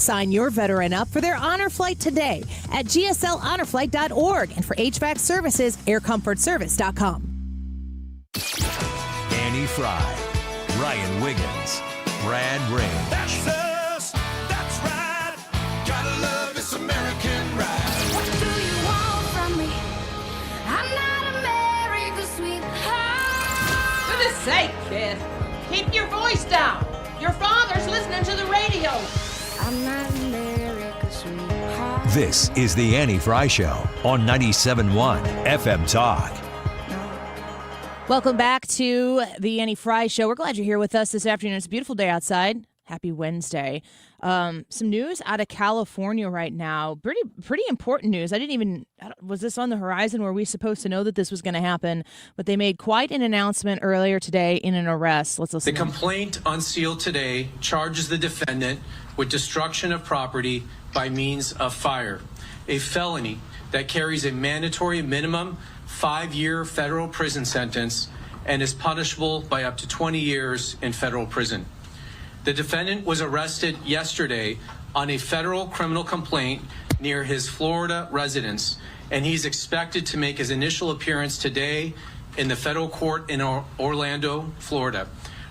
Sign your veteran up for their honor flight today at gslhonorflight.org and for HVAC services, aircomfortservice.com. Annie Fry, Ryan Wiggins, Brad Ray. That's us. That's right. Gotta love this American ride. What do you want from me? I'm not America's sweetheart. For goodness sake, kid. Keep your voice down. Your father's listening to the radio. I'm not America's sweetheart. This is the Annie Fry Show on 97.1 FM Talk. Welcome back to the Annie Fry Show. We're glad you're here with us this afternoon. It's a beautiful day outside. Happy Wednesday. Some news out of California right now. Pretty important news. Was this on the horizon? Were we supposed to know that this was going to happen? But they made quite an announcement earlier today in an arrest. Let's listen. The complaint unsealed today charges the defendant with destruction of property by means of fire, a felony that carries a mandatory minimum 5-year federal prison sentence and is punishable by up to 20 years in federal prison. The defendant was arrested yesterday on a federal criminal complaint near his Florida residence, and he's expected to make his initial appearance today in the federal court in Orlando, Florida.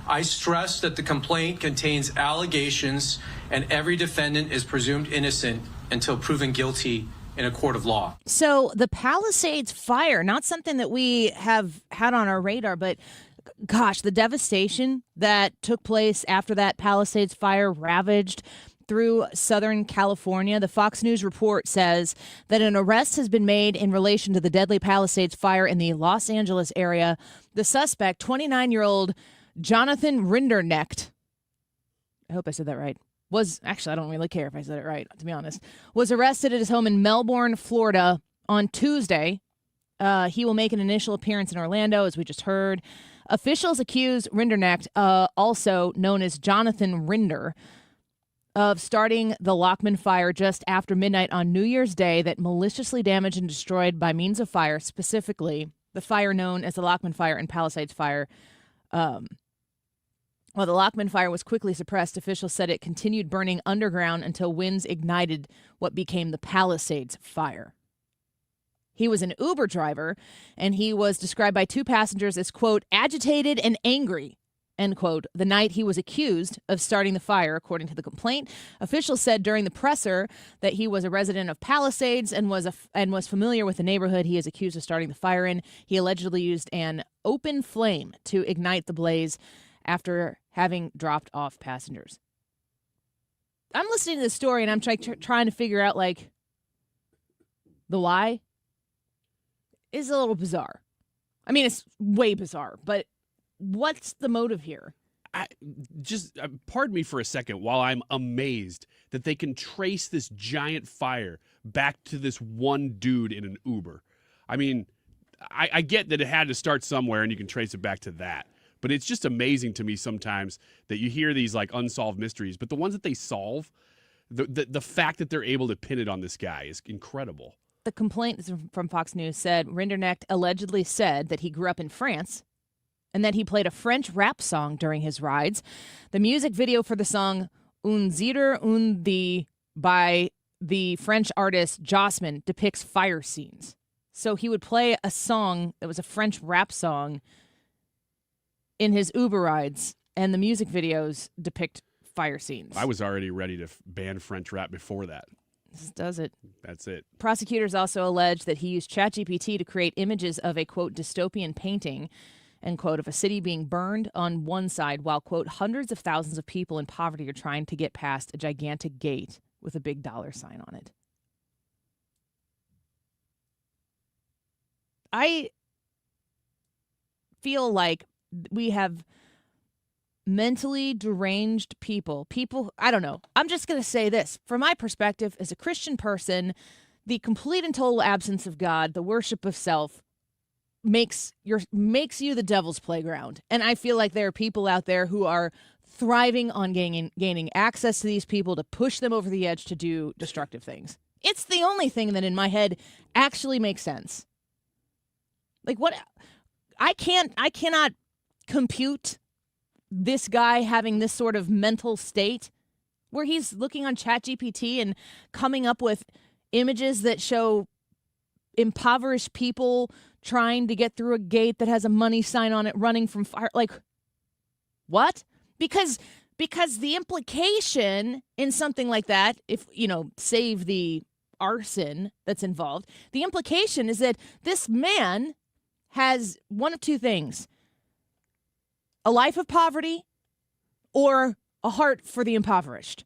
I stress that the complaint contains allegations, and every defendant is presumed innocent until proven guilty in a court of law. So the Palisades fire, not something that we have had on our radar, but gosh, the devastation that took place after that Palisades fire ravaged through Southern California. The Fox News report says that an arrest has been made in relation to the deadly Palisades fire in the Los Angeles area. The suspect, 29-year-old Jonathan Rinderknecht, I hope I said that right, I don't really care if I said it right, to be honest, was arrested at his home in Melbourne, Florida on Tuesday. He will make an initial appearance in Orlando, as we just heard. Officials accuse Rinderknecht, also known as Jonathan Rinder, of starting the Lockman fire just after midnight on New Year's Day that maliciously damaged and destroyed by means of fire, specifically the fire known as the Lockman fire and Palisades fire. While the Lockman fire was quickly suppressed, officials said it continued burning underground until winds ignited what became the Palisades fire. He was an Uber driver, and he was described by two passengers as, quote, agitated and angry, end quote, the night he was accused of starting the fire, according to the complaint. Officials said during the presser that he was a resident of Palisades and was familiar with the neighborhood he is accused of starting the fire in. He allegedly used an open flame to ignite the blaze after having dropped off passengers. I'm listening to this story, and I'm trying to figure out, like, the why. Is a little bizarre. I mean, it's way bizarre, but what's the motive here? Pardon me for a second while I'm amazed that they can trace this giant fire back to this one dude in an Uber. I mean, I get that it had to start somewhere and you can trace it back to that. But it's just amazing to me sometimes that you hear these like unsolved mysteries, but the ones that they solve, the fact that they're able to pin it on this guy is incredible. The complaint from Fox News said Rinderknecht allegedly said that he grew up in France and that he played a French rap song during his rides. The music video for the song Un Zider un the by the French artist Jossman depicts fire scenes. So he would play a song that was a French rap song in his Uber rides, and the music videos depict fire scenes. I was already ready to ban French rap before that. This does it. That's it. Prosecutors also allege that he used ChatGPT to create images of a, quote, dystopian painting, end quote, of a city being burned on one side while, quote, hundreds of thousands of people in poverty are trying to get past a gigantic gate with a big dollar sign on it. I feel like we have mentally deranged people, I don't know. I'm just going to say this. From my perspective, as a Christian person, the complete and total absence of God, the worship of self, makes you the devil's playground. And I feel like there are people out there who are thriving on gaining access to these people to push them over the edge to do destructive things. It's the only thing that in my head actually makes sense. Like what? I cannot compute this guy having this sort of mental state where he's looking on ChatGPT and coming up with images that show impoverished people trying to get through a gate that has a money sign on it running from fire. Like, what? Because the implication in something like that, if, save the arson that's involved, the implication is that this man has one of two things: a life of poverty or a heart for the impoverished.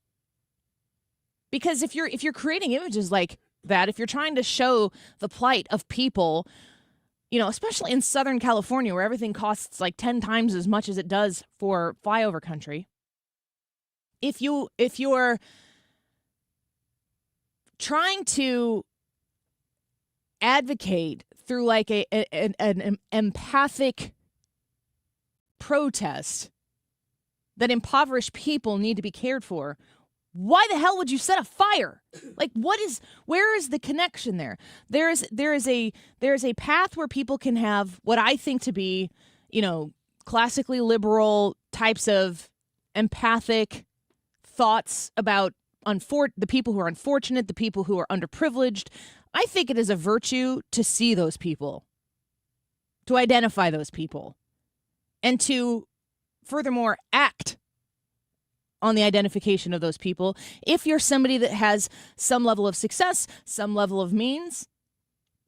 Because if you're creating images like that, if you're trying to show the plight of people, especially in Southern California where everything costs like 10 times as much as it does for flyover country, if you're trying to advocate through like an empathic protest that impoverished people need to be cared for, why the hell would you set a fire? Like, where is the connection there? There is a path where people can have what I think to be, classically liberal types of empathic thoughts about the people who are unfortunate, the people who are underprivileged. I think it is a virtue to see those people, to identify those people, and to furthermore act on the identification of those people. If you're somebody that has some level of success, some level of means,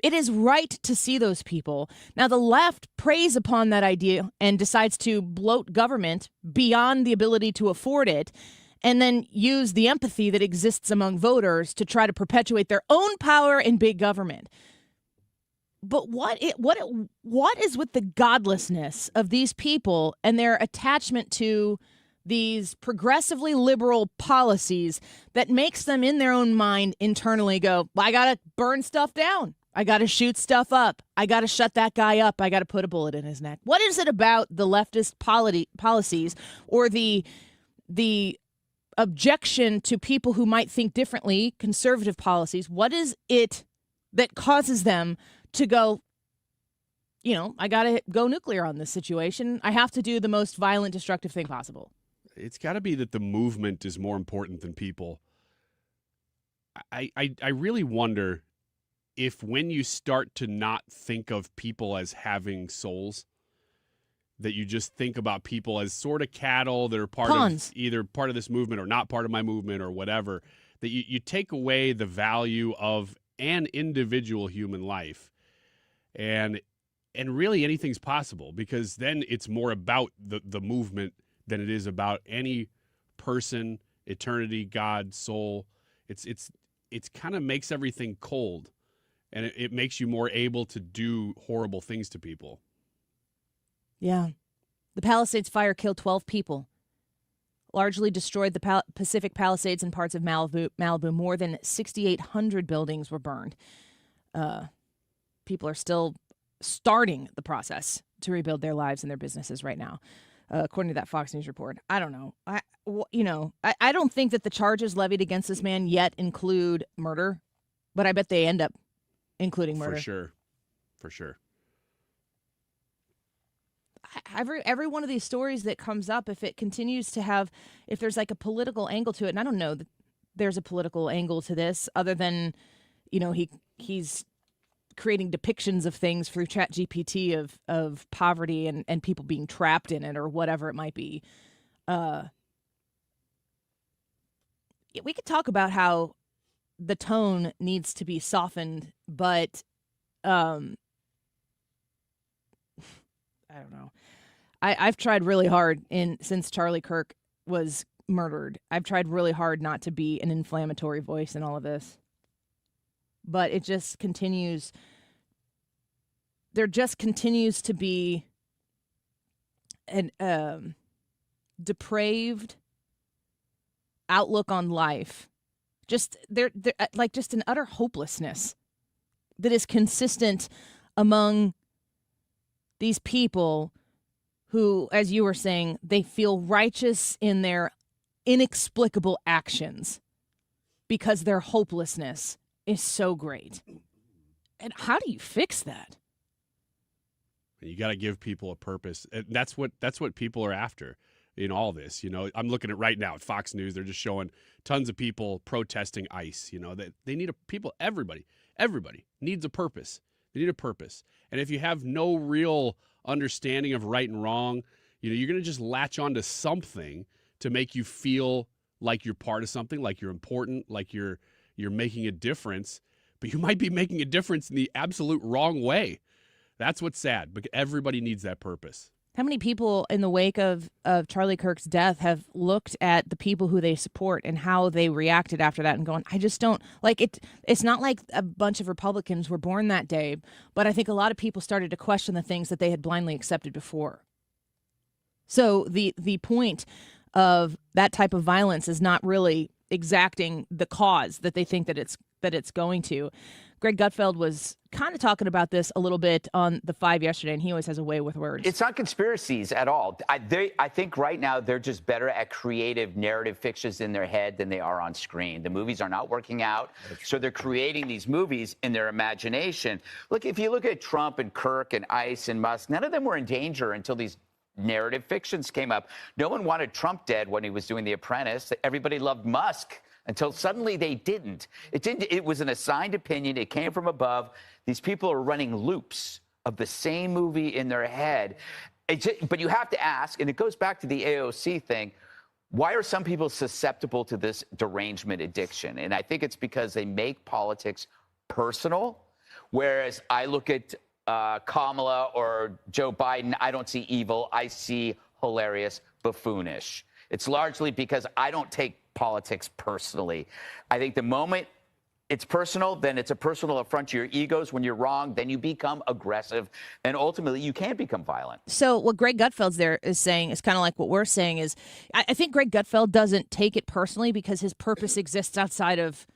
it is right to see those people. Now, the left preys upon that idea and decides to bloat government beyond the ability to afford it, and then use the empathy that exists among voters to try to perpetuate their own power in big government. But what is with the godlessness of these people and their attachment to these progressively liberal policies that makes them in their own mind internally go, I got to burn stuff down. I got to shoot stuff up. I got to shut that guy up. I got to put a bullet in his neck. What is it about the leftist policies or the objection to people who might think differently, conservative policies? What is it that causes them to go, I got to go nuclear on this situation. I have to do the most violent, destructive thing possible. It's got to be that the movement is more important than people. I really wonder if when you start to not think of people as having souls, that you just think about people as sort of cattle that are either part of this movement or not part of my movement or whatever, that you take away the value of an individual human life. And really anything's possible, because then it's more about the movement than it is about any person, eternity, God, soul. It's kind of makes everything cold, and it makes you more able to do horrible things to people. Yeah. The Palisades fire killed 12 people, largely destroyed the Pacific Palisades and parts of Malibu. More than 6,800 buildings were burned. People are still starting the process to rebuild their lives and their businesses right now, according to that Fox News report. I don't know. I don't think that the charges levied against this man yet include murder, but I bet they end up including murder. For sure. Every one of these stories that comes up, if it continues to have, if there's like a political angle to it, and I don't know that there's a political angle to this other than, he's creating depictions of things through ChatGPT of poverty and people being trapped in it or whatever it might be. We could talk about how the tone needs to be softened, but I don't know. I've tried really hard since Charlie Kirk was murdered. I've tried really hard not to be an inflammatory voice in all of this. But it just continues. There just continues to be an depraved outlook on life. Just just an utter hopelessness that is consistent among these people who, as you were saying, they feel righteous in their inexplicable actions because their hopelessness is so great. And how do you fix that? You got to give people a purpose. And that's what people are after. in all this. I'm looking at right now at Fox News. They're just showing tons of people protesting ICE. That they need everybody needs a purpose. They need a purpose. And if you have no real understanding of right and wrong, you're going to just latch onto something to make you feel like you're part of something, like you're important, like you're making a difference. But you might be making a difference in the absolute wrong way. That's what's sad, but everybody needs that purpose. How many people in the wake of Charlie Kirk's death have looked at the people who they support and how they reacted after that and going, I just don't like it. It's not like a bunch of Republicans were born that day, but I think a lot of people started to question the things that they had blindly accepted before. So the point of that type of violence is not really exacting the cause that they think that it's going to. Greg Gutfeld was kind of talking about this a little bit on The Five yesterday, and he always has a way with words. It's not conspiracies at all. I think right now they're just better at creative narrative fictions in their head than they are on screen. The movies are not working out, so they're creating these movies in their imagination. Look, if you look at Trump and Kirk and ICE and Musk, none of them were in danger until these narrative fictions came up. No one wanted Trump dead when he was doing The Apprentice. Everybody loved Musk until suddenly they didn't. It was an assigned opinion. It came from above. These people are running loops of the same movie in their head. But you have to ask, and it goes back to the AOC thing, why are some people susceptible to this derangement addiction? And I think it's because they make politics personal, whereas I look at Kamala or Joe Biden, I don't see evil. I see hilarious, buffoonish. It's largely because I don't take politics personally. I think the moment it's personal, then it's a personal affront to your egos. When you're wrong, then you become aggressive, and ultimately you can become violent. So what Greg Gutfeld there is saying is kind of like what we're saying is, I think Greg Gutfeld doesn't take it personally because his purpose exists outside of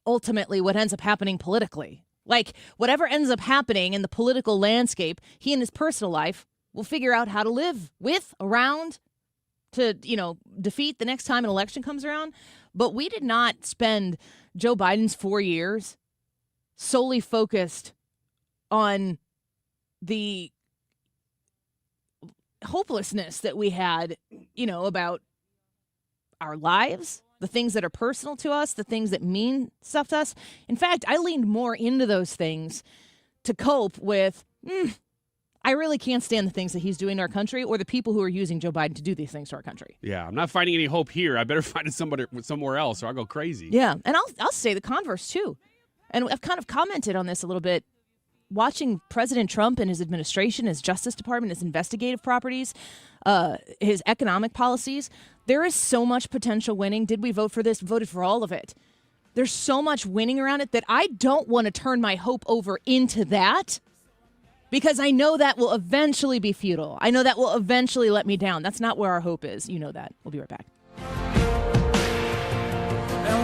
ultimately what ends up happening politically. Like whatever ends up happening in the political landscape, he in his personal life will figure out how to live with, around, to, defeat the next time an election comes around. But we did not spend Joe Biden's 4 years solely focused on the hopelessness that we had, about our lives, the things that are personal to us, the things that mean stuff to us. In fact, I leaned more into those things to cope with, I really can't stand the things that he's doing to our country or the people who are using Joe Biden to do these things to our country. Yeah, I'm not finding any hope here. I better find it somewhere else or I'll go crazy. Yeah, and I'll say the converse too. And I've kind of commented on this a little bit. Watching President Trump and his administration, his Justice Department, his investigative properties, his economic policies, there is so much potential winning. Did we vote for this? Voted for all of it. There's so much winning around it that I don't want to turn my hope over into that. Because I know that will eventually be futile. I know that will eventually let me down. That's not where our hope is. You know that. We'll be right back. And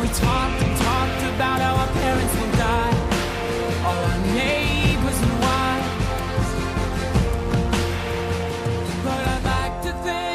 we talked and talked about how our parents will die. All our neighbors and wives. But I'd like to think.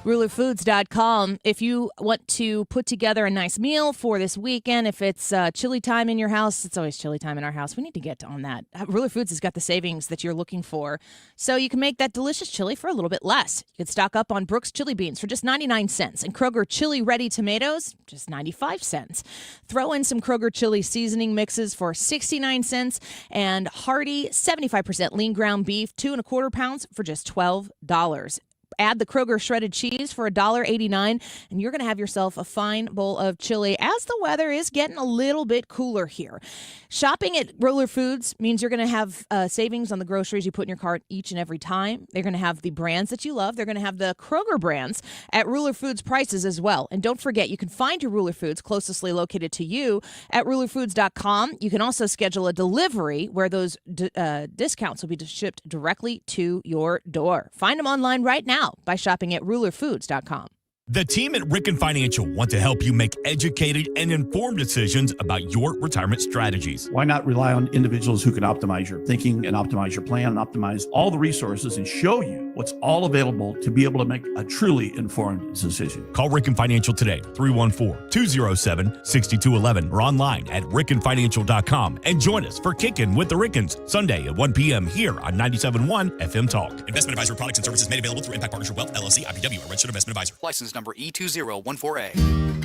RulerFoods.com. If you want to put together a nice meal for this weekend, if it's chili time in your house, it's always chili time in our house. We need to get on that. Ruler Foods has got the savings that you're looking for, so you can make that delicious chili for a little bit less. You can stock up on Brooks chili beans for just 99 cents and Kroger chili ready tomatoes, just 95 cents. Throw in some Kroger chili seasoning mixes for 69 cents and hearty 75% lean ground beef, 2 1/4 pounds for just $12. Add the Kroger shredded cheese for $1.89, and you're going to have yourself a fine bowl of chili as the weather is getting a little bit cooler here. Shopping at Ruler Foods means you're going to have savings on the groceries you put in your cart each and every time. They're going to have the brands that you love. They're going to have the Kroger brands at Ruler Foods prices as well. And don't forget, you can find your Ruler Foods closestly located to you at rulerfoods.com. You can also schedule a delivery where those discounts will be shipped directly to your door. Find them online right now by shopping at rulerfoods.com. The team at Ricken Financial want to help you make educated and informed decisions about your retirement strategies. Why not rely on individuals who can optimize your thinking and optimize your plan and optimize all the resources and show you what's all available to be able to make a truly informed decision. Call Ricken Financial today, 314-207-6211, or online at rickenfinancial.com, and join us for Kickin' with the Rickens, Sunday at 1 p.m. here on 97.1 FM Talk. Investment advisory products and services made available through Impact Partnership Wealth, LLC, IPW, a registered investment advisor. License number E2014A.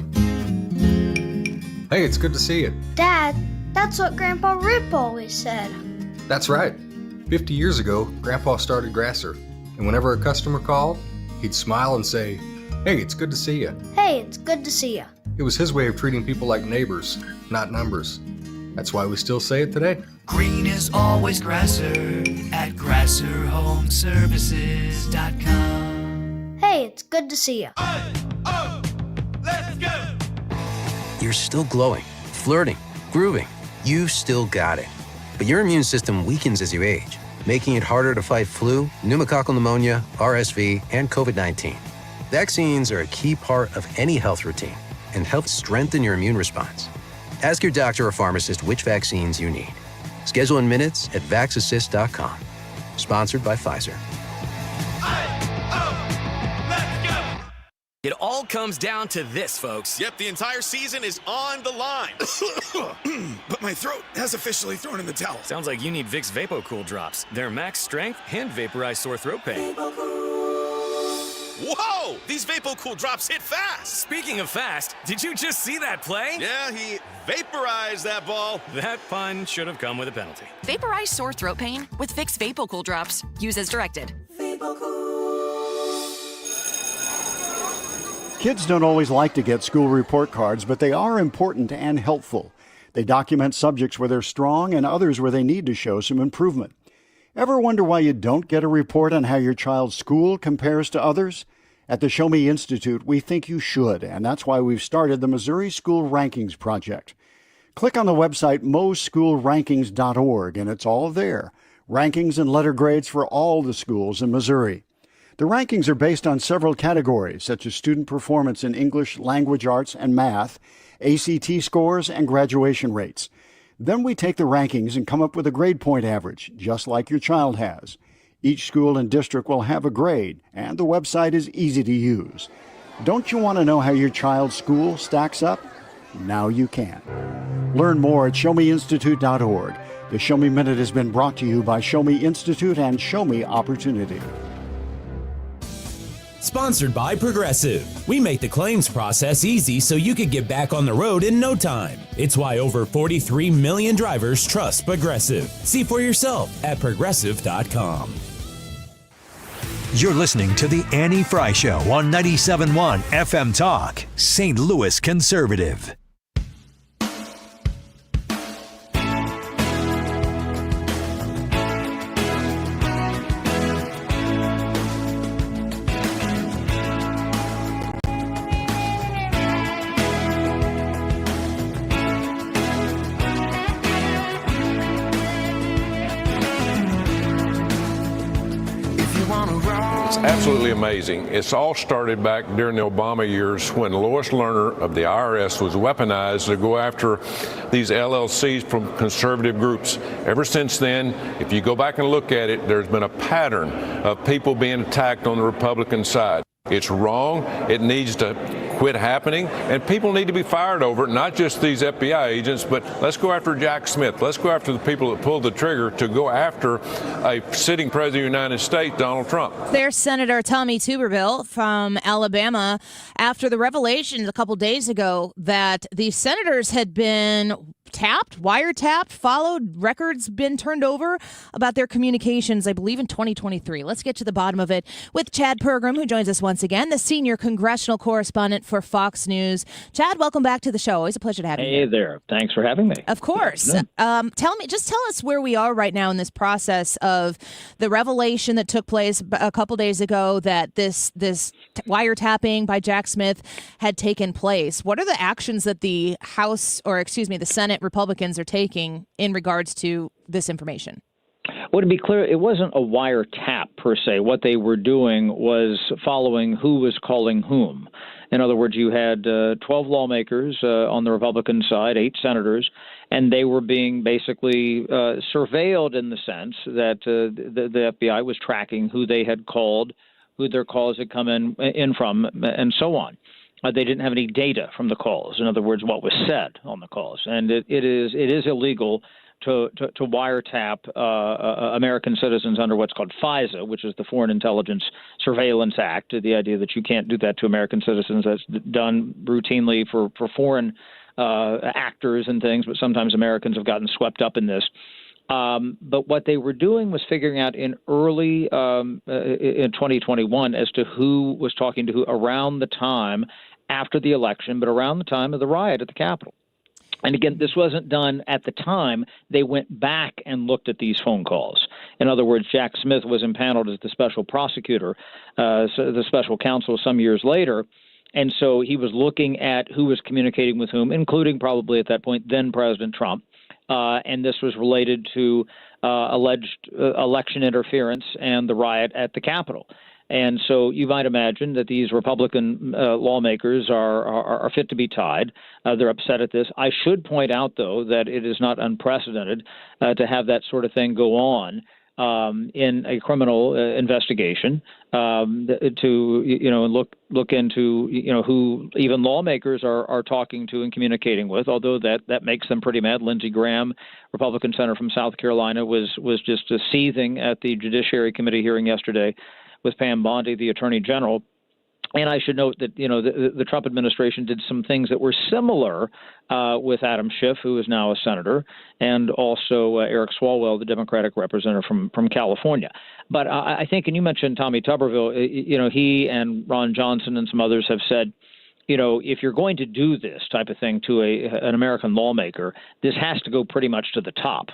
Hey, it's good to see you. Dad, that's what Grandpa Rip always said. That's right. 50 years ago, Grandpa started Grasser, and whenever a customer called, he'd smile and say, "Hey, it's good to see you." Hey, it's good to see you. It was his way of treating people like neighbors, not numbers. That's why we still say it today. Green is always Grasser at GrasserHomeservices.com. Hey, it's good to see you. Let's go! You're still glowing, flirting, grooving. You've still got it. But your immune system weakens as you age, making it harder to fight flu, pneumococcal pneumonia, RSV, and COVID-19. Vaccines are a key part of any health routine and help strengthen your immune response. Ask your doctor or pharmacist which vaccines you need. Schedule in minutes at vaxassist.com. Sponsored by Pfizer. It all comes down to this, folks. Yep, the entire season is on the line. But my throat has officially thrown in the towel. Sounds like you need Vicks VapoCool drops. They're max strength and vaporize sore throat pain. Whoa! These VapoCool drops hit fast. Speaking of fast, did you just see that play? Yeah, he vaporized that ball. That pun should have come with a penalty. Vaporize sore throat pain with Vicks VapoCool drops. Use as directed. Kids don't always like to get school report cards, but they are important and helpful. They document subjects where they're strong and others where they need to show some improvement. Ever wonder why you don't get a report on how your child's school compares to others? At the Show Me Institute, we think you should, and that's why we've started the Missouri School Rankings Project. Click on the website moschoolrankings.org, and it's all there. Rankings and letter grades for all the schools in Missouri. The rankings are based on several categories, such as student performance in English, language arts, and math, ACT scores, and graduation rates. Then we take the rankings and come up with a grade point average, just like your child has. Each school and district will have a grade, and the website is easy to use. Don't you want to know how your child's school stacks up? Now you can. Learn more at showmeinstitute.org. The Show Me Minute has been brought to you by Show Me Institute and Show Me Opportunity. Sponsored by Progressive. We make the claims process easy so you can get back on the road in no time. It's why over 43 million drivers trust Progressive. See for yourself at progressive.com. You're listening to The Annie Fry Show on 97.1 FM Talk, St. Louis Conservative. Absolutely amazing. It's all started back during the Obama years when Lois Lerner of the IRS was weaponized to go after these LLCs from conservative groups. Ever since then, if you go back and look at it, there's been a pattern of people being attacked on the Republican side. It's wrong. It needs to quit happening, and people need to be fired over it, not just these FBI agents, but let's go after Jack Smith. Let's go after the people that pulled the trigger to go after a sitting president of the United States, Donald Trump. There's Senator Tommy Tuberville from Alabama after the revelations a couple days ago that the senators had been wiretapped, followed, records been turned over about their communications, I believe, in 2023. Let's get to the bottom of it with Chad Pergram, who joins us once again, the senior congressional correspondent for Fox News. Chad, welcome back to the show. Always a pleasure to have you. Hey there. Thanks for having me. Of course. Tell us where we are right now in this process of the revelation that took place a couple days ago that this wiretapping by Jack Smith had taken place. What are the actions that the the Senate Republicans are taking in regards to this information? Well, to be clear, it wasn't a wiretap per se. What they were doing was following who was calling whom. In other words, you had 12 lawmakers on the Republican side, 8 senators, and they were being basically surveilled in the sense that the FBI was tracking who they had called, who their calls had come in from, and so on. They didn't have any data from the calls. In other words, what was said on the calls, and it is illegal to wiretap American citizens under what's called FISA, which is the Foreign Intelligence Surveillance Act. The idea that you can't do that to American citizens, that's done routinely for foreign actors and things, but sometimes Americans have gotten swept up in this. But what they were doing was figuring out in early in 2021 as to who was talking to who around the time after the election, but around the time of the riot at the Capitol. And again, this wasn't done at the time. They went back and looked at these phone calls. In other words, Jack Smith was impaneled as the special prosecutor, the special counsel some years later. And so he was looking at who was communicating with whom, including probably at that point then President Trump. And this was related to alleged election interference and the riot at the Capitol. And so you might imagine that these Republican lawmakers are fit to be tied. They're upset at this. I should point out, though, that it is not unprecedented to have that sort of thing go on in a criminal investigation to look into who even lawmakers are talking to and communicating with. Although that makes them pretty mad. Lindsey Graham, Republican senator from South Carolina, was just seething at the Judiciary Committee hearing yesterday with Pam Bondi, the Attorney General. And I should note that, the Trump administration did some things that were similar with Adam Schiff, who is now a senator, and also Eric Swalwell, the Democratic representative from California. But I think, and you mentioned Tommy Tuberville, he and Ron Johnson and some others have said, if you're going to do this type of thing to an American lawmaker, this has to go pretty much to the top.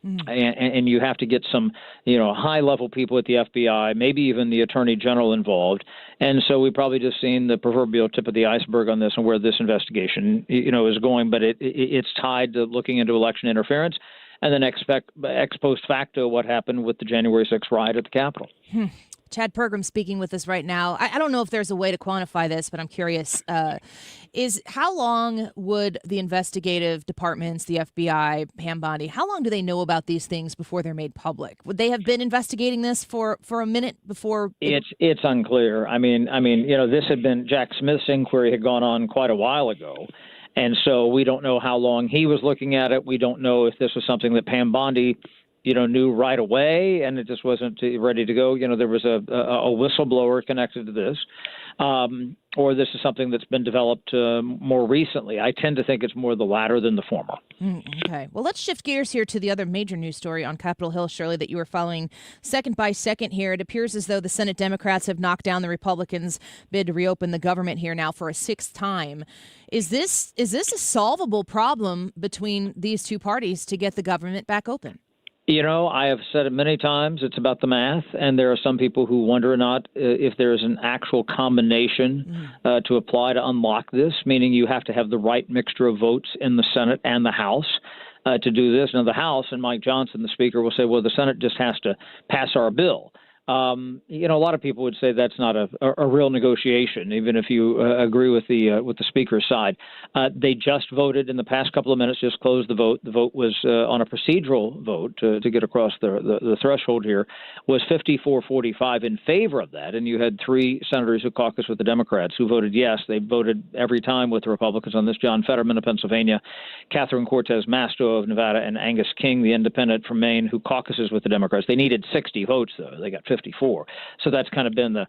And you have to get some, high-level people at the FBI, maybe even the Attorney General involved. And so we've probably just seen the proverbial tip of the iceberg on this and where this investigation, is going. But it's tied to looking into election interference and then ex post facto what happened with the January 6th riot at the Capitol. Chad Pergram speaking with us right now. I don't know if there's a way to quantify this, but I'm curious. Is how long would the investigative departments, the FBI, Pam Bondi, how long do they know about these things before they're made public? Would they have been investigating this for a minute before? It's unclear. I mean, this had been Jack Smith's inquiry had gone on quite a while ago. And so we don't know how long he was looking at it. We don't know if this was something that Pam Bondi knew right away, and it just wasn't ready to go. There was a whistleblower connected to this, or this is something that's been developed more recently. I tend to think it's more the latter than the former. Okay. Well, let's shift gears here to the other major news story on Capitol Hill, Shirley, that you were following second by second here. It appears as though the Senate Democrats have knocked down the Republicans' bid to reopen the government here now for a 6th time. Is this a solvable problem between these two parties to get the government back open? I have said it many times, it's about the math, and there are some people who wonder or not if there's an actual combination to apply to unlock this, meaning you have to have the right mixture of votes in the Senate and the House to do this. Now, the House and Mike Johnson, the Speaker, will say, well, the Senate just has to pass our bill. A lot of people would say that's not a real negotiation, even if you agree with the Speaker's side. They just voted in the past couple of minutes, just closed the vote. The vote was on a procedural vote to get across the threshold here, was 54-45 in favor of that. And you had 3 senators who caucus with the Democrats who voted yes. They voted every time with the Republicans on this: John Fetterman of Pennsylvania, Catherine Cortez Masto of Nevada, and Angus King, the independent from Maine, who caucuses with the Democrats. They needed 60 votes, though. They got 54. So that's kind of been the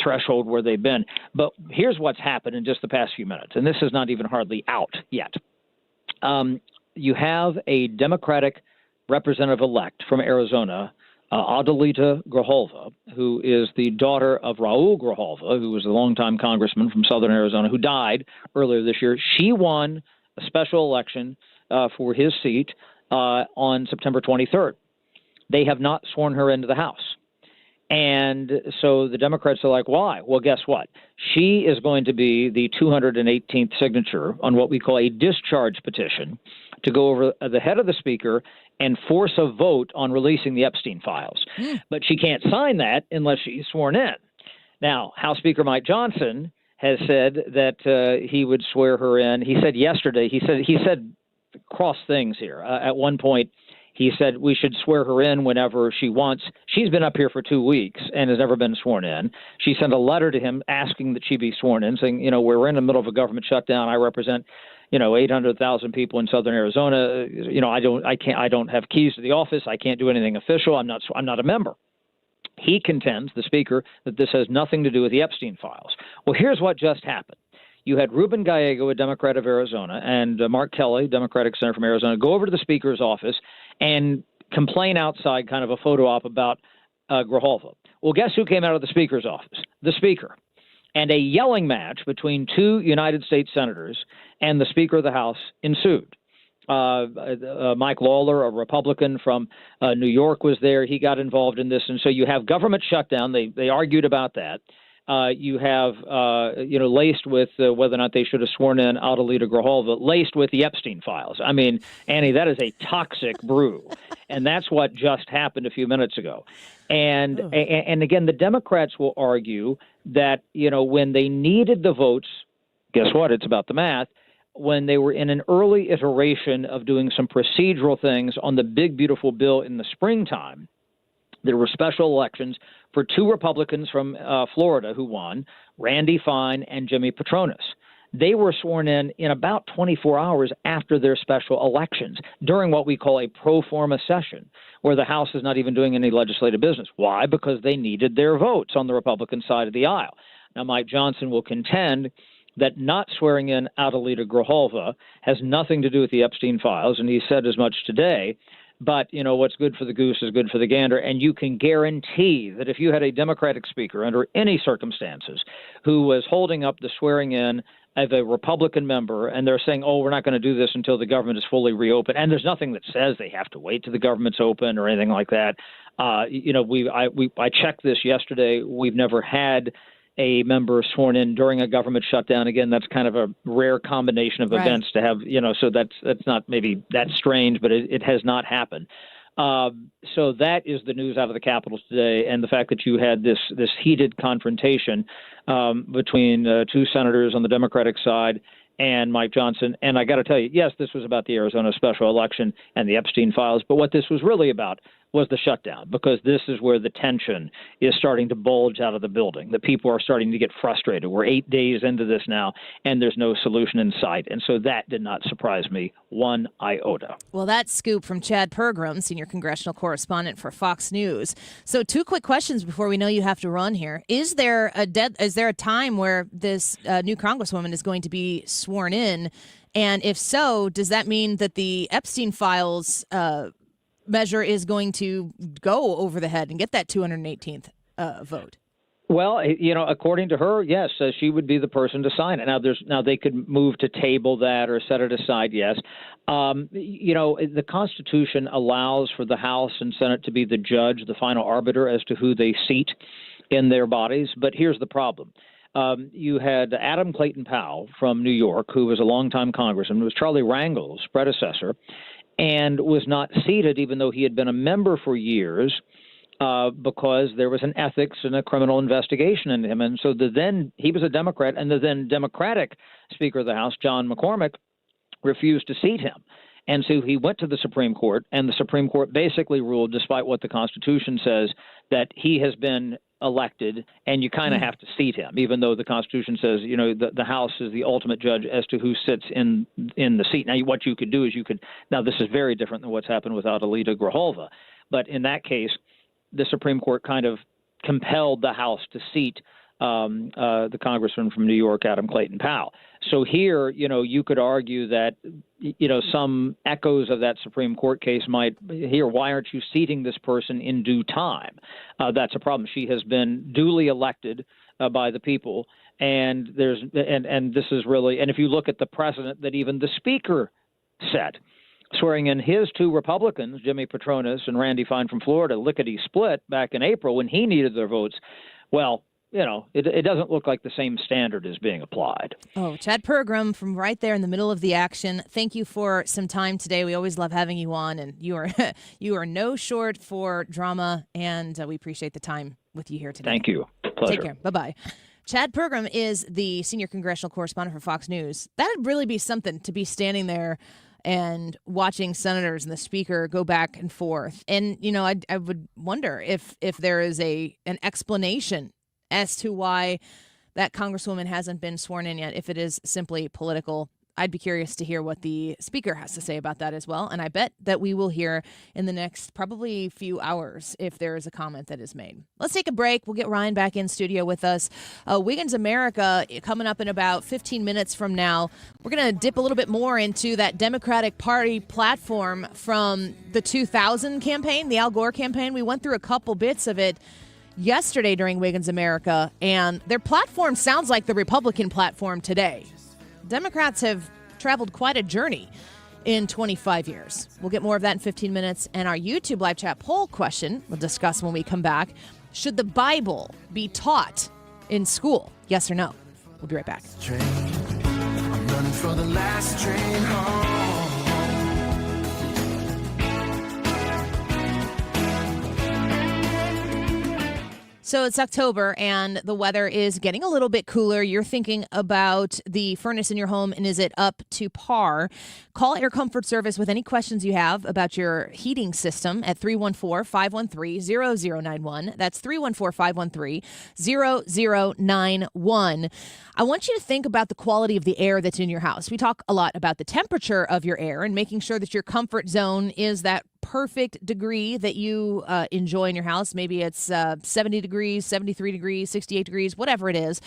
threshold where they've been. But here's what's happened in just the past few minutes, and this is not even hardly out yet. You have a Democratic representative-elect from Arizona, Adelita Grijalva, who is the daughter of Raul Grijalva, who was a longtime congressman from southern Arizona, who died earlier this year. She won a special election for his seat on September 23rd. They have not sworn her into the House. And so the Democrats are like, why? Well, guess what? She is going to be the 218th signature on what we call a discharge petition to go over the head of the Speaker and force a vote on releasing the Epstein files. But she can't sign that unless she's sworn in. Now, House Speaker Mike Johnson has said that he would swear her in. He said yesterday, he said cross things here. At one point, he said we should swear her in whenever she wants. She's been up here for 2 weeks and has never been sworn in. She sent a letter to him asking that she be sworn in, saying, we're in the middle of a government shutdown. I represent, 800,000 people in southern Arizona. I don't have keys to the office. I can't do anything official. I'm not a member. He contends, the speaker, that this has nothing to do with the Epstein files. Well, here's what just happened. You had Ruben Gallego, a Democrat of Arizona, and Mark Kelly, Democratic senator from Arizona, go over to the speaker's office and complain outside, kind of a photo op about Grijalva. Well, guess who came out of the speaker's office? The speaker. And a yelling match between two United States senators and the Speaker of the House ensued. Mike Lawler, a Republican from New York, was there. He got involved in this. And so you have government shutdown. They argued about that. You have, laced with whether or not they should have sworn in Adelita Grijalva, laced with the Epstein files. I mean, Annie, that is a toxic brew. And that's what just happened a few minutes ago. And again, the Democrats will argue that, when they needed the votes, guess what? It's about the math. When they were in an early iteration of doing some procedural things on the big, beautiful bill in the springtime, there were special elections for two Republicans from Florida who won, Randy Fine and Jimmy Petronis. They were sworn in about 24 hours after their special elections during what we call a pro forma session, where the House is not even doing any legislative business. Why? Because they needed their votes on the Republican side of the aisle. Now, Mike Johnson will contend that not swearing in Adelita Grijalva has nothing to do with the Epstein files, and he said as much today. But, what's good for the goose is good for the gander. And you can guarantee that if you had a Democratic speaker under any circumstances who was holding up the swearing in of a Republican member, and they're saying, we're not going to do this until the government is fully reopened, and there's nothing that says they have to wait till the government's open or anything like that. I checked this yesterday. We've never had a member sworn in during a government shutdown. Again, that's kind of a rare combination of events to have, so that's not maybe that strange, but it has not happened. So that is the news out of the Capitol today, and the fact that you had this heated confrontation between two senators on the Democratic side and Mike Johnson. And I got to tell you, yes, this was about the Arizona special election and the Epstein files, but what this was really about was the shutdown, because this is where the tension is starting to bulge out of the building. The people are starting to get frustrated. We're 8 days into this now, and there's no solution in sight. And so that did not surprise me one iota. Well, that scoop from Chad Pergram, senior congressional correspondent for Fox News. So 2 quick questions before we know you have to run here. Is there a time where this new Congresswoman is going to be sworn in? And if so, does that mean that the Epstein files measure is going to go over the head and get that 218th vote? Well, according to her, yes, she would be the person to sign it. Now they could move to table that or set it aside. Yes, the Constitution allows for the House and Senate to be the judge, the final arbiter as to who they seat in their bodies. But here's the problem. You had Adam Clayton Powell from New York, who was a longtime congressman, was Charlie Rangel's predecessor, and was not seated, even though he had been a member for years, because there was an ethics and a criminal investigation into him. And so he was a Democrat, and the then Democratic Speaker of the House, John McCormick, refused to seat him. And so he went to the Supreme Court, and the Supreme Court basically ruled, despite what the Constitution says, that he has been elected, and you kind of have to seat him, even though the Constitution says, the House is the ultimate judge as to who sits in the seat. Now, what you could do is now this is very different than what's happened with Adelita Grijalva, but in that case, the Supreme Court kind of compelled the House to seat the congressman from New York, Adam Clayton Powell. So here, you could argue that, some echoes of that Supreme Court case might hear, why aren't you seating this person in due time? That's a problem. She has been duly elected by the people, and this is really, and if you look at the precedent that even the Speaker set, swearing in his 2 Republicans, Jimmy Petronis and Randy Fine from Florida, lickety split back in April when he needed their votes. Well, it doesn't look like the same standard is being applied. Oh, Chad Pergram from right there in the middle of the action. Thank you for some time today. We always love having you on, and you are no short for drama, and we appreciate the time with you here today. Thank you. Pleasure. Take care. Bye-bye. Chad Pergram is the senior congressional correspondent for Fox News. That would really be something to be standing there and watching senators and the speaker go back and forth. And, I would wonder if there is an explanation as to why that congresswoman hasn't been sworn in yet, if it is simply political. I'd be curious to hear what the speaker has to say about that as well. And I bet that we will hear in the next probably few hours if there is a comment that is made. Let's take a break. We'll get Ryan back in studio with us. Wiggins America coming up in about 15 minutes from now. We're going to dip a little bit more into that Democratic Party platform from the 2000 campaign, the Al Gore campaign. We went through a couple bits of it yesterday during Wiggins America, and their platform sounds like the Republican platform today. Democrats have traveled quite a journey in 25 years. We'll get more of that in 15 minutes. And our YouTube live chat poll question we'll discuss when we come back. Should the Bible be taught in school? Yes or no? We'll be right back. I'm running for the last train home. So it's October and the weather is getting a little bit cooler. You're thinking about the furnace in your home and is it up to par? Call Air Comfort Service with any questions you have about your heating system at 314-513-0091. That's 314-513-0091. I want you to think about the quality of the air that's in your house. We talk a lot about the temperature of your air and making sure that your comfort zone is that perfect degree that you enjoy in your house. Maybe it's 70 degrees, 73 degrees, 68 degrees, whatever it is.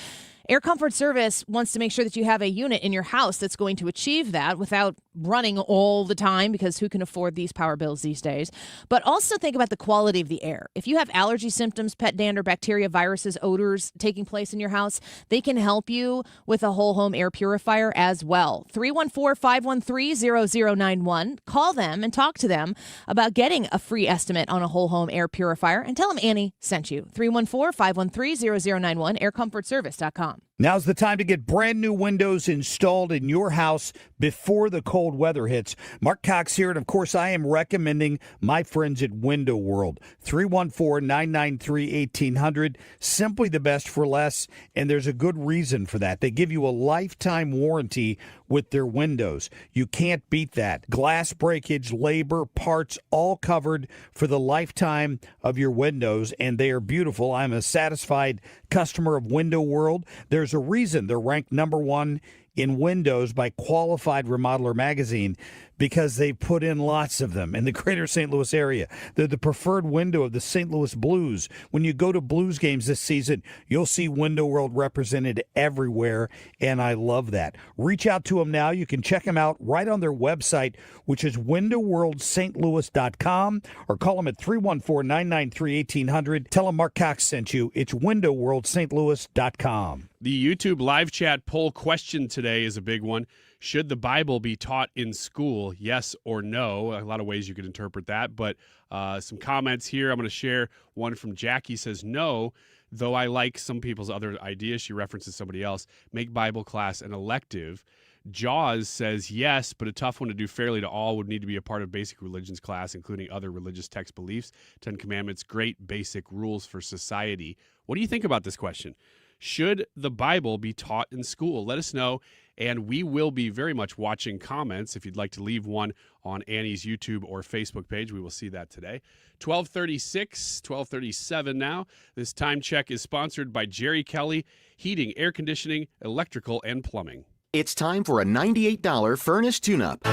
Air Comfort Service wants to make sure that you have a unit in your house that's going to achieve that without running all the time, because who can afford these power bills these days? But also think about the quality of the air. If you have allergy symptoms, pet dander, bacteria, viruses, odors taking place in your house, they can help you with a whole home air purifier as well. 314-513-0091. Call them and talk to them about getting a free estimate on a whole home air purifier and tell them Annie sent you. 314-513-0091, aircomfortservice.com. Now's the time to get brand new windows installed in your house before the cold weather hits. Mark Cox here, and of course I am recommending my friends at Window World. 314-993-1800. Simply the best for less, and there's a good reason for that. They give you a lifetime warranty with their windows. You can't beat that. Glass breakage, labor, parts, all covered for the lifetime of your windows, and they are beautiful. I'm a satisfied customer of Window World. There's a reason they're ranked number one in windows by Qualified Remodeler magazine, because they put in lots of them in the greater St. Louis area. They're the preferred window of the St. Louis Blues. When you go to Blues games this season, you'll see Window World represented everywhere, and I love that. Reach out to them now. You can check them out right on their website, which is windowworldstlouis.com, or call them at 314-993-1800. Tell them Mark Cox sent you. It's windowworldstlouis.com. The YouTube live chat poll question today is a big one. Should the Bible be taught in school? Yes or no? A lot of ways you could interpret that, but some comments here. I'm going to share one from Jackie. Says no, though I like some people's other ideas. She references somebody else. Make Bible class an elective. Jaws says yes, but a tough one to do fairly to all. Would need to be a part of basic religions class, including other religious text beliefs. 10 Commandments, great basic rules for society. What do you think about this question? Should the Bible be taught in school? Let us know, and we will be very much watching comments. If you'd like to leave one on Annie's YouTube or Facebook page, we will see that today. 12:36, 12:37 now. This time check is sponsored by Jerry Kelly, heating, air conditioning, electrical, and plumbing. It's time for a $98 furnace tune-up.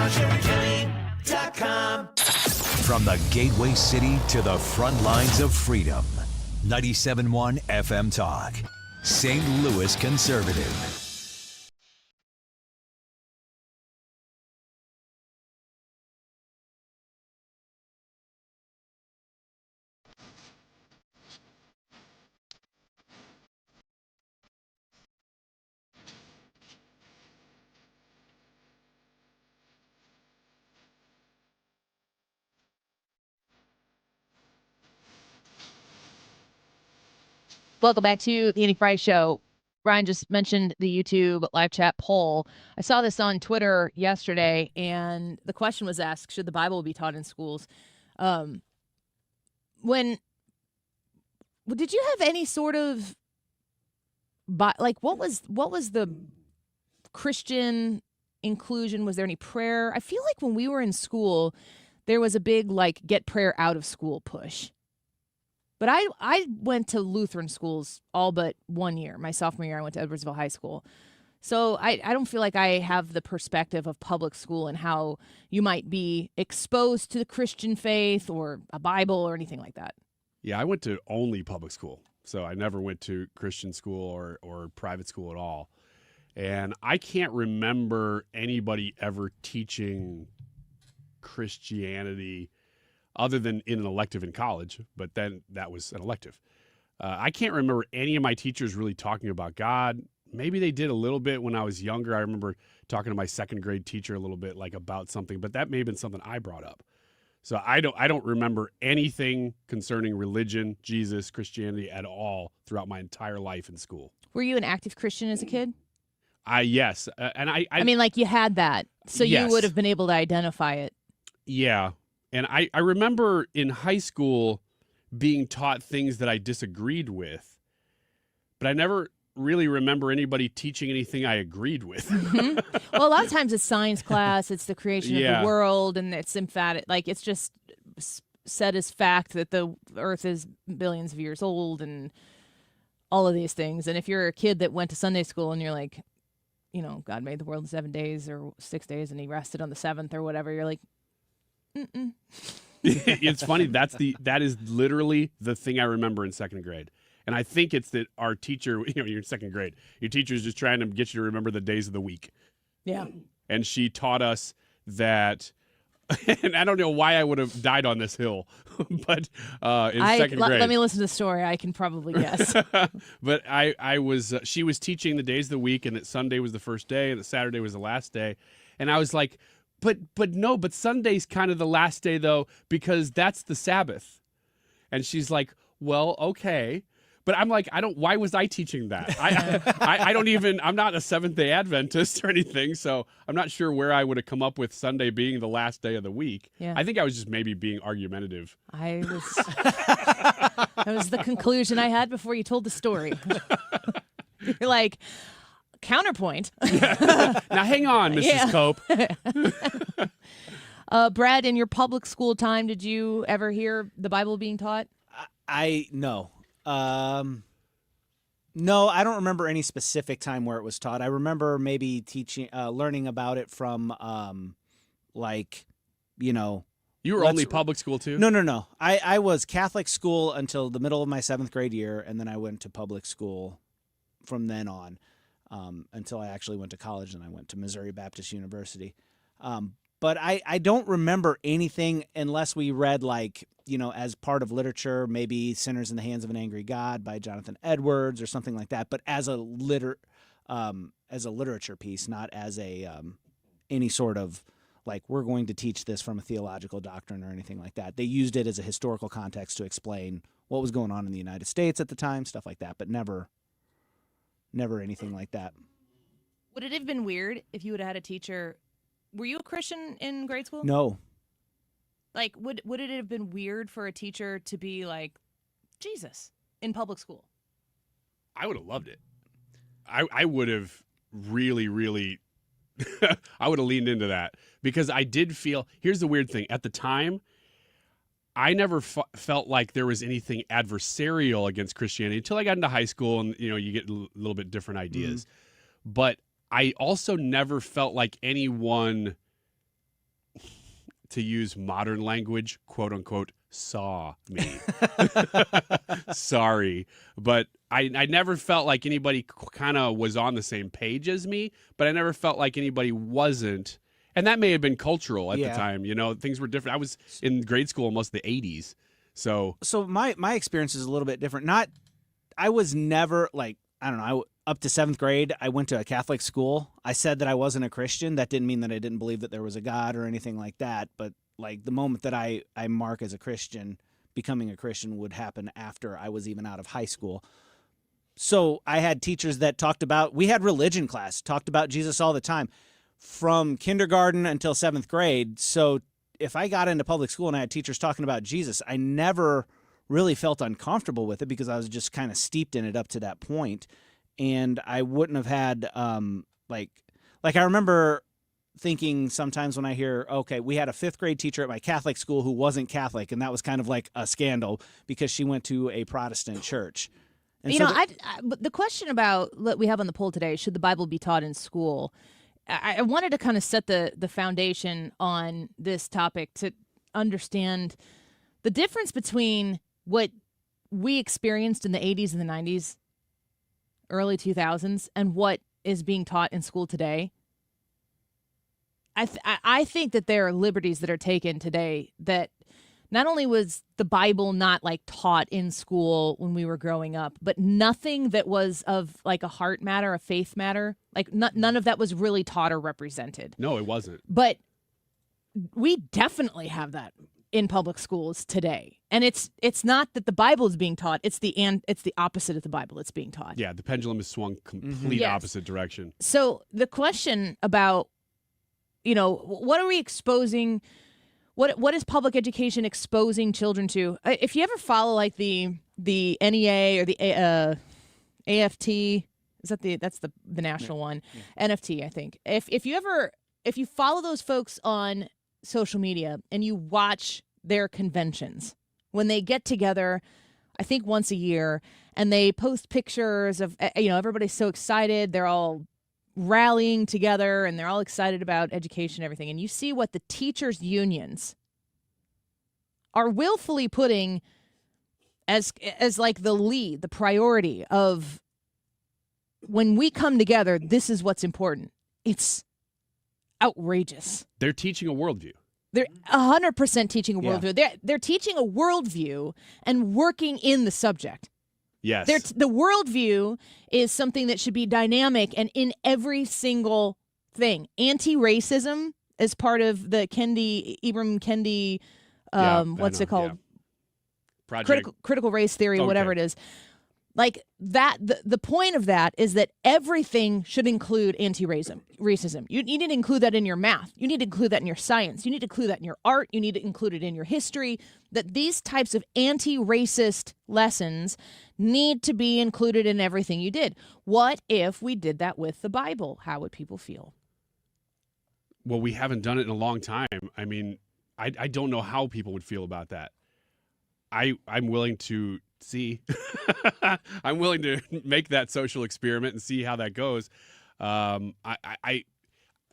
From the gateway city to the front lines of freedom. 97.1 FM Talk. St. Louis Conservative. Welcome back to the Annie Fry Show. Brian just mentioned the YouTube live chat poll. I saw this on Twitter yesterday, and the question was asked, should the Bible be taught in schools? Did you have any sort of like what was the Christian inclusion? Was there any prayer? I feel like when we were in school, there was a big like get prayer out of school push. But I went to Lutheran schools all but 1 year. My sophomore year, I went to Edwardsville High School. So I don't feel like I have the perspective of public school and how you might be exposed to the Christian faith or a Bible or anything like that. Yeah, I went to only public school. So I never went to Christian school or private school at all. And I can't remember anybody ever teaching Christianity other than in an elective in college, but then that was an elective. I can't remember any of my teachers really talking about God. Maybe they did a little bit when I was younger. I remember talking to my second grade teacher a little bit like about something, but that may have been something I brought up. So I don't remember anything concerning religion, Jesus, Christianity at all throughout my entire life in school. Were you an active Christian as a kid? Yes. And I mean, like you had that, so yes. You would have been able to identify it. Yeah. And I remember in high school being taught things that I disagreed with, but I never really remember anybody teaching anything I agreed with. Mm-hmm. Well, a lot of times it's science class, it's the creation of Yeah. the world, and it's emphatic. Like it's just said as fact that the earth is billions of years old and all of these things. And if you're a kid that went to Sunday school and you're like, you know, God made the world in 7 days or 6 days and he rested on the seventh or whatever, you're like, mm-mm. It's funny. That is literally the thing I remember in second grade. And I think it's that our teacher, you're in second grade, your teacher's just trying to get you to remember the days of the week. Yeah. And she taught us that, and I don't know why I would have died on this hill, but in second grade. Let me listen to the story. I can probably guess. But she was teaching the days of the week, and that Sunday was the first day and that Saturday was the last day. And I was like, but Sunday's kind of the last day though, because that's the Sabbath. And she's like, well, okay. But I'm like, why was I teaching that? I'm not a Seventh-day Adventist or anything, so I'm not sure where I would have come up with Sunday being the last day of the week. Yeah. I think I was just maybe being argumentative. That was the conclusion I had before you told the story. You're like, counterpoint. Now hang on, Mrs. Cope. Brad, in your public school time, did you ever hear the Bible being taught? No. No, I don't remember any specific time where it was taught. I remember maybe learning about it from, You were only public school too? No. I was Catholic school until the middle of my 7th grade year, and then I went to public school from then on until I actually went to college, and I went to Missouri Baptist University. But I don't remember anything unless we read, as part of literature, maybe Sinners in the Hands of an Angry God by Jonathan Edwards or something like that, but as a literature piece, not as any sort of, we're going to teach this from a theological doctrine or anything like that. They used it as a historical context to explain what was going on in the United States at the time, stuff like that, but never anything like that. Would it have been weird if you would have had a teacher? Were you a Christian in grade school? No. Would it have been weird for a teacher to be like Jesus in public school? I would have loved it. I would have really, really, I would have leaned into that because I did feel, here's the weird thing. At the time, I never felt like there was anything adversarial against Christianity until I got into high school and, you get a little bit different ideas. Mm-hmm. But I also never felt like anyone, to use modern language, quote unquote, saw me. Sorry. But I never felt like anybody kind of was on the same page as me, but I never felt like anybody wasn't. And that may have been cultural at the time. Things were different. I was in grade school almost the 80s. So my experience is a little bit different. I was never up to 7th grade, I went to a Catholic school. I said that I wasn't a Christian. That didn't mean that I didn't believe that there was a God or anything like that. But the moment that I mark as a Christian, becoming a Christian would happen after I was even out of high school. So I had teachers that we had religion class, talked about Jesus all the time from kindergarten until 7th grade. So if I got into public school and I had teachers talking about Jesus, I never really felt uncomfortable with it because I was just kind of steeped in it up to that point. and I wouldn't have had like I remember thinking sometimes when I hear, okay, we had a 5th grade teacher at my Catholic school who wasn't Catholic, and that was kind of like a scandal because she went to a Protestant church. And but the question about that we have on the poll today, should the Bible be taught in school? I wanted to kind of set the foundation on this topic to understand the difference between what we experienced in the 80s and the 90s, early 2000s, and what is being taught in school today. I think that there are liberties that are taken today that not only was the Bible not like taught in school when we were growing up, but nothing that was of like a heart matter, a faith matter, like none of that was really taught or represented. No, it wasn't. But we definitely have that in public schools today. And it's not that the Bible is being taught, it's the opposite of the Bible that's being taught. Yeah, the pendulum is swung complete Yes. opposite direction. So the question about, what are we exposing? What is public education exposing children to? If you ever follow like the NEA or the AFT, that's the national one, NFT, I think. If you follow those folks on social media and you watch their conventions when they get together, I think once a year, and they post pictures of everybody's so excited, they're all rallying together and they're all excited about education and everything, and you see what the teachers unions are willfully putting as like the priority of when we come together, this is what's important. It's outrageous. They're teaching a worldview. They're 100% teaching a worldview. They're teaching a worldview and working in the subject. Yes. The worldview is something that should be dynamic and in every single thing. Anti-racism is part of the Ibram Kendi, what's it called? Yeah. Project. Critical race theory, whatever it is. Like that, the point of that is that everything should include anti-racism. You need to include that in your math. You need to include that in your science. You need to include that in your art. You need to include it in your history. That these types of anti-racist lessons need to be included in everything you did. What if we did that with the Bible? How would people feel? Well, we haven't done it in a long time. I mean, I don't know how people would feel about that. I'm willing to see. I'm willing to make that social experiment and see how that goes. I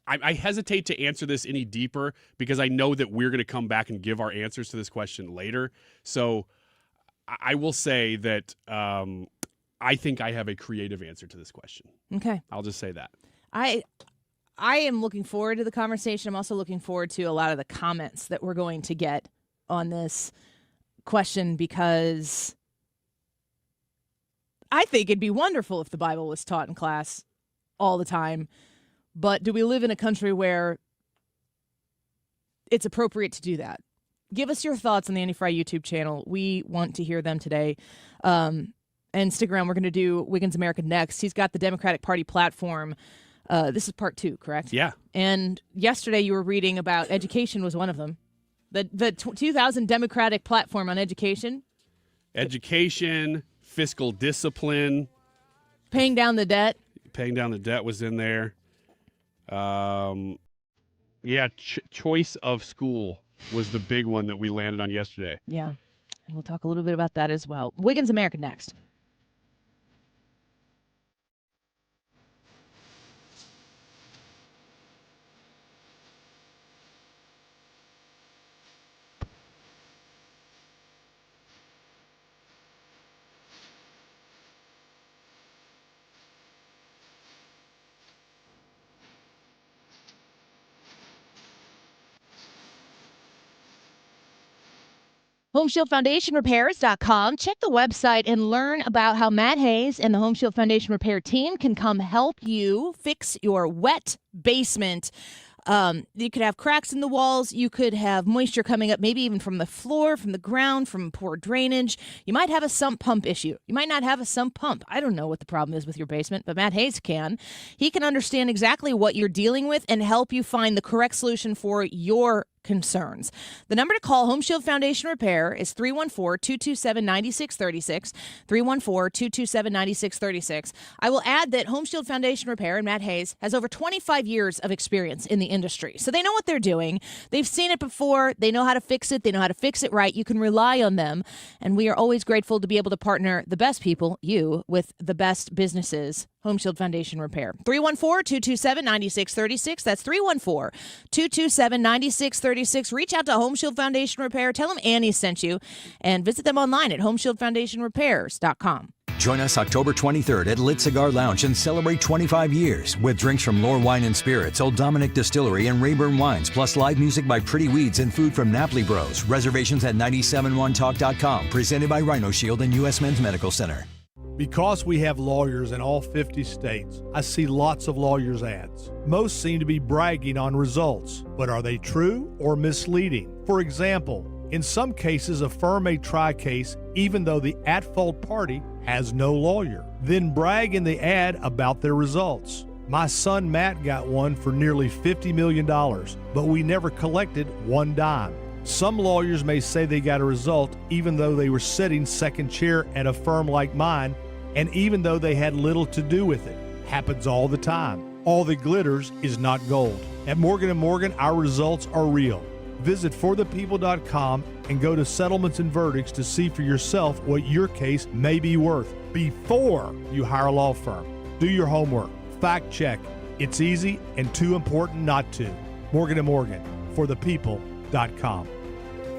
hesitate to answer this any deeper because I know that we're going to come back and give our answers to this question later. So I will say that I think I have a creative answer to this question. Okay. I'll just say that. I am looking forward to the conversation. I'm also looking forward to a lot of the comments that we're going to get on this question because I think it'd be wonderful if the Bible was taught in class all the time. But do we live in a country where it's appropriate to do that? Give us your thoughts on the Andy Fry YouTube channel. We want to hear them today. Instagram, we're going to do Wiggins America next. He's got the Democratic Party platform. This is part 2, correct? Yeah. And yesterday you were reading about education was one of them. The 2000 Democratic platform on education. Education, fiscal discipline. Paying down the debt. Paying down the debt was in there. Choice of school was the big one that we landed on yesterday. Yeah. And we'll talk a little bit about that as well. Wiggins America next. HomeshieldFoundationRepairs.com. Check the website and learn about how Matt Hayes and the Home Shield Foundation Repair team can come help you fix your wet basement. You could have cracks in the walls. You could have moisture coming up, maybe even from the floor, from the ground, from poor drainage. You might have a sump pump issue. You might not have a sump pump. I don't know what the problem is with your basement, but Matt Hayes can. He can understand exactly what you're dealing with and help you find the correct solution for your concerns. The number to call Home Shield Foundation Repair is 314-227-9636, 314-227-9636. I will add that Home Shield Foundation Repair and Matt Hayes has over 25 years of experience in the industry. So they know what they're doing. They've seen it before. They know how to fix it. They know how to fix it right. You can rely on them. And we are always grateful to be able to partner the best people, you, with the best businesses. Home Shield Foundation Repair. 314-227-9636. That's 314-227-9636. Reach out to Home Shield Foundation Repair. Tell them Annie sent you. And visit them online at homeshieldfoundationrepairs.com. Join us October 23rd at Lit Cigar Lounge and celebrate 25 years with drinks from Lore Wine and Spirits, Old Dominic Distillery, and Rayburn Wines, plus live music by Pretty Weeds and food from Napoli Bros. Reservations at 971talk.com. Presented by Rhino Shield and U.S. Men's Medical Center. Because we have lawyers in all 50 states, I see lots of lawyers' ads. Most seem to be bragging on results, but are they true or misleading? For example, in some cases, a firm may try a case even though the at-fault party has no lawyer, then brag in the ad about their results. My son Matt got one for nearly $50 million, but we never collected one dime. Some lawyers may say they got a result even though they were sitting second chair at a firm like mine, and even though they had little to do with it. Happens all the time. All that glitters is not gold. At Morgan & Morgan, our results are real. Visit forthepeople.com and go to settlements and verdicts to see for yourself what your case may be worth before you hire a law firm. Do your homework. Fact check. It's easy and too important not to. Morgan & Morgan, forthepeople.com.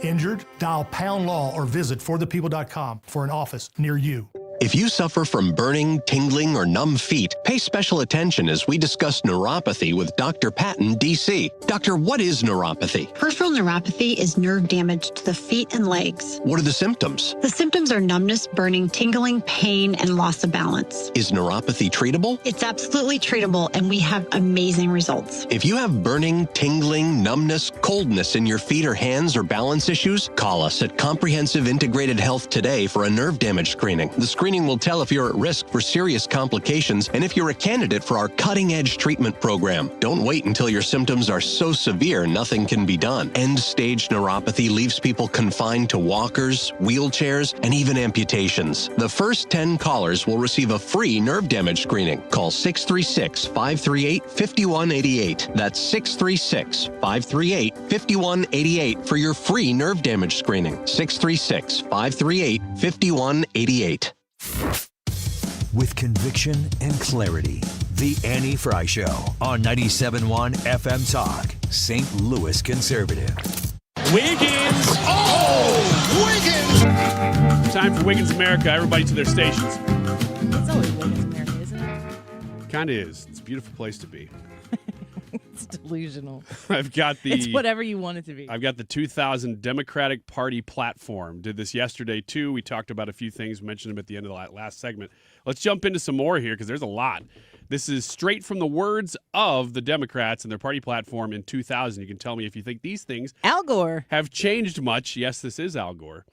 Injured? Dial pound law or visit forthepeople.com for an office near you. If you suffer from burning, tingling, or numb feet, pay special attention as we discuss neuropathy with Dr. Patton, D.C. Doctor, what is neuropathy? Peripheral neuropathy is nerve damage to the feet and legs. What are the symptoms? The symptoms are numbness, burning, tingling, pain, and loss of balance. Is neuropathy treatable? It's absolutely treatable, and we have amazing results. If you have burning, tingling, numbness, coldness in your feet or hands or balance issues, call us at Comprehensive Integrated Health today for a nerve damage screening. The screening will tell if you're at risk for serious complications and if you're a candidate for our cutting-edge treatment program. Don't wait until your symptoms are so severe nothing can be done. End-stage neuropathy leaves people confined to walkers, wheelchairs, and even amputations. The first 10 callers will receive a free nerve damage screening. Call 636-538-5188. That's 636-538-5188 for your free nerve damage screening. 636-538-5188. With conviction and clarity, The Annie Fry Show on 97.1 FM Talk, St. Louis Conservative. Wiggins! Oh! Wiggins! Time for Wiggins America. Everybody to their stations. It's always Wiggins America, isn't it? Kind of is. It's a beautiful place to be. It's delusional. I've got the... It's whatever you want it to be. I've got the 2000 Democratic Party platform. Did this yesterday, too. We talked about a few things, mentioned them at the end of the last segment. Let's jump into some more here because there's a lot. This is straight from the words of the Democrats and their party platform in 2000. You can tell me if you think these things Al Gore have changed much. Yes, this is Al Gore.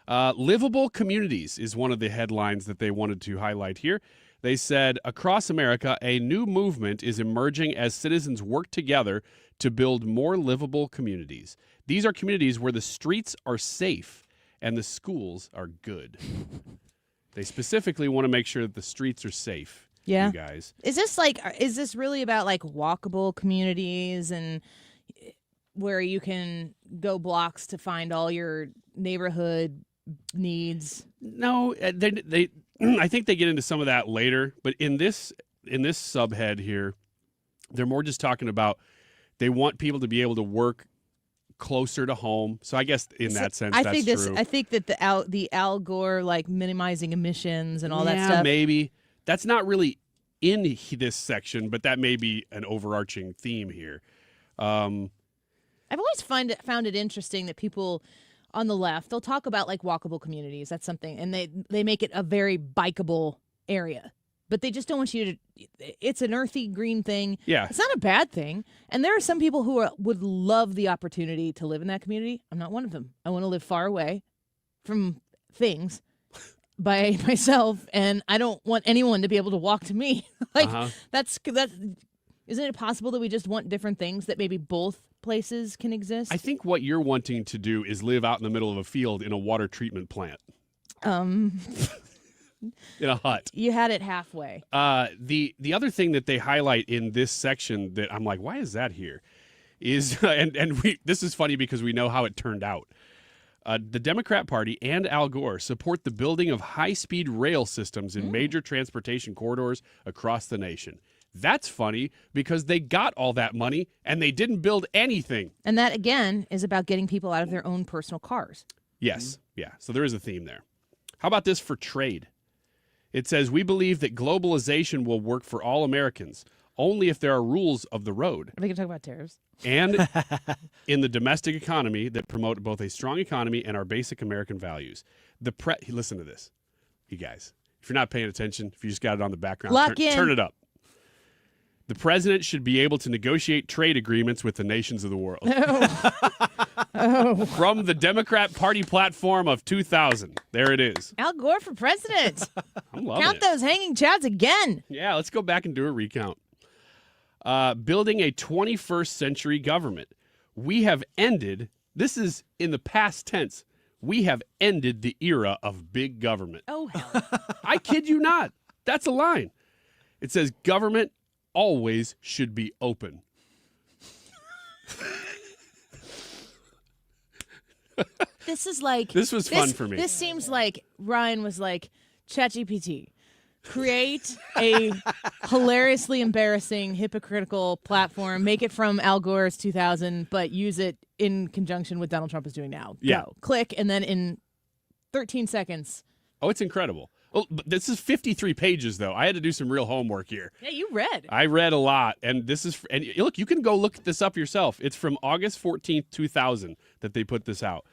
Livable communities is one of the headlines that they wanted to highlight here. They said, across America, a new movement is emerging as citizens work together to build more livable communities. These are communities where the streets are safe and the schools are good. They specifically want to make sure that the streets are safe. Yeah. You guys. Is this really about like walkable communities and where you can go blocks to find all your neighborhood needs? No, they I think they get into some of that later, but in this subhead here, they're more just talking about they want people to be able to work closer to home. So I guess in that sense, that's true. I think that the Al Gore like minimizing emissions and all that stuff. Maybe that's not really in this section, but that may be an overarching theme here. I've always found it interesting that people on the left, they'll talk about like walkable communities. That's something, and they make it a very bikeable area. But they just don't want you to. It's an earthy green thing. Yeah, it's not a bad thing. And there are some people who would love the opportunity to live in that community. I'm not one of them. I want to live far away from things by myself, and I don't want anyone to be able to walk to me. Like that's. Isn't it possible that we just want different things that maybe both places can exist. I think what you're wanting to do is live out in the middle of a field in a water treatment plant. In a hut. You had it halfway. The other thing that they highlight in this section that I'm like, why is that here? Is this is funny because we know how it turned out. The Democrat Party and Al Gore support the building of high-speed rail systems in major transportation corridors across the nation. That's funny because they got all that money and they didn't build anything. And that, again, is about getting people out of their own personal cars. Yes. Yeah. So there is a theme there. How about this for trade? It says, we believe that globalization will work for all Americans only if there are rules of the road. Are we going to talk about tariffs? And in the domestic economy that promote both a strong economy and our basic American values. Listen to this, you guys. If you're not paying attention, if you just got it on the background, turn it up. The president should be able to negotiate trade agreements with the nations of the world. From the Democrat Party platform of 2000. There it is. Al Gore for president. I'm loving Count it. those hanging chads again. Yeah, let's go back and do a recount. Building a 21st century government. We have ended, this is in the past tense, we have ended the era of big government. Oh, hell. I kid you not. That's a line. It says government always should be open. This is like... This was fun for me. This seems like Ryan was like, ChatGPT, create a hilariously embarrassing, hypocritical platform, make it from Al Gore's 2000, but use it in conjunction with Donald Trump is doing now. Yeah. Go. Click, and then in 13 seconds... Oh, it's incredible. Oh, but this is 53 pages, though. I had to do some real homework here. Yeah, you read. I read a lot, and look, you can go look this up yourself. It's from August 14th, 2000 that they put this out.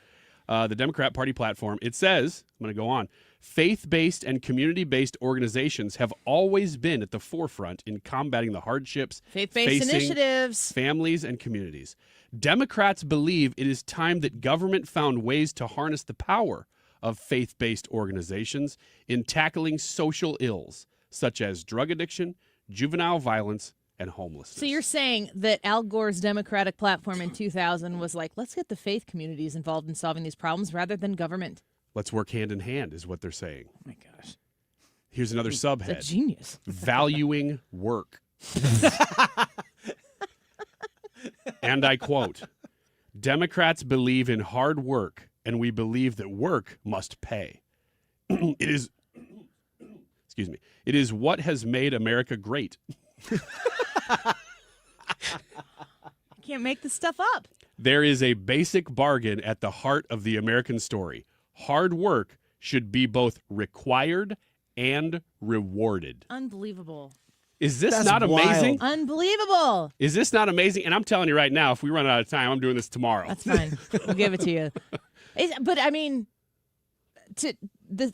The Democrat Party platform, it says, I'm going to go on, faith-based and community-based organizations have always been at the forefront in combating the hardships Faith-based initiatives. Families and communities. Democrats believe it is time that government found ways to harness the power of faith-based organizations in tackling social ills, such as drug addiction, juvenile violence, and homelessness. So you're saying that Al Gore's Democratic platform in 2000 was like, let's get the faith communities involved in solving these problems rather than government. Let's work hand in hand is what they're saying. Oh, my gosh. Here's another subhead. It's a genius. Valuing work. And I quote, Democrats believe in hard work, and we believe that work must pay. It is what has made America great. I can't make this stuff up. There is a basic bargain at the heart of the American story. Hard work should be both required and rewarded. Unbelievable. Is this That's not amazing? wild. Unbelievable. Is this not amazing? And I'm telling you right now, if we run out of time, I'm doing this tomorrow. That's fine. We'll give it to you. But I mean,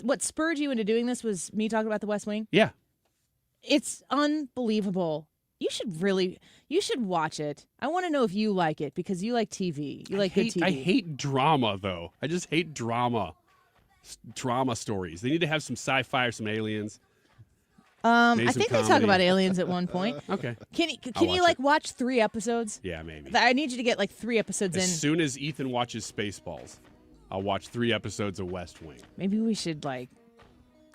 what spurred you into doing this was me talking about the West Wing. Yeah. It's unbelievable. You should watch it. I want to know if you like it because you like TV. You like good TV. I hate drama, though. I just hate drama stories. They need to have some sci-fi or some aliens. I think they talk about aliens at one point. Okay. Can you watch 3 episodes? Yeah, maybe. I need you to get 3 episodes in. As soon as Ethan watches Spaceballs, I'll watch 3 episodes of West Wing. Maybe we should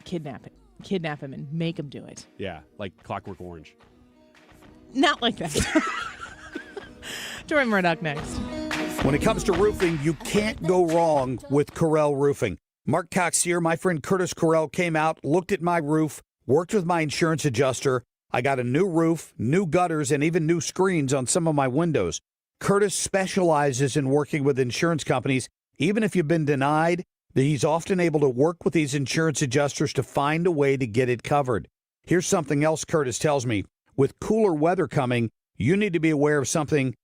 kidnap him and make him do it. Yeah, like Clockwork Orange. Not like that. Deroy Murdock next. When it comes to roofing, you can't go wrong with Corel Roofing. Mark Cox here. My friend Curtis Corel came out, looked at my roof, worked with my insurance adjuster. I got a new roof, new gutters, and even new screens on some of my windows. Curtis specializes in working with insurance companies. Even if you've been denied, he's often able to work with these insurance adjusters to find a way to get it covered. Here's something else Curtis tells me. With cooler weather coming, you need to be aware of something.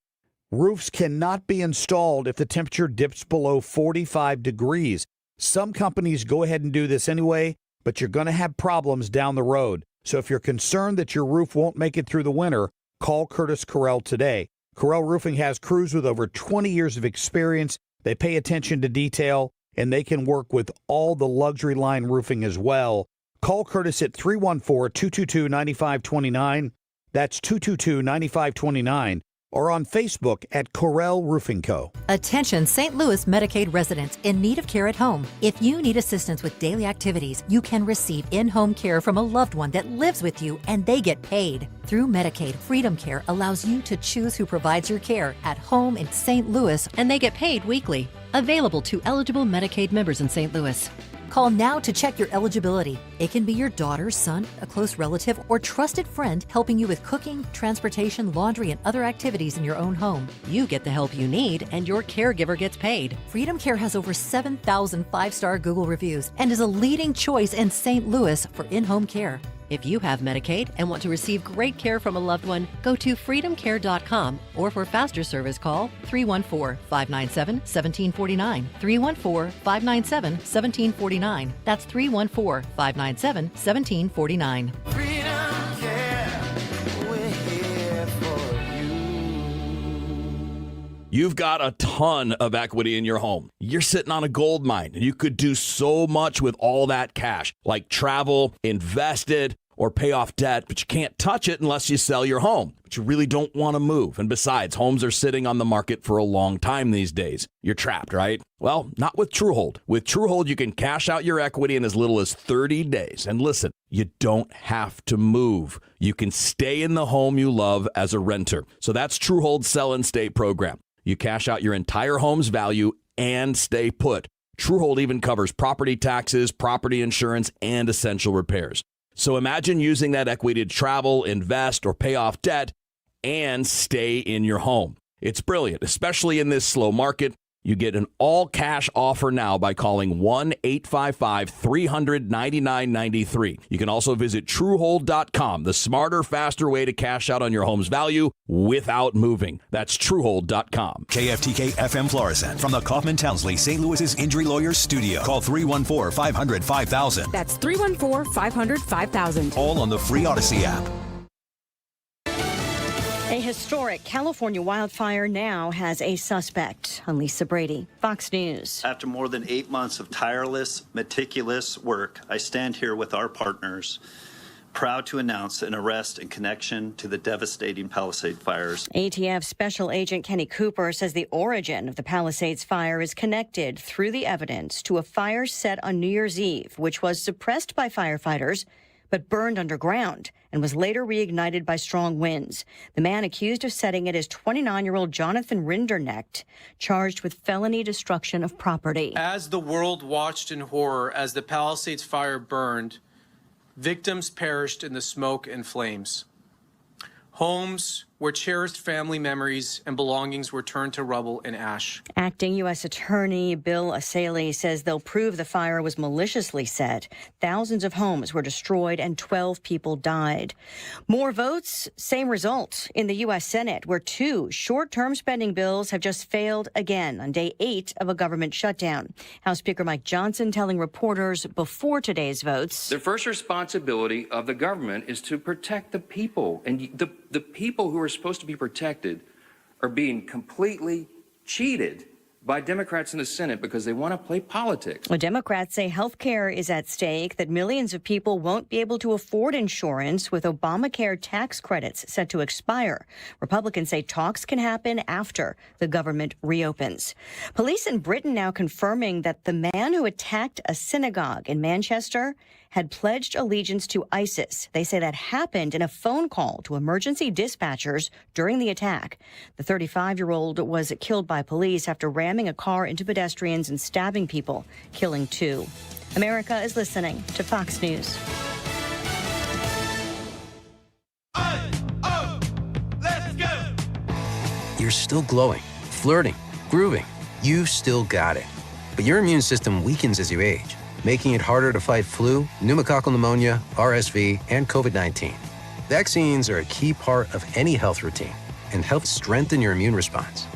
Roofs cannot be installed if the temperature dips below 45 degrees. Some companies go ahead and do this anyway, but you're going to have problems down the road. So if you're concerned that your roof won't make it through the winter, call Curtis Corel today. Corel Roofing has crews with over 20 years of experience. They pay attention to detail, and they can work with all the luxury line roofing as well. Call Curtis at 314-222-9529. That's 222-9529. or on Facebook at Corel Roofing Co. Attention St. Louis Medicaid residents in need of care at home. If you need assistance with daily activities, you can receive in-home care from a loved one that lives with you and they get paid. Through Medicaid, Freedom Care allows you to choose who provides your care at home in St. Louis, and they get paid weekly. Available to eligible Medicaid members in St. Louis. Call now to check your eligibility. It can be your daughter, son, a close relative, or trusted friend helping you with cooking, transportation, laundry, and other activities in your own home. You get the help you need, and your caregiver gets paid. Freedom Care has over 7,000 five-star Google reviews and is a leading choice in St. Louis for in-home care. If you have Medicaid and want to receive great care from a loved one, go to freedomcare.com, or for faster service, call 314-597-1749. 314-597-1749. That's 314-597-1749. Freedom Care, we're here for you. You've got a ton of equity in your home. You're sitting on a gold mine, and you could do so much with all that cash, like travel, invest it, or pay off debt, but you can't touch it unless you sell your home. But you really don't want to move. And besides, homes are sitting on the market for a long time these days. You're trapped, right? Well, not with TrueHold. With TrueHold, you can cash out your equity in as little as 30 days. And listen, you don't have to move. You can stay in the home you love as a renter. So that's TrueHold's Sell and Stay program. You cash out your entire home's value and stay put. TrueHold even covers property taxes, property insurance, and essential repairs. So imagine using that equity to travel, invest, or pay off debt and stay in your home. It's brilliant, especially in this slow market. You get an all-cash offer now by calling 1-855-300-9993. You can also visit TrueHold.com, the smarter, faster way to cash out on your home's value without moving. That's TrueHold.com. KFTK FM Florissant from the Kaufman Townsley St. Louis's Injury Lawyers Studio. Call 314-500-5000. That's 314-500-5000. All on the free Odyssey app. A historic California wildfire now has a suspect. Lisa Brady, Fox News. After more than 8 months of tireless, meticulous work, I stand here with our partners, proud to announce an arrest in connection to the devastating Palisades fires. ATF Special Agent Kenny Cooper says the origin of the Palisades fire is connected through the evidence to a fire set on New Year's Eve, which was suppressed by firefighters but burned underground and was later reignited by strong winds. The man accused of setting it is 29-year-old Jonathan Rinderknecht, charged with felony destruction of property. As the world watched in horror as the Palisades fire burned, victims perished in the smoke and flames. Homes where cherished family memories and belongings were turned to rubble and ash. Acting U.S. Attorney Bill Asaley says they'll prove the fire was maliciously set. Thousands of homes were destroyed and 12 people died. More votes, same result in the U.S. Senate, where 2 short-term spending bills have just failed again on day 8 of a government shutdown. House Speaker Mike Johnson telling reporters before today's votes. The first responsibility of the government is to protect the people, and the people who are supposed to be protected are being completely cheated by Democrats in the Senate because they want to play politics. Well, Democrats say health care is at stake, that millions of people won't be able to afford insurance with Obamacare tax credits set to expire. Republicans say talks can happen after the government reopens. Police in Britain now confirming that the man who attacked a synagogue in Manchester had pledged allegiance to ISIS. They say that happened in a phone call to emergency dispatchers during the attack. The 35-year-old was killed by police after ramming a car into pedestrians and stabbing people, killing 2. America is listening to Fox News. Let's go! You're still glowing, flirting, grooving. You still got it. But your immune system weakens as you age, making it harder to fight flu, pneumococcal pneumonia, RSV, and COVID-19. Vaccines are a key part of any health routine and help strengthen your immune response.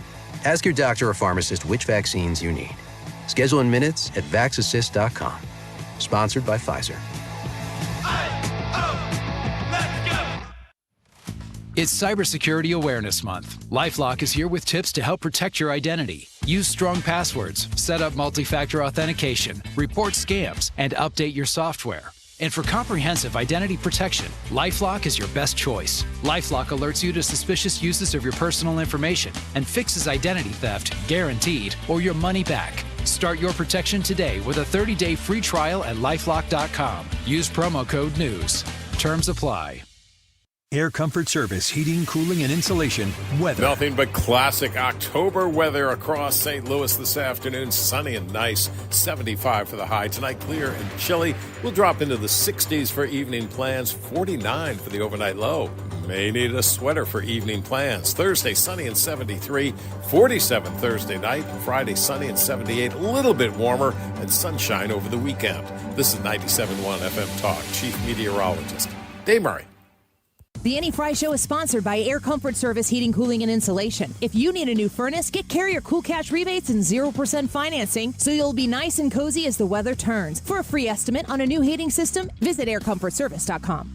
Ask your doctor or pharmacist which vaccines you need. Schedule in minutes at vaxassist.com. Sponsored by Pfizer. It's Cybersecurity Awareness Month. LifeLock is here with tips to help protect your identity. Use strong passwords, set up multi-factor authentication, report scams, and update your software. And for comprehensive identity protection, LifeLock is your best choice. LifeLock alerts you to suspicious uses of your personal information and fixes identity theft, guaranteed, or your money back. Start your protection today with a 30-day free trial at LifeLock.com. Use promo code NEWS. Terms apply. Air Comfort Service, heating, cooling, and insulation. Weather. Nothing but classic October weather across St. Louis this afternoon. Sunny and nice. 75 for the high. Tonight, clear and chilly. We'll drop into the 60s for evening plans. 49 for the overnight low. May need a sweater for evening plans. Thursday, sunny and 73. 47 Thursday night. Friday, sunny and 78. A little bit warmer and sunshine over the weekend. This is 97.1 FM Talk. Chief Meteorologist Dave Murray. The Annie Fry Show is sponsored by Air Comfort Service Heating, Cooling, and Insulation. If you need a new furnace, get Carrier Cool Cash rebates and 0% financing so you'll be nice and cozy as the weather turns. For a free estimate on a new heating system, visit aircomfortservice.com.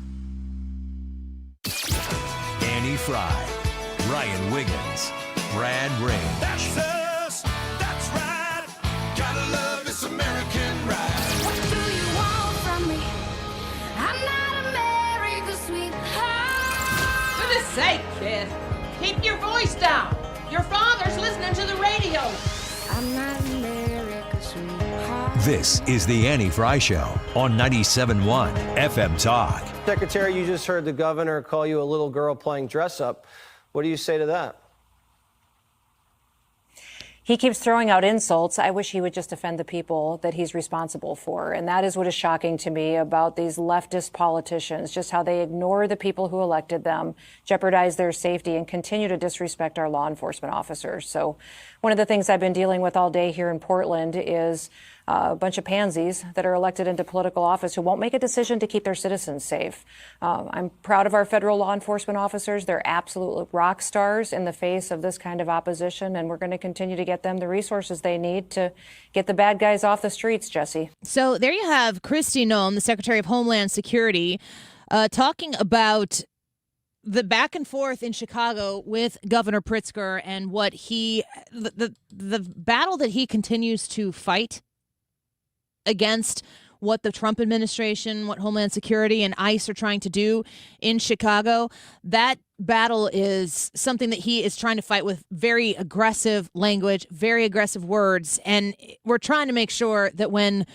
Annie Fry, Ryan Wiggins, Brad Ray. That's us. That's right. Gotta love this American ride. What do you want from me? I'm not America's sweetheart. For the sake, kid, keep your voice down. Your father's listening to the radio. I'm not America's sweetheart. This is the Annie Fry Show on 97.1 FM Talk. Secretary, you just heard the governor call you a little girl playing dress up. What do you say to that? He keeps throwing out insults. I wish he would just defend the people that he's responsible for. And that is what is shocking to me about these leftist politicians, just how they ignore the people who elected them, jeopardize their safety, and continue to disrespect our law enforcement officers. So one of the things I've been dealing with all day here in Portland is a bunch of pansies that are elected into political office who won't make a decision to keep their citizens safe. I'm proud of our federal law enforcement officers. They're absolute rock stars in the face of this kind of opposition, and we're going to continue to get them the resources they need to get the bad guys off the streets, Jesse. So there you have Kristi Noem, the Secretary of Homeland Security, talking about the back and forth in Chicago with Governor Pritzker and what the battle that he continues to fight against what the Trump administration, what Homeland Security and ICE are trying to do in Chicago. That battle is something that he is trying to fight with very aggressive language, very aggressive words. And we're trying to make sure that when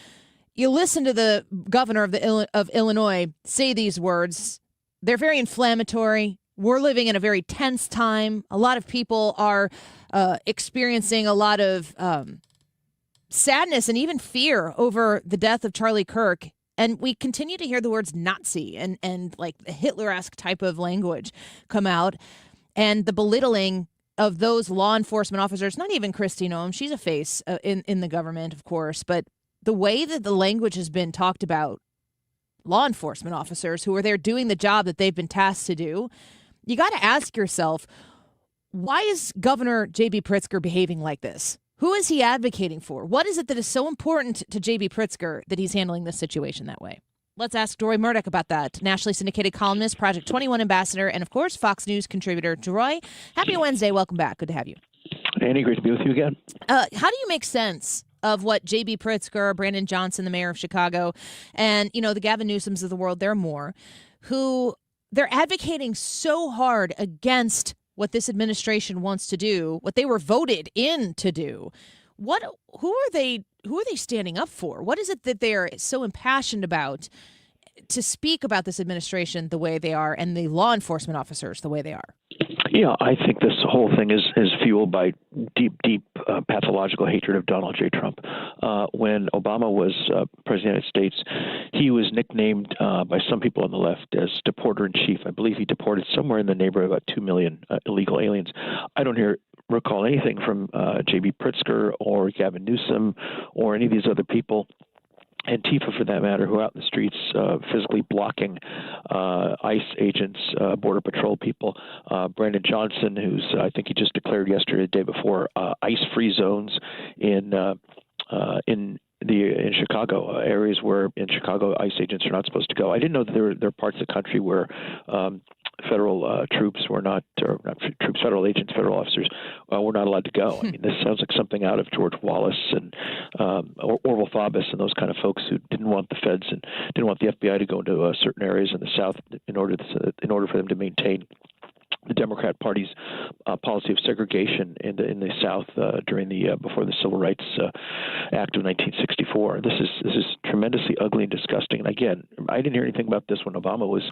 you listen to the governor of Illinois say these words, they're very inflammatory. We're living in a very tense time. A lot of people are experiencing a lot of sadness and even fear over the death of Charlie Kirk. And we continue to hear the words Nazi and like the Hitler-esque type of language come out, and the belittling of those law enforcement officers, not even Kristi Noem, she's a face in the government, of course, but the way that the language has been talked about law enforcement officers who are there doing the job that they've been tasked to do, you got to ask yourself, why is Governor J.B. Pritzker behaving like this? Who is he advocating for? What is it that is so important to J.B. Pritzker that he's handling this situation that way? Let's ask Deroy Murdock about that. Nationally syndicated columnist, Project 21 ambassador, and of course, Fox News contributor. Deroy, happy Wednesday. Welcome back. Good to have you. Annie, great to be with you again. How do you make sense of what J.B. Pritzker, Brandon Johnson, the mayor of Chicago, and, the Gavin Newsoms of the world, there are more, who they're advocating so hard against what this administration wants to do, what they were voted in to do. Who are they standing up for? What is it that they're so impassioned about to speak about this administration the way they are and the law enforcement officers the way they are? Yeah, I think this whole thing is fueled by deep pathological hatred of Donald J. Trump. When Obama was president of the United States, he was nicknamed by some people on the left as deporter-in-chief. I believe he deported somewhere in the neighborhood of about 2 million illegal aliens. I don't recall anything from J.B. Pritzker or Gavin Newsom or any of these other people, Antifa for that matter, who are out in the streets physically blocking ICE agents, Border Patrol people. Brandon Johnson, I think he just declared yesterday, the day before, ICE-free zones in Chicago, areas where in Chicago ICE agents are not supposed to go. I didn't know that there are parts of the country where federal troops were not, or not troops, federal agents, federal officers were not allowed to go. I mean, this sounds like something out of George Wallace and Orville Faubus and those kind of folks who didn't want the feds and didn't want the FBI to go into certain areas in the South in order for them to maintain the Democrat Party's policy of segregation in the South during the before the Civil Rights Act of 1964. This is tremendously ugly and disgusting. And again, I didn't hear anything about this when Obama was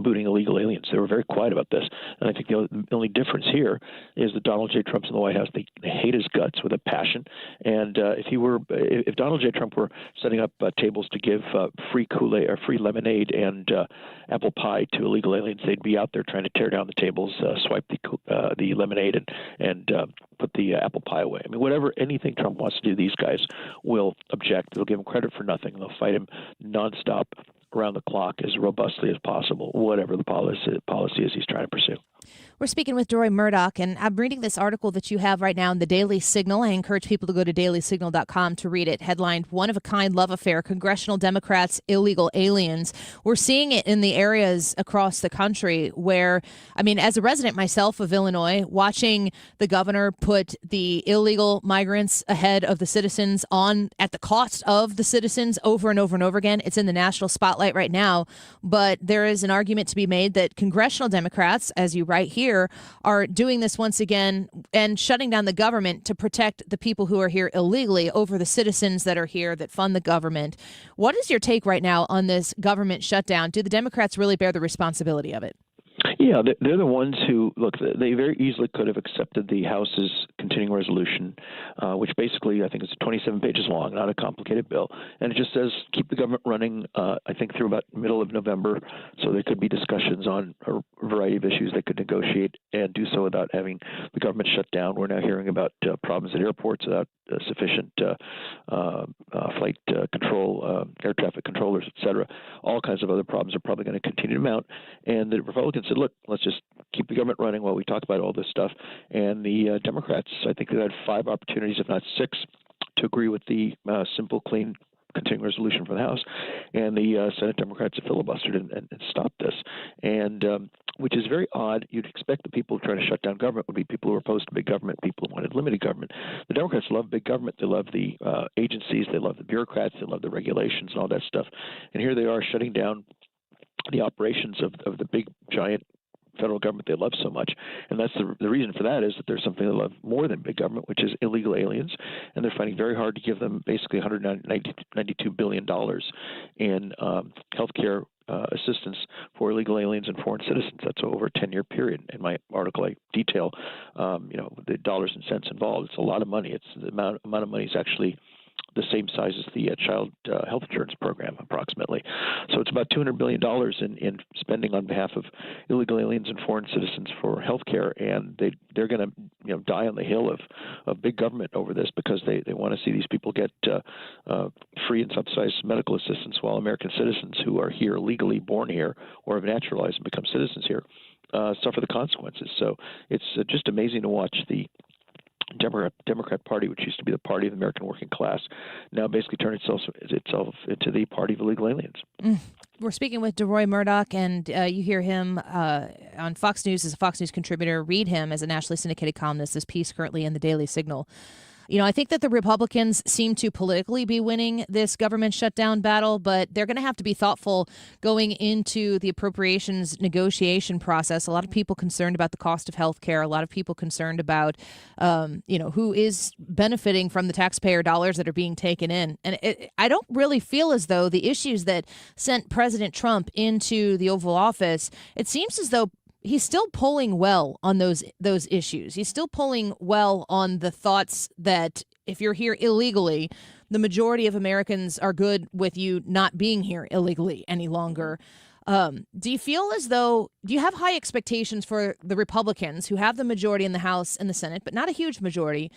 booting illegal aliens. They were very quiet about this. And I think the only difference here is that Donald J. Trump's in the White House. They hate his guts with a passion. And if Donald J. Trump were setting up tables to give free Kool-Aid or free lemonade and apple pie to illegal aliens, they'd be out there trying to tear down the tables, swipe the lemonade and put the apple pie away. I mean, anything Trump wants to do, these guys will object. They'll give him credit for nothing. They'll fight him nonstop, around the clock, as robustly as possible, whatever the policy is he's trying to pursue. We're speaking with Deroy Murdock, and I'm reading this article that you have right now in the Daily Signal. I encourage people to go to dailysignal.com to read it. Headlined, "One-of-a-kind love affair, Congressional Democrats, Illegal Aliens." We're seeing it in the areas across the country where, I mean, as a resident myself of Illinois, watching the governor put the illegal migrants ahead of the citizens at the cost of the citizens over and over and over again. It's in the national spotlight right now, but there is an argument to be made that congressional Democrats, as you write here, are doing this once again and shutting down the government to protect the people who are here illegally over the citizens that are here that fund the government. What is your take right now on this government shutdown? Do the Democrats really bear the responsibility of it? Yeah, they're the ones who, look, they very easily could have accepted the House's continuing resolution, which basically I think is 27 pages long, not a complicated bill. And it just says keep the government running, I think, through about middle of November. So there could be discussions on a variety of issues they could negotiate and do so without having the government shut down. We're now hearing about problems at airports without sufficient flight control, air traffic controllers, et cetera. All kinds of other problems are probably going to continue to mount. And the Republicans said, look, let's just keep the government running while we talk about all this stuff. And the Democrats, I think they had 5 opportunities, if not 6, to agree with the simple, clean continuing resolution from the House. And the Senate Democrats have filibustered and stopped this. And which is very odd. You'd expect the people trying to shut down government would be people who are opposed to big government, people who wanted limited government. The Democrats love big government. They love the agencies. They love the bureaucrats. They love the regulations and all that stuff. And here they are shutting down the operations of the big, giant federal government they love so much. And that's the reason for that is that there's something they love more than big government, which is illegal aliens. And they're fighting very hard to give them basically $192 billion in health care assistance for illegal aliens and foreign citizens. That's over a 10-year period. In my article, I detail, the dollars and cents involved. It's a lot of money. It's the amount of money is actually the same size as the child health insurance program, approximately. So it's about $200 billion in spending on behalf of illegal aliens and foreign citizens for health care, and they're going to die on the hill of big government over this because they want to see these people get free and subsidized medical assistance while American citizens who are here legally born here or have naturalized and become citizens here suffer the consequences. So it's just amazing to watch the Democrat Party, which used to be the party of the American working class, now basically turned itself into the party of illegal aliens. We're speaking with Deroy Murdock, and you hear him on Fox News as a Fox News contributor. Read him as a nationally syndicated columnist. This piece currently in the Daily Signal. I think that the Republicans seem to politically be winning this government shutdown battle, but they're going to have to be thoughtful going into the appropriations negotiation process. A lot of people concerned about the cost of health care. A lot of people concerned about, who is benefiting from the taxpayer dollars that are being taken in. And I don't really feel as though the issues that sent President Trump into the Oval Office, it seems as though he's still polling well on those issues. He's still polling well on the thoughts that if you're here illegally, the majority of Americans are good with you not being here illegally any longer. Do you feel as though, do you have high expectations for the Republicans who have the majority in the House and the Senate, but not a huge majority,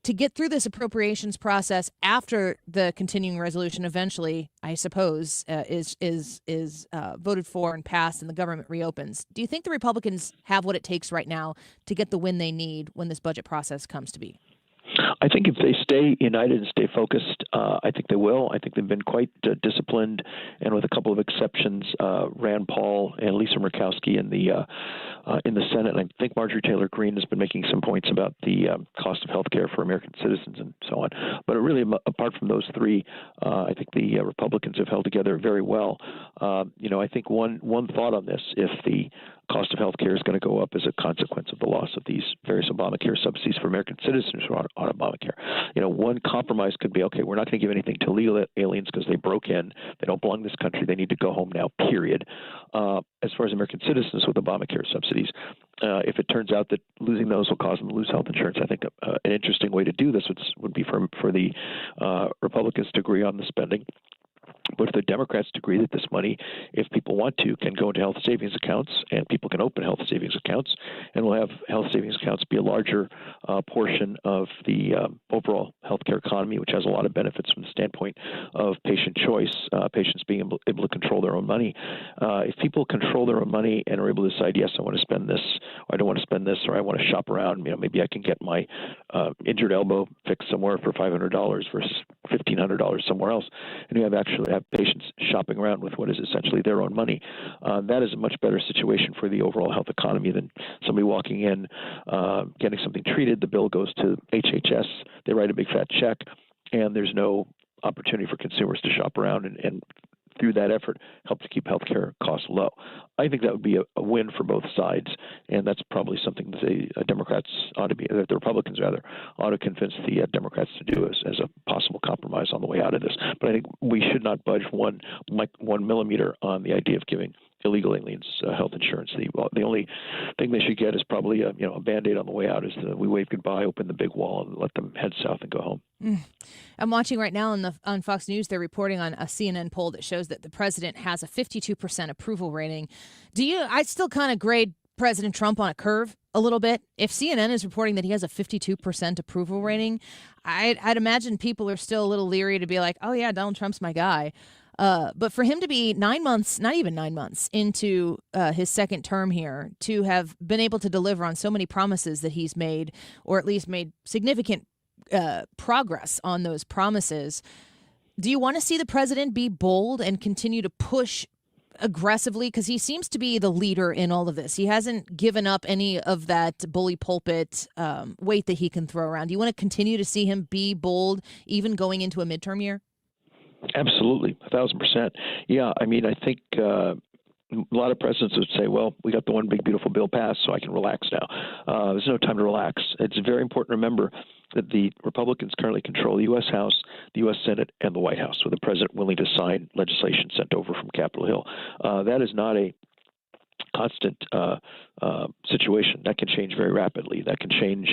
to get through this appropriations process after the continuing resolution eventually, I suppose, is voted for and passed and the government reopens? Do you think the Republicans have what it takes right now to get the win they need when this budget process comes to be? I think if they stay united and stay focused, I think they will. I think they've been quite disciplined, and with a couple of exceptions, Rand Paul and Lisa Murkowski in the Senate. And I think Marjorie Taylor Greene has been making some points about the cost of health care for American citizens and so on. But really, apart from those three, I think the Republicans have held together very well. I think one thought on this: if the cost of health care is going to go up as a consequence of the loss of these various Obamacare subsidies for American citizens who are on Obamacare. One compromise could be, okay, we're not going to give anything to illegal aliens because they broke in. They don't belong in this country. They need to go home now, period. As far as American citizens with Obamacare subsidies, if it turns out that losing those will cause them to lose health insurance, I think an interesting way to do this would be for the Republicans to agree on the spending. But if the Democrats agree that this money, if people want to, can go into health savings accounts, and people can open health savings accounts, and we'll have health savings accounts be a larger portion of the overall healthcare economy, which has a lot of benefits from the standpoint of patient choice, patients being able to control their own money. If people control their own money and are able to decide, yes, I want to spend this, or I don't want to spend this, or I want to shop around, maybe I can get my injured elbow fixed somewhere for $500 versus $1,500 somewhere else, and you have patients shopping around with what is essentially their own money. That is a much better situation for the overall health economy than somebody walking in, getting something treated. The bill goes to HHS. They write a big fat check, and there's no opportunity for consumers to shop around and through that effort, help to keep healthcare costs low. I think that would be a win for both sides, and that's probably something the Democrats ought to be, the Republicans rather, ought to convince the Democrats to do as a possible compromise on the way out of this. But I think we should not budge one millimeter on the idea of giving illegal aliens health insurance. The only thing they should get is probably a Band-Aid on the way out, is we wave goodbye, open the big wall, and let them head south and go home. I'm watching right now on Fox News. They're reporting on a CNN poll that shows that the president has a 52% approval rating. I still kind of grade President Trump on a curve a little bit. If CNN is reporting that he has a 52% approval rating, I'd imagine people are still a little leery to be like, oh yeah, Donald Trump's my guy. But for him to be 9 months, not even 9 months into his second term here, to have been able to deliver on so many promises that he's made, or at least made significant progress on those promises, do you want to see the president be bold and continue to push aggressively? Because he seems to be the leader in all of this. He hasn't given up any of that bully pulpit weight that he can throw around. Do you want to continue to see him be bold, even going into a midterm year? Absolutely, 1,000%. Yeah, I mean, I think a lot of presidents would say, well, we got the one big, beautiful bill passed, so I can relax now. There's no time to relax. It's very important to remember that the Republicans currently control the U.S. House, the U.S. Senate, and the White House, with the president willing to sign legislation sent over from Capitol Hill. That is not a constant situation. That can change very rapidly. That can change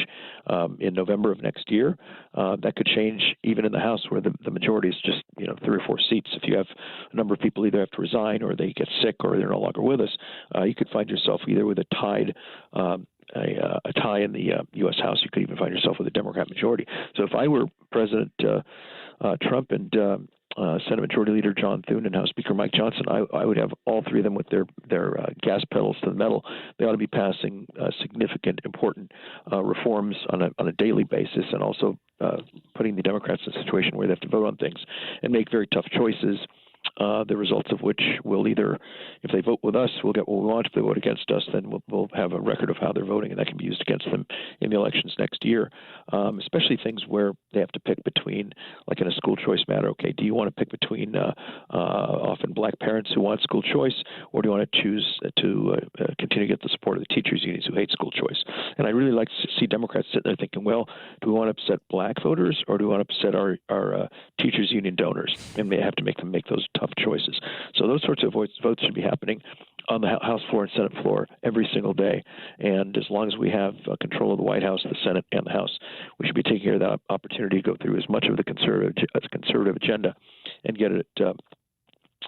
in November of next year. That could change even in the House, where the majority is just 3 or 4 seats. If you have a number of people either have to resign, or they get sick, or they're no longer with us, you could find yourself either with a tie in the U.S. House. You could even find yourself with a Democrat majority. So if I were President Trump and Senate Majority Leader John Thune and House Speaker Mike Johnson, I would have all three of them with their gas pedals to the metal. They ought to be passing significant, important reforms on a daily basis, and also putting the Democrats in a situation where they have to vote on things and make very tough choices. The results of which will either, if they vote with us, we'll get what we want. If they vote against us, then we'll have a record of how they're voting, and that can be used against them in the elections next year. Especially things where they have to pick between, like in a school choice matter, okay, do you want to pick between often black parents who want school choice, or do you want to choose to continue to get the support of the teachers unions who hate school choice? And I really like to see Democrats sitting there thinking, well, do we want to upset black voters, or do we want to upset our teachers union donors? And they have to make those tough choices. So those sorts of votes should be happening on the House floor and Senate floor every single day. And as long as we have control of the White House, the Senate, and the House, we should be taking care of that opportunity to go through as much of the conservative agenda and get it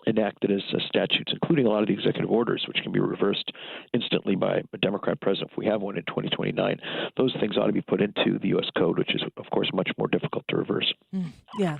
enacted as statutes, including a lot of the executive orders, which can be reversed instantly by a Democrat president if we have one in 2029. Those things ought to be put into the U.S. Code, which is, of course, much more difficult to reverse. Yeah.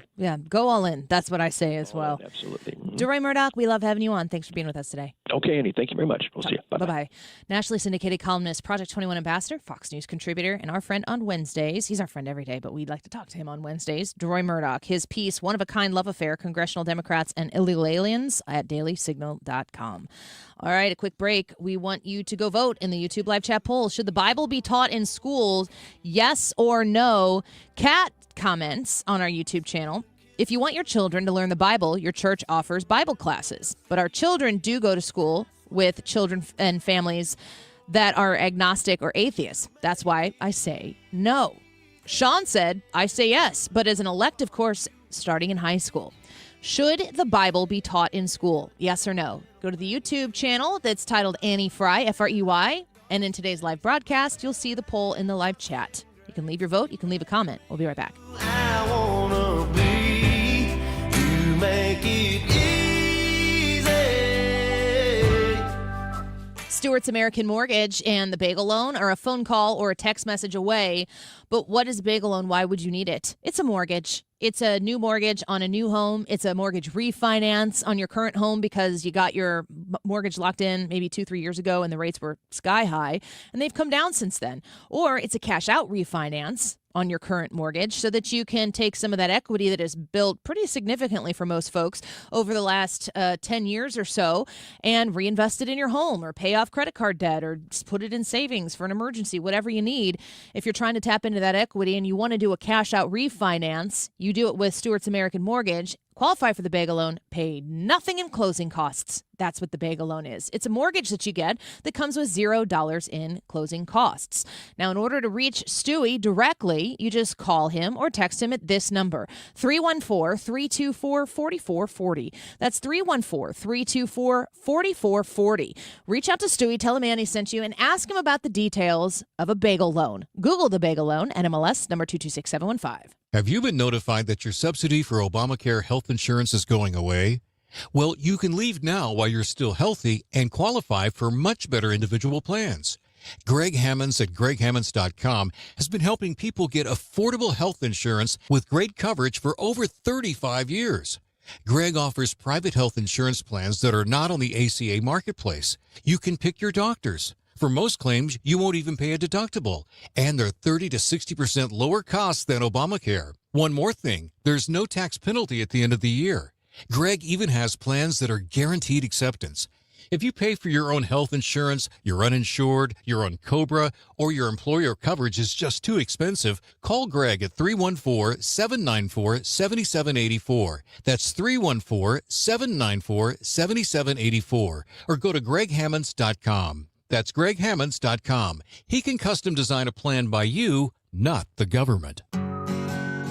Go all in. That's what I say as well. Absolutely. Deroy Murdock, we love having you on. Thanks for being with us today. Okay, Andy, thank you very much. We'll see you. Bye-bye. Bye-bye. Nationally syndicated columnist, Project 21 ambassador, Fox News contributor, and our friend on Wednesdays. He's our friend every day, but we'd like to talk to him on Wednesdays. Deroy Murdock. His piece, One-of-a-Kind Love Affair, Congressional Democrats and Illegal Aliens, at dailysignal.com. All right, a quick break. We want you to go vote in the YouTube live chat poll. Should the Bible be taught in schools? Yes or no? Kat comments on our YouTube channel. If you want your children to learn the Bible, your church offers Bible classes. But our children do go to school with children and families that are agnostic or atheists. That's why I say no. Sean said, I say yes, but as an elective course starting in high school. Should the Bible be taught in school? Yes or no? Go to the YouTube channel that's titled Annie Fry, F-R-E-Y, and in today's live broadcast, you'll see the poll in the live chat. You can leave your vote. You can leave a comment. We'll be right back. I wanna be, you make it easy. Stewart's American Mortgage and the Bagel Loan are a phone call or a text message away. But what is a bagel loan? Why would you need it? It's a mortgage. It's a new mortgage on a new home. It's a mortgage refinance on your current home because you got your mortgage locked in maybe 2-3 years ago and the rates were sky high and they've come down since then. Or it's a cash out refinance on your current mortgage so that you can take some of that equity that is built pretty significantly for most folks over the last 10 years or so and reinvest it in your home or pay off credit card debt or just put it in savings for an emergency, whatever you need. If you're trying to tap into that equity and you want to do a cash out refinance, you do it with Stewart's American Mortgage. Qualify for the bagel loan, pay nothing in closing costs. That's what the bagel loan is. It's a mortgage that you get that comes with $0 in closing costs. Now, in order to reach Stewie directly, you just call him or text him at this number, 314-324-4440. That's 314-324-4440. Reach out to Stewie, tell him Annie sent you, and ask him about the details of a bagel loan. Google the bagel loan, NMLS number 226715. Have you been notified that your subsidy for Obamacare health insurance is going away? Well, you can leave now while you're still healthy and qualify for much better individual plans. Greg Hammonds at greghammonds.com has been helping people get affordable health insurance with great coverage for over 35 years. Greg offers private health insurance plans that are not on the ACA marketplace. You can pick your doctors. For most claims, you won't even pay a deductible, and they're 30 to 60% lower cost than Obamacare. One more thing, there's no tax penalty at the end of the year. Greg even has plans that are guaranteed acceptance. If you pay for your own health insurance, you're uninsured, you're on COBRA, or your employer coverage is just too expensive, call Greg at 314-794-7784. That's 314-794-7784. Or go to greghammonds.com. That's greghammonds.com. He can custom design a plan by you, not the government.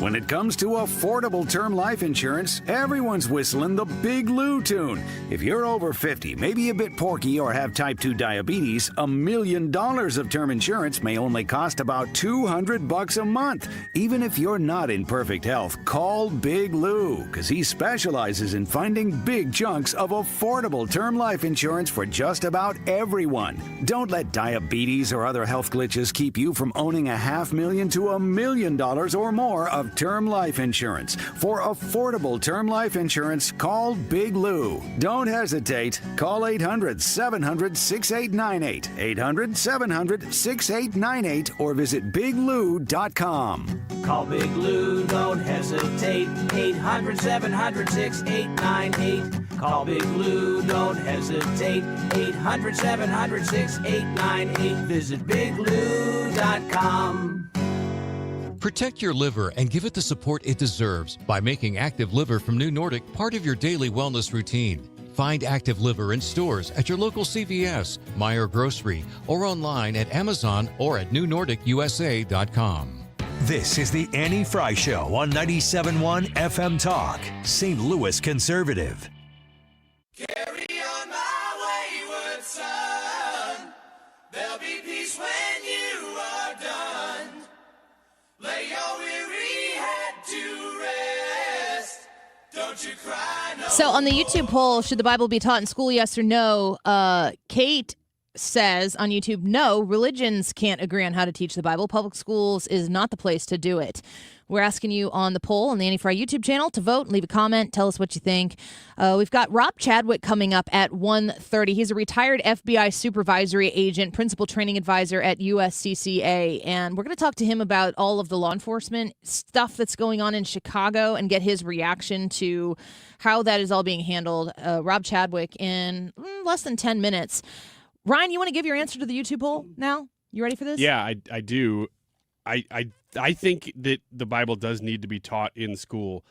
When it comes to affordable term life insurance, everyone's whistling the Big Lou tune. If you're over 50, maybe a bit porky, or have type 2 diabetes, $1 million of term insurance may only cost about $200 a month. Even if you're not in perfect health, call Big Lou, because he specializes in finding big chunks of affordable term life insurance for just about everyone. Don't let diabetes or other health glitches keep you from owning $500,000 to $1 million or more of term life insurance. For affordable term life insurance, call Big Lou. Don't hesitate. Call 800-700-6898, 800-700-6898, or visit biglou.com. Call Big Lou, don't hesitate. 800-700-6898. Call Big Lou, don't hesitate. 800-700-6898. Visit biglou.com. Protect your liver and give it the support it deserves by making Active Liver from New Nordic part of your daily wellness routine. Find Active Liver in stores at your local CVS, Meijer Grocery, or online at Amazon or at newnordicusa.com. This is the Annie Fry Show on 97.1 FM Talk, St. Louis Conservative. Carry on my wayward son. There'll be peace when you are done. Lay your weary head to rest. Don't you cry no So on the YouTube poll, should the Bible be taught in school, yes or no? Kate says on YouTube, no, religions can't agree on how to teach the Bible. Public schools is not the place to do it. We're asking you on the poll on the Annie Fry YouTube channel to vote and leave a comment. Tell us what you think. We've got Rob Chadwick coming up at 1:30. He's a retired FBI supervisory agent, principal training advisor at USCCA. And we're going to talk to him about all of the law enforcement stuff that's going on in Chicago and get his reaction to how that is all being handled. Rob Chadwick in less than 10 minutes. Ryan, you want to give your answer to the YouTube poll now? You ready for this? Yeah, I do. I think that the Bible does need to be taught in school.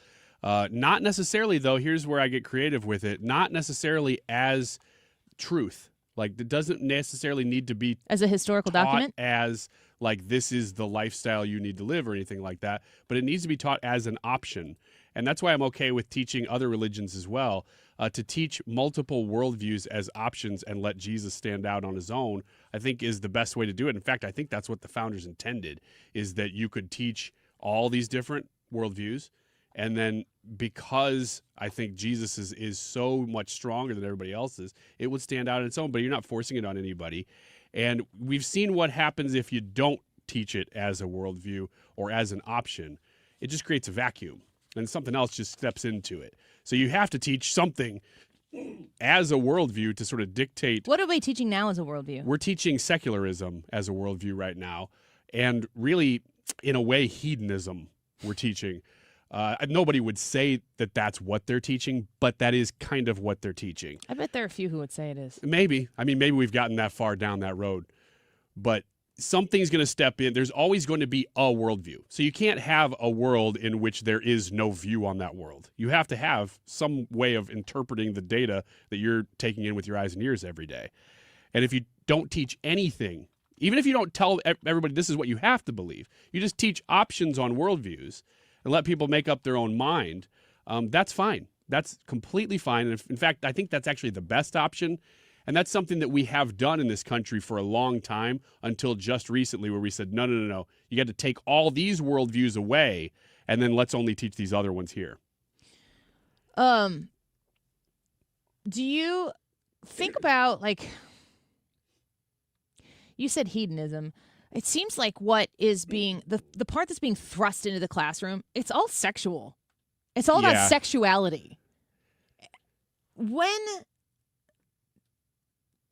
Not necessarily, though, here's where I get creative with it, not necessarily as truth. Like, it doesn't necessarily need to be as a historical taught document, as like this is the lifestyle you need to live or anything like that, but it needs to be taught as an option. And that's why I'm okay with teaching other religions as well, to teach multiple worldviews as options and let Jesus stand out on his own, I think is the best way to do it. In fact, I think that's what the founders intended, is that you could teach all these different worldviews. And then because I think Jesus is so much stronger than everybody else's, it would stand out on its own, but you're not forcing it on anybody. And we've seen what happens if you don't teach it as a worldview or as an option. It just creates a vacuum, and something else just steps into it. So you have to teach something as a worldview to sort of dictate. What are we teaching now as a worldview? We're teaching secularism as a worldview right now, and really, in a way, hedonism we're teaching. Nobody would say that that's what they're teaching, but that is kind of what they're teaching. I bet there are a few who would say it is. Maybe. I mean, maybe we've gotten that far down that road. But something's going to step in. There's always going to be a worldview. So you can't have a world in which there is no view on that world. You have to have some way of interpreting the data that you're taking in with your eyes and ears every day. And if you don't teach anything, even if you don't tell everybody this is what you have to believe, you just teach options on worldviews and let people make up their own mind, that's fine. That's completely fine. And in fact, I think that's actually the best option. And that's something that we have done in this country for a long time until just recently, where we said, no. You got to take all these worldviews away, and then let's only teach these other ones here. Do you think about, like, you said hedonism. It seems like what is being, the part that's being thrust into the classroom, it's all sexual. It's all about sexuality. When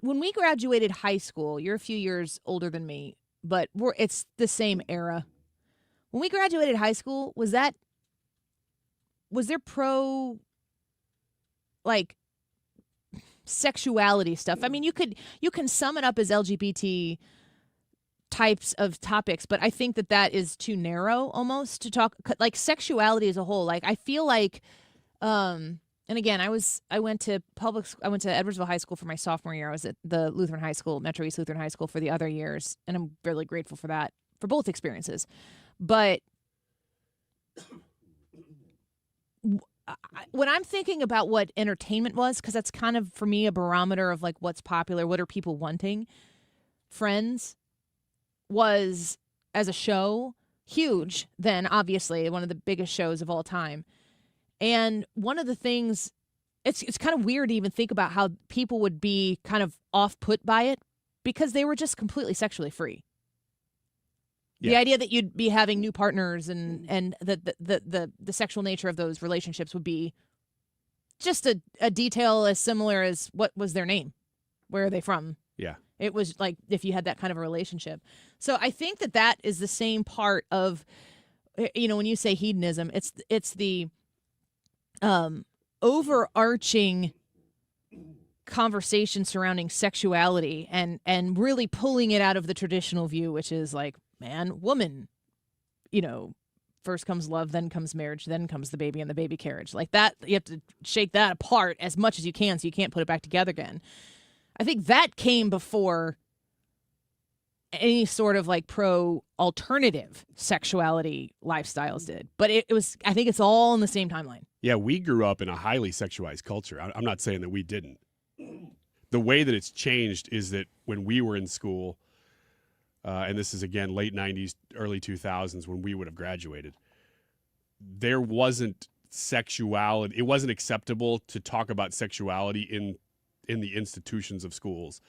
we graduated high school, you're a few years older than me, but it's the same era. When we graduated high school, was there pro, like, sexuality stuff? I mean, you can sum it up as LGBT types of topics, but I think that is too narrow almost to talk, like, sexuality as a whole. Like, I feel like, and again, I went to Edwardsville High School for my sophomore year. I was at the Lutheran High School, Metro East Lutheran High School, for the other years, and I'm really grateful for that, for both experiences. But when I'm thinking about what entertainment was, because that's kind of, for me, a barometer of, like, what's popular, what are people wanting, Friends was, as a show, huge then, obviously, one of the biggest shows of all time. And one of the things, it's kind of weird to even think about how people would be kind of off-put by it, because they were just completely sexually free. Yeah. The idea that you'd be having new partners and the sexual nature of those relationships would be just a detail as similar as what was their name, where are they from. Yeah. It was like if you had that kind of a relationship. So I think that is the same part of, when you say hedonism, it's the overarching conversation surrounding sexuality and really pulling it out of the traditional view, which is like man, woman, first comes love, then comes marriage, then comes the baby and the baby carriage. Like that, you have to shake that apart as much as you can so you can't put it back together again. I think that came before any sort of like pro-alternative sexuality lifestyles did. But it was, I think it's all in the same timeline. Yeah, we grew up in a highly sexualized culture. I'm not saying that we didn't. The way that it's changed is that when we were in school, and this is, again, late 90s, early 2000s, when we would have graduated, there wasn't sexuality. It wasn't acceptable to talk about sexuality in the institutions of schools.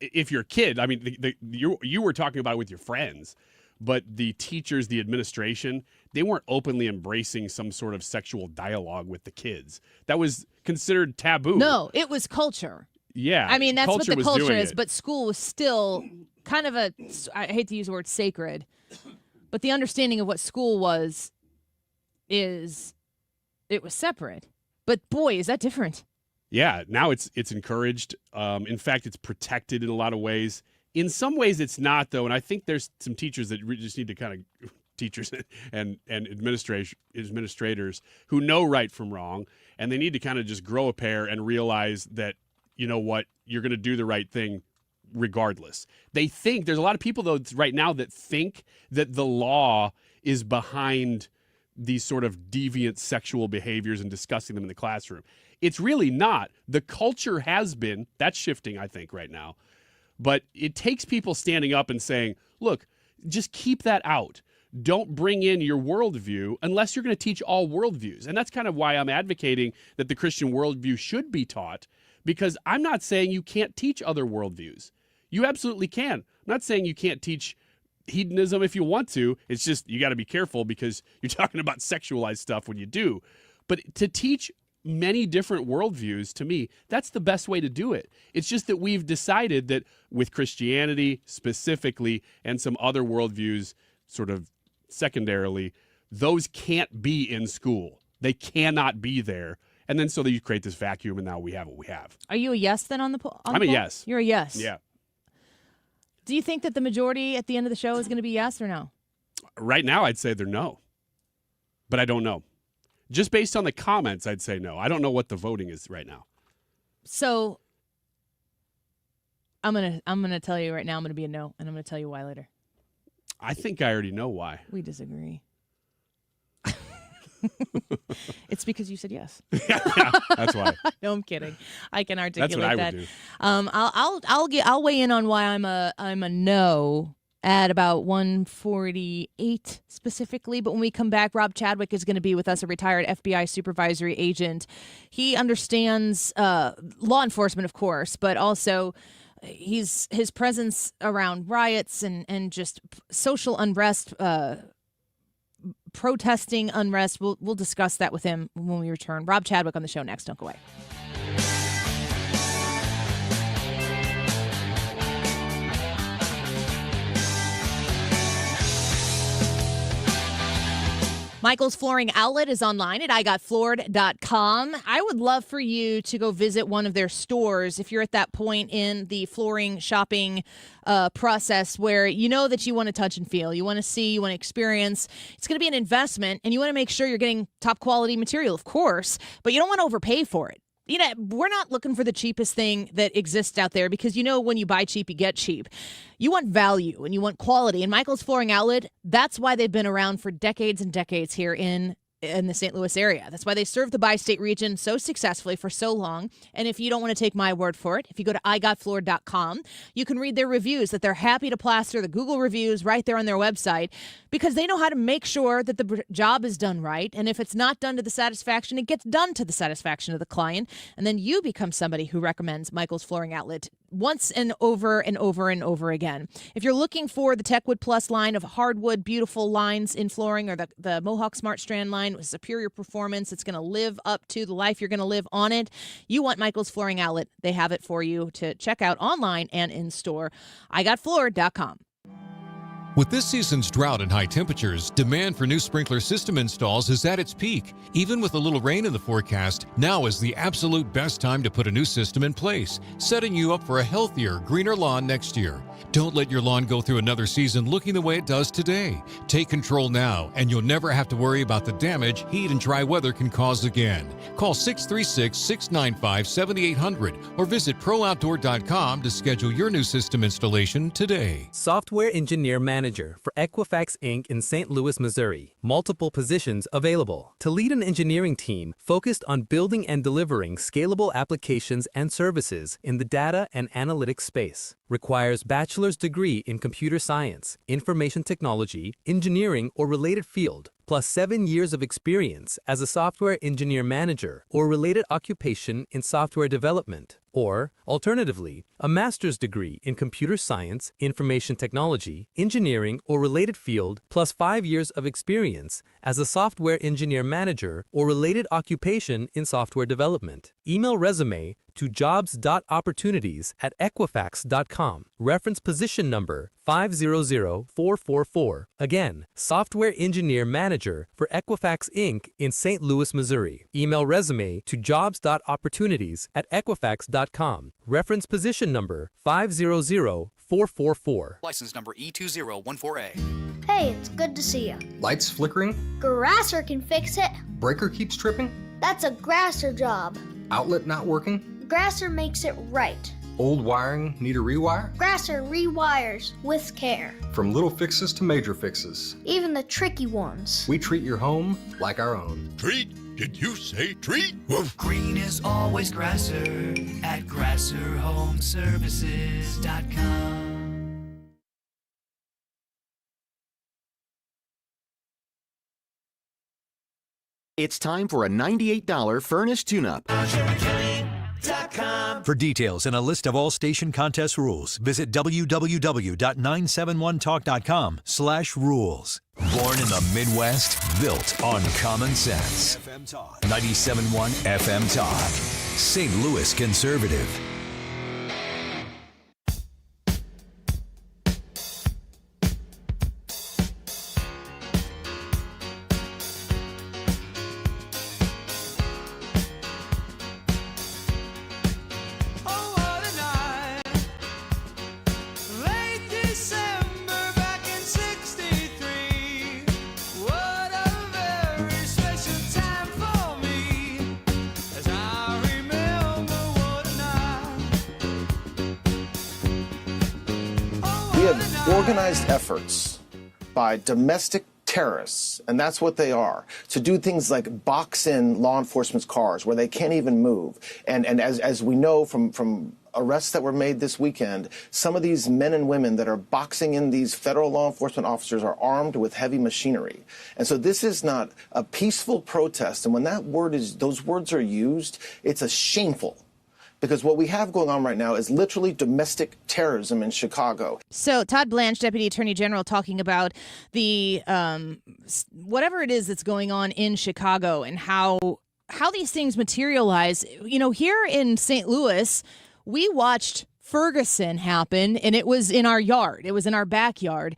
if you're a kid, I mean, you were talking about it with your friends, but the teachers, the administration, they weren't openly embracing some sort of sexual dialogue with the kids. That was considered taboo. No, it was culture. Yeah. I mean, that's what the was culture doing is, it. but school was still kind of I hate to use the word sacred, but the understanding of what school was is it was separate. But boy, is that different. Yeah, now it's encouraged. In fact, it's protected in a lot of ways. In some ways, it's not, though, and I think there's some teachers that just need to kind of teachers and administrators who know right from wrong, and they need to kind of just grow a pair and realize that, you know what, you're going to do the right thing regardless. They think there's a lot of people though right now that think that the law is behind these sort of deviant sexual behaviors and discussing them in the classroom. It's really not. The culture has been, that's shifting, I think, right now. But it takes people standing up and saying, look, just keep that out. Don't bring in your worldview unless you're going to teach all worldviews. And that's kind of why I'm advocating that the Christian worldview should be taught, because I'm not saying you can't teach other worldviews. You absolutely can. I'm not saying you can't teach hedonism if you want to. It's just you got to be careful because you're talking about sexualized stuff when you do. But to teach many different worldviews, to me, that's the best way to do it. It's just that we've decided that with Christianity specifically and some other worldviews sort of secondarily, those can't be in school. They cannot be there. And then so that you create this vacuum, and now we have what we have. Are you a yes then on the poll? I'm a yes. You're a yes. Yeah. Do you think that the majority at the end of the show is going to be yes or no? Right now, I'd say they're no. But I don't know. Just based on the comments, I'd say no. I don't know what the voting is right now. So I'm gonna tell you right now I'm gonna be a no, and I'm gonna tell you why later. I think I already know why. We disagree. It's because you said yes. Yeah, that's why. No, I'm kidding. I can articulate That's what I that. would do. I'll weigh in on why I'm a no at about 1:48 specifically. But when we come back, Rob Chadwick is going to be with us, a retired FBI supervisory agent. He understands law enforcement, of course, but also his presence around riots and just social unrest, protesting unrest. We'll discuss that with him when we return. Rob Chadwick on the show next. Don't go away. Michael's Flooring Outlet is online at igotfloored.com. I would love for you to go visit one of their stores if you're at that point in the flooring shopping process where you know that you want to touch and feel, you want to see, you want to experience. It's going to be an investment, and you want to make sure you're getting top quality material, of course, but you don't want to overpay for it. You know, we're not looking for the cheapest thing that exists out there because, you know, when you buy cheap, you get cheap. You want value and you want quality. And Michael's Flooring Outlet, that's why they've been around for decades and decades here in the St. Louis area. That's why they serve the bi-state region so successfully for so long. And if you don't want to take my word for it, if you go to igotfloored.com, you can read their reviews that they're happy to plaster the Google reviews right there on their website because they know how to make sure that the job is done right. And if it's not done to the satisfaction, it gets done to the satisfaction of the client. And then you become somebody who recommends Michael's Flooring Outlet once and over and over and over again. If you're looking for the Techwood Plus line of hardwood, beautiful lines in flooring, or the Mohawk Smart Strand line with superior performance, it's going to live up to the life you're going to live on it. You want Michael's Flooring Outlet. They have it for you to check out online and in store. igotfloored.com. With this season's drought and high temperatures, demand for new sprinkler system installs is at its peak. Even with a little rain in the forecast, now is the absolute best time to put a new system in place, setting you up for a healthier, greener lawn next year. Don't let your lawn go through another season looking the way it does today. Take control now, and you'll never have to worry about the damage heat and dry weather can cause again. Call 636-695-7800 or visit ProOutdoor.com to schedule your new system installation today. Software Engineer Manager for Equifax Inc. in St. Louis, Missouri. Multiple positions available. To lead an engineering team focused on building and delivering scalable applications and services in the data and analytics space. Requires bachelor's degree in computer science, information technology, engineering, or related field. plus 7 years of experience as a software engineer manager or related occupation in software development. Or, alternatively, a master's degree in computer science, information technology, engineering, or related field, plus 5 years of experience as a software engineer manager or related occupation in software development. Email resume to jobs.opportunities@equifax.com. Reference position number 500444. Again, software engineer manager for Equifax Inc. in St. Louis, Missouri. Email resume to jobs.opportunities@equifax.com. Reference position number 500444. License number E2014A. Hey, it's good to see you. Lights flickering? Grasser can fix it. Breaker keeps tripping? That's a Grasser job. Outlet not working? Grasser makes it right. Old wiring need a rewire? Grasser rewires with care. From little fixes to major fixes. Even the tricky ones. We treat your home like our own. Treat? Did you say treat? Woof. Green is always Grasser at GrasserHomeservices.com. It's time for a $98 furnace tune-up. For details and a list of all station contest rules, visit www.971talk.com/rules. Born in the Midwest, built on common sense. 97.1 FM Talk. St. Louis Conservative. Organized efforts by domestic terrorists, and that's what they are, to do things like box in law enforcement's cars where they can't even move. And as we know from arrests that were made this weekend, some of these men and women that are boxing in these federal law enforcement officers are armed with heavy machinery. And so this is not a peaceful protest. And when those words are used, it's a shameful. Because what we have going on right now is literally domestic terrorism in Chicago. So Todd Blanche, Deputy Attorney General, talking about the whatever it is that's going on in Chicago and how these things materialize. You know, here in St. Louis, we watched Ferguson happen, and it was in our yard. It was in our backyard.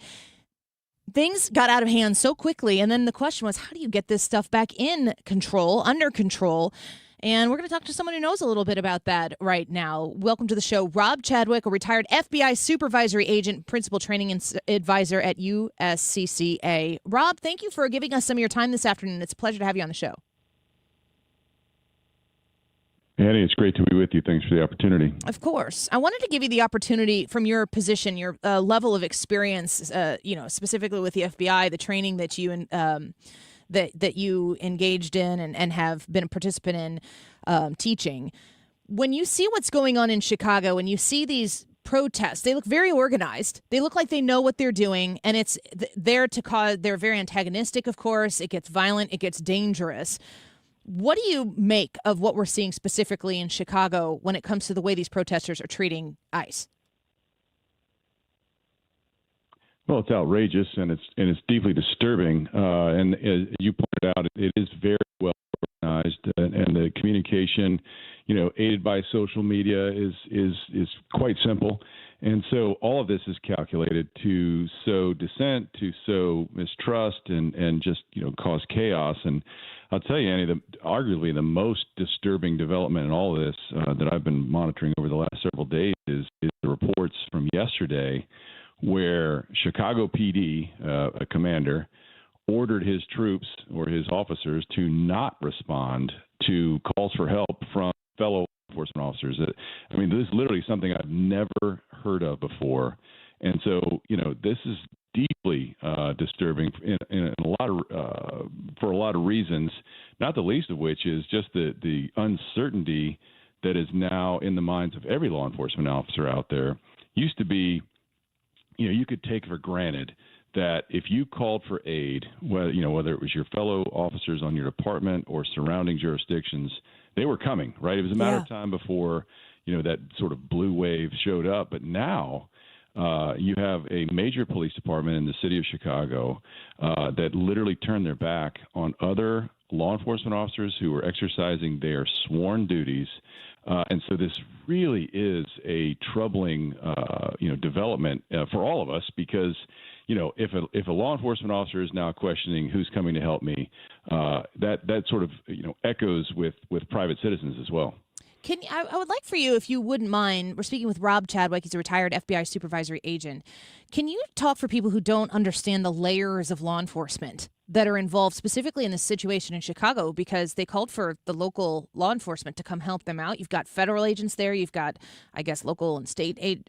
Things got out of hand so quickly, and then the question was, how do you get this stuff back in control, under control? And we're going to talk to someone who knows a little bit about that right now. Welcome to the show, Rob Chadwick, a retired FBI supervisory agent, principal training advisor at USCCA. Rob, thank you for giving us some of your time this afternoon. It's a pleasure to have you on the show. Annie, it's great to be with you. Thanks for the opportunity. Of course. I wanted to give you the opportunity from your position, your level of experience, specifically with the FBI, the training that you that you engaged in and have been a participant in teaching. When you see what's going on in Chicago and you see these protests, they look very organized. They look like they know what they're doing, and it's there to cause. They're very antagonistic, of course. It gets violent. It gets dangerous. What do you make of what we're seeing specifically in Chicago when it comes to the way these protesters are treating ICE? Well, it's outrageous and it's deeply disturbing. And as you pointed out, it is very well organized, and the communication, aided by social media, is quite simple. And so all of this is calculated to sow dissent, to sow mistrust, and just cause chaos. And I'll tell you, Annie, arguably the most disturbing development in all of this that I've been monitoring over the last several days is the reports from yesterday, where Chicago PD, a commander, ordered his troops or his officers to not respond to calls for help from fellow enforcement officers. I mean, this is literally something I've never heard of before. And so, this is deeply disturbing in a lot of for a lot of reasons, not the least of which is just the uncertainty that is now in the minds of every law enforcement officer out there. Used to be, you could take for granted that if you called for aid, whether it was your fellow officers on your department or surrounding jurisdictions, they were coming, right? It was a matter of time before, that sort of blue wave showed up. But now you have a major police department in the city of Chicago that literally turned their back on other law enforcement officers who were exercising their sworn duties. And so this really is a troubling, development for all of us because, if a law enforcement officer is now questioning who's coming to help me, that sort of, echoes with private citizens as well. I would like for you, if you wouldn't mind, we're speaking with Rob Chadwick. He's a retired FBI supervisory agent. Can you talk for people who don't understand the layers of law enforcement that are involved specifically in this situation in Chicago? Because they called for the local law enforcement to come help them out. You've got federal agents there. You've got, I guess, local and state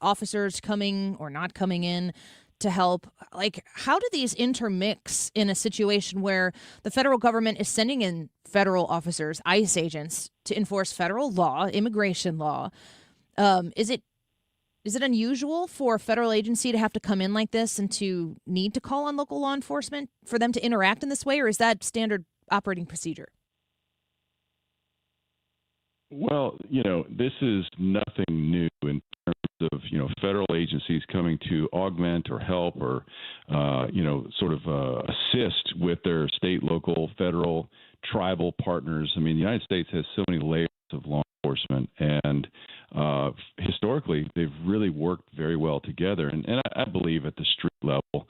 officers coming or not coming in to help. Like, how do these intermix in a situation where the federal government is sending in federal officers, ICE agents, to enforce federal law, immigration law? Is it unusual for a federal agency to have to come in like this and to need to call on local law enforcement for them to interact in this way, or is that standard operating procedure? Well, this is nothing new in terms of, federal agencies coming to augment or help or, assist with their state, local, federal, tribal partners. I mean, the United States has so many layers of law enforcement, and historically, they've really worked very well together. And I believe at the street level,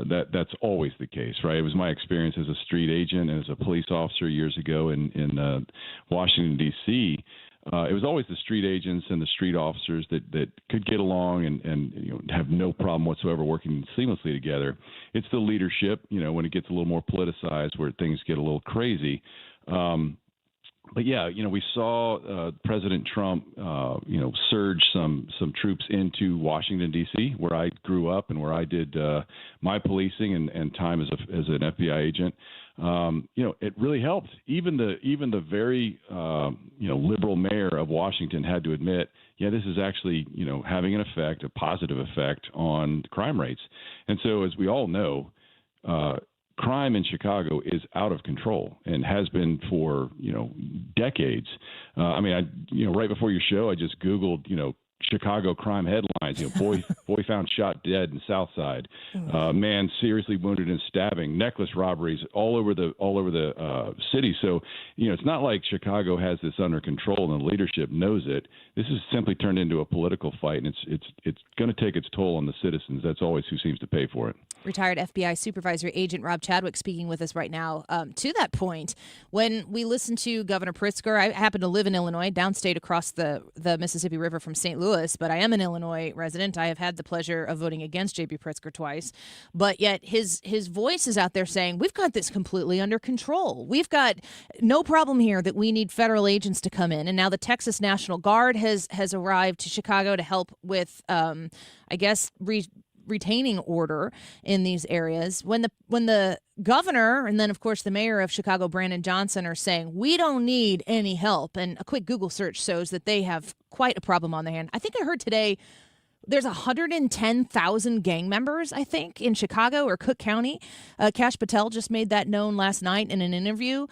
that's always the case, right? It was my experience as a street agent, as a police officer years ago in Washington, D.C. It was always the street agents and the street officers that could get along and have no problem whatsoever working seamlessly together. It's the leadership, when it gets a little more politicized, where things get a little crazy. But yeah, we saw President Trump, surge some troops into Washington, D.C., where I grew up and where I did my policing and time as an FBI agent. It really helped. Even the very liberal mayor of Washington had to admit, this is actually having an effect, a positive effect on crime rates. And so, as we all know, crime in Chicago is out of control and has been for decades. Right before your show, I just Googled Chicago crime headlines. Boy found shot dead in South Side. Man seriously wounded in stabbing. Necklace robberies all over the city. So it's not like Chicago has this under control and the leadership knows it. This has simply turned into a political fight, and it's going to take its toll on the citizens. That's always who seems to pay for it. Retired FBI supervisory agent Rob Chadwick speaking with us right now. To that point, when we listen to Governor Pritzker, I happen to live in Illinois, downstate across the Mississippi River from St. Louis, but I am an Illinois resident. I have had the pleasure of voting against J.B. Pritzker twice, but yet his voice is out there saying, we've got this completely under control. We've got no problem here that we need federal agents to come in. And now the Texas National Guard has arrived to Chicago to help with, retaining order in these areas. When the governor and then, of course, the mayor of Chicago, Brandon Johnson, are saying, we don't need any help. And a quick Google search shows that they have quite a problem on their hand. I think I heard today there's 110,000 gang members, I think, in Chicago or Cook County. Kash Patel just made that known last night in an interview.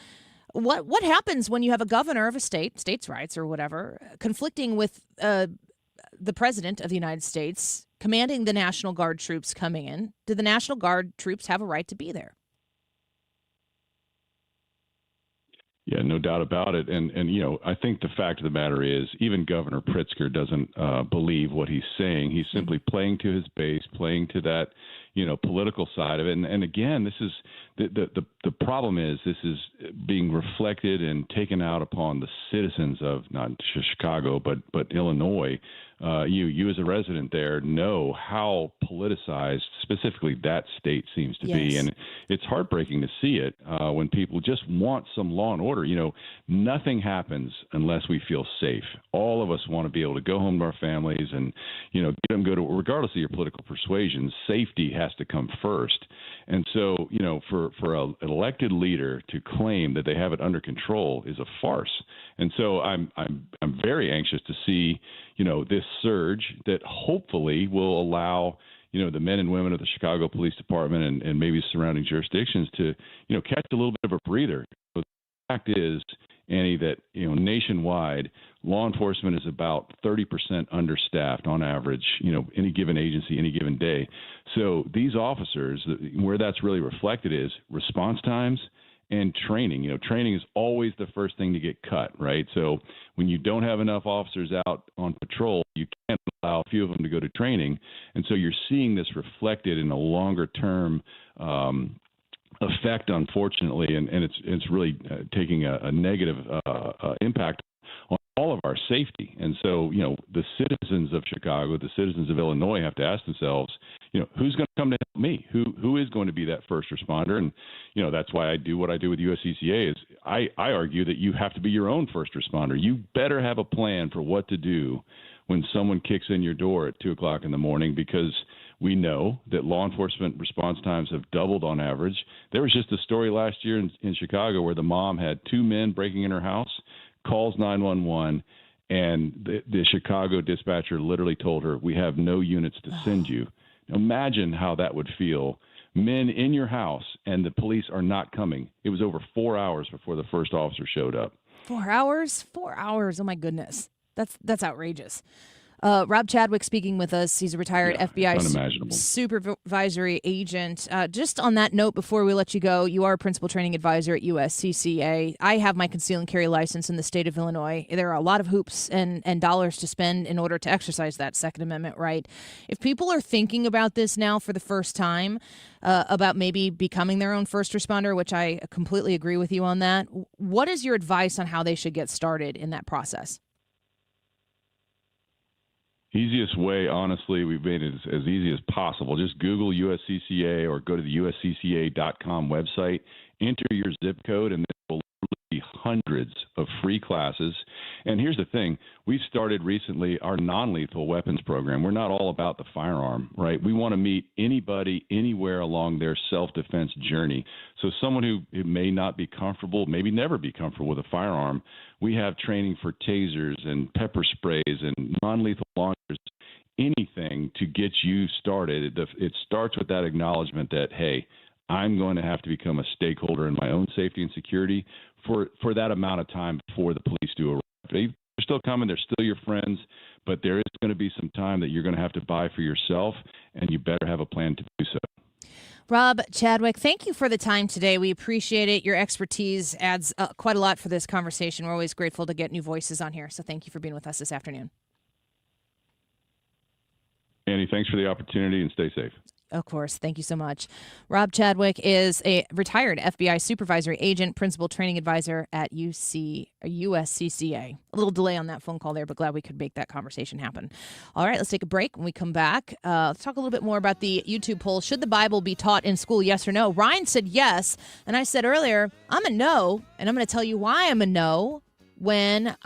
What happens when you have a governor of a states' rights or whatever, conflicting with the president of the United States, commanding the National Guard troops coming in? Do the National Guard troops have a right to be there? Yeah, no doubt about it. And I think the fact of the matter is even Governor Pritzker doesn't believe what he's saying. He's simply playing to his base, playing to that, political side of it. And again, this is the problem is this is being reflected and taken out upon the citizens of not just Chicago, but Illinois. You as a resident there know how politicized specifically that state seems to be. And it's heartbreaking to see it when people just want some law and order. Nothing happens unless we feel safe. All of us want to be able to go home to our families and, get them regardless of your political persuasion, safety has to come first. And so, for an elected leader to claim that they have it under control is a farce. And so I'm very anxious to see, this surge that hopefully will allow, the men and women of the Chicago Police Department and maybe surrounding jurisdictions to, catch a little bit of a breather. So the fact is, Annie, that, nationwide, law enforcement is about 30% understaffed on average, any given agency, any given day. So these officers, where that's really reflected is response times and training. Training is always the first thing to get cut, right? So when you don't have enough officers out on patrol, you can't allow a few of them to go to training. And so you're seeing this reflected in a longer term effect, unfortunately, and it's really taking a negative impact on all of our safety. And so, the citizens of Chicago, the citizens of Illinois have to ask themselves, who's going to come to help me? Who is going to be that first responder? And, that's why I do what I do with USCCA is I argue that you have to be your own first responder. You better have a plan for what to do when someone kicks in your door at 2 o'clock in the morning, because we know that law enforcement response times have doubled on average. There was just a story last year in Chicago where the mom had 2 men breaking in her house, calls 911, and the Chicago dispatcher literally told her, "We have no units to send you." Imagine how that would feel. Men in your house and the police are not coming. It was over 4 hours before the first officer showed up. 4 hours? 4 hours. Oh, my goodness. That's outrageous. Rob Chadwick speaking with us. He's a retired FBI supervisory agent. Just on that note, before we let you go, you are a principal training advisor at USCCA. I have my conceal and carry license in the state of Illinois. There are a lot of hoops and dollars to spend in order to exercise that Second Amendment right. If people are thinking about this now for the first time, about maybe becoming their own first responder, which I completely agree with you on that, what is your advice on how they should get started in that process? Easiest way, honestly, we've made it as easy as possible. Just Google USCCA or go to the uscca.com website, enter your zip code, and there will be hundreds of free classes. And here's the thing. We've started recently our non-lethal weapons program. We're not all about the firearm, right? We want to meet anybody, anywhere along their self-defense journey. So someone who may not be comfortable, maybe never be comfortable with a firearm, we have training for tasers and pepper sprays and non-lethal launchers, anything to get you started. It starts with that acknowledgement that, hey, I'm going to have to become a stakeholder in my own safety and security for that amount of time before the police do arrive. They're still coming. They're still your friends, but there is going to be some time that you're going to have to buy for yourself, and you better have a plan to do so. Rob Chadwick, thank you for the time today. We appreciate it. Your expertise adds quite a lot for this conversation. We're always grateful to get new voices on here, so thank you for being with us this afternoon. Annie, thanks for the opportunity, and stay safe. Of course. Thank you so much. Rob Chadwick is a retired FBI supervisory agent, principal training advisor at USCCA. A little delay on that phone call there, but glad we could make that conversation happen. All right, let's take a break. When we come back, let's talk a little bit more about the YouTube poll. Should the Bible be taught in school, yes or no? Ryan said yes, and I said earlier, I'm a no, and I'm going to tell you why I'm a no when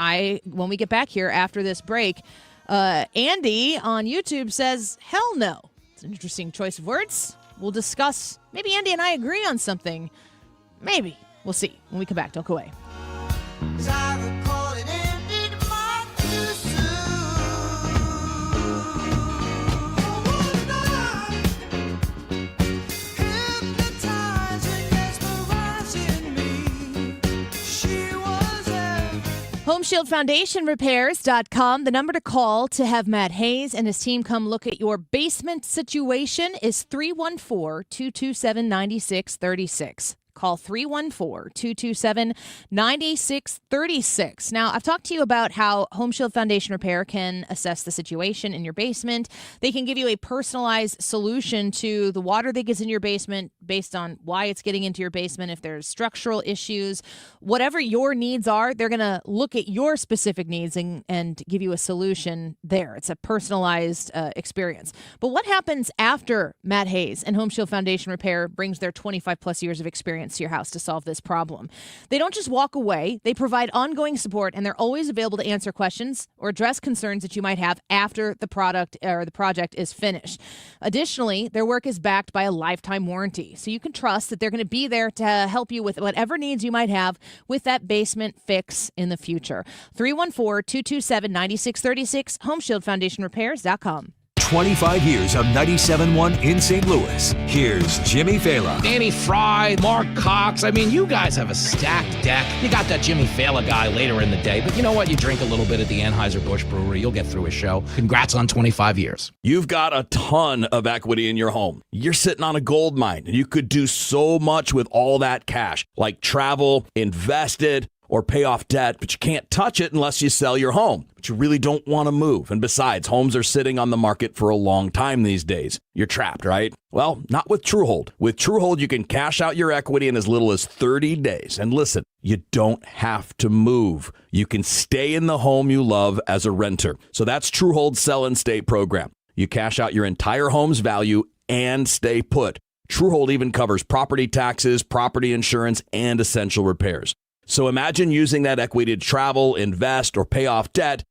we get back here after this break. Andy on YouTube says, hell no. It's an interesting choice of words. We'll discuss. Maybe Andy and I agree on something. Maybe. We'll see when we come back. Don't go away. HomeshieldFoundationRepairs.com. The number to call to have Matt Hayes and his team come look at your basement situation is 314-227-9636. Call 314-227-9636. Now, I've talked to you about how Home Shield Foundation Repair can assess the situation in your basement. They can give you a personalized solution to the water that gets in your basement based on why it's getting into your basement, if there's structural issues. Whatever your needs are, they're going to look at your specific needs and give you a solution there. It's a personalized experience. But what happens after Matt Hayes and Home Shield Foundation Repair brings their 25-plus years of experience to your house to solve this problem? They don't just walk away. They provide ongoing support, and they're always available to answer questions or address concerns that you might have after the product or the project is finished. Additionally, their work is backed by a lifetime warranty, so you can trust that they're going to be there to help you with whatever needs you might have with that basement fix in the future. 314-227-9636, HomeshieldFoundationRepairs.com. 25 years of 97.1 in St. Louis. Here's Jimmy Fallon. Danny Fry, Mark Cox. I mean, you guys have a stacked deck. You got that Jimmy Fallon guy later in the day, but you know what? You drink a little bit at the Anheuser-Busch Brewery, you'll get through a show. Congrats on 25 years. You've got a ton of equity in your home. You're sitting on a gold mine, and you could do so much with all that cash, like travel, invest it, or pay off debt, but you can't touch it unless you sell your home. But you really don't want to move. And besides, homes are sitting on the market for a long time these days. You're trapped, right? Well, not with TrueHold. With TrueHold, you can cash out your equity in as little as 30 days. And listen, you don't have to move. You can stay in the home you love as a renter. So that's TrueHold's Sell and Stay program. You cash out your entire home's value and stay put. TrueHold even covers property taxes, property insurance, and essential repairs. So imagine using that equity to travel, invest, or pay off debt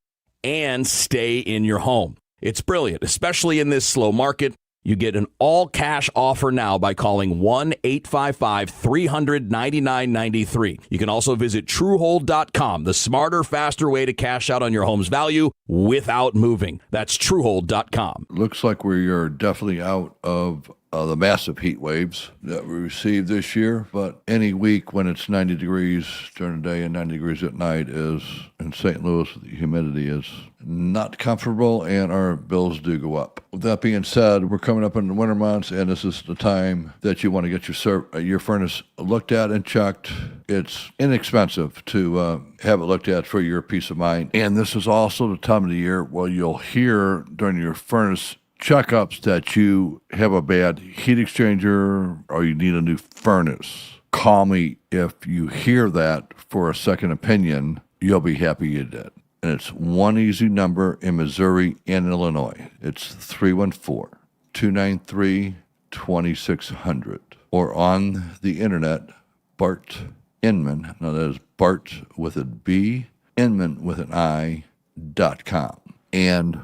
and stay in your home. It's brilliant, especially in this slow market. You get an all-cash offer now by calling 1-855-300-9993. You can also visit TrueHold.com, the smarter, faster way to cash out on your home's value without moving. That's TrueHold.com. Looks like we are definitely out of the massive heat waves that we received this year, but any week when it's 90 degrees during the day and 90 degrees at night is, in St. Louis, the humidity is not comfortable and our bills do go up. With that being said, we're coming up in the winter months and this is the time that you want to get your furnace looked at and checked. It's inexpensive to have it looked at for your peace of mind. And this is also the time of the year where you'll hear during your furnace checkups that you have a bad heat exchanger or you need a new furnace. Call me if you hear that for a second opinion. You'll be happy you did. And it's one easy number in Missouri and Illinois. It's 314-293-2600. Or on the internet, Bart Inman, now that is Bart with a B, Inman with an I.com. And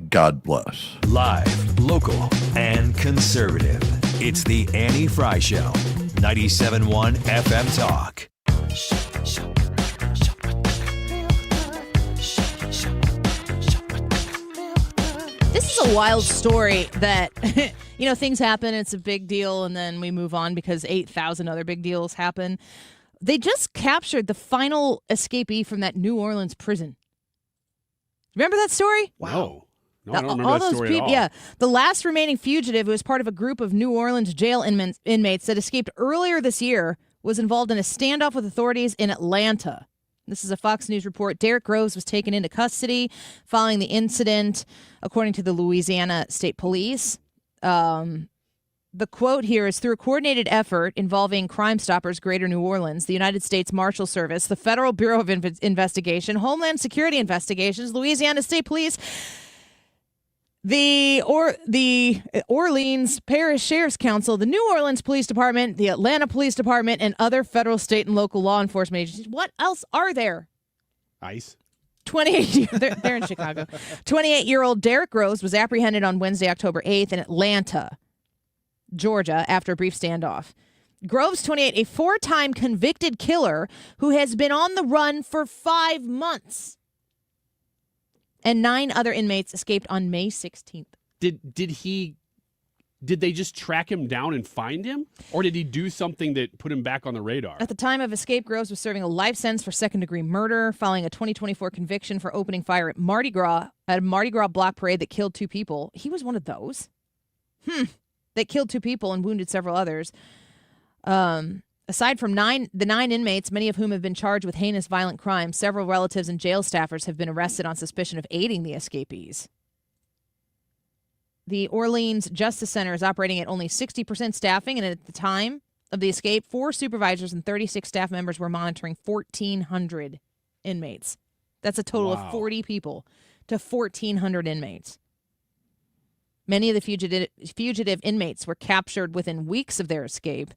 God bless. Live, local, and conservative. It's the Annie Fry Show. 97.1 FM Talk. This is a wild story that, things happen, it's a big deal, and then we move on because 8,000 other big deals happen. They just captured the final escapee from that New Orleans prison. Remember that story? Wow. No, I don't remember that story at all. Yeah, the last remaining fugitive who was part of a group of New Orleans jail inmates that escaped earlier this year was involved in a standoff with authorities in Atlanta. This is a Fox News report. Derek Groves was taken into custody following the incident, according to the Louisiana State Police. The quote here is, through a coordinated effort involving Crime Stoppers Greater New Orleans, the United States Marshal Service, the Federal Bureau of Investigation, Homeland Security Investigations, Louisiana State Police, the Orleans Parish Sheriff's Council, the New Orleans Police Department, the Atlanta Police Department, and other federal, state, and local law enforcement agencies. What else are there? ICE. 28. They're in Chicago. 28-year-old Derek Groves was apprehended on Wednesday, October 8th in Atlanta, Georgia, after a brief standoff. Groves, 28, a four-time convicted killer who has been on the run for 5 months. And 9 other inmates escaped on May 16th. Did they just track him down and find him? Or did he do something that put him back on the radar? At the time of escape, Groves was serving a life sentence for second-degree murder, following a 2024 conviction for opening fire at a Mardi Gras block parade that killed 2 people. He was one of those. That killed 2 people and wounded several others. Aside from the 9 inmates, many of whom have been charged with heinous violent crimes, several relatives and jail staffers have been arrested on suspicion of aiding the escapees. The Orleans Justice Center is operating at only 60% staffing, and at the time of the escape, 4 supervisors and 36 staff members were monitoring 1,400 inmates. That's a total of 40 people to 1,400 inmates. Many of the fugitive inmates were captured within weeks of their escape.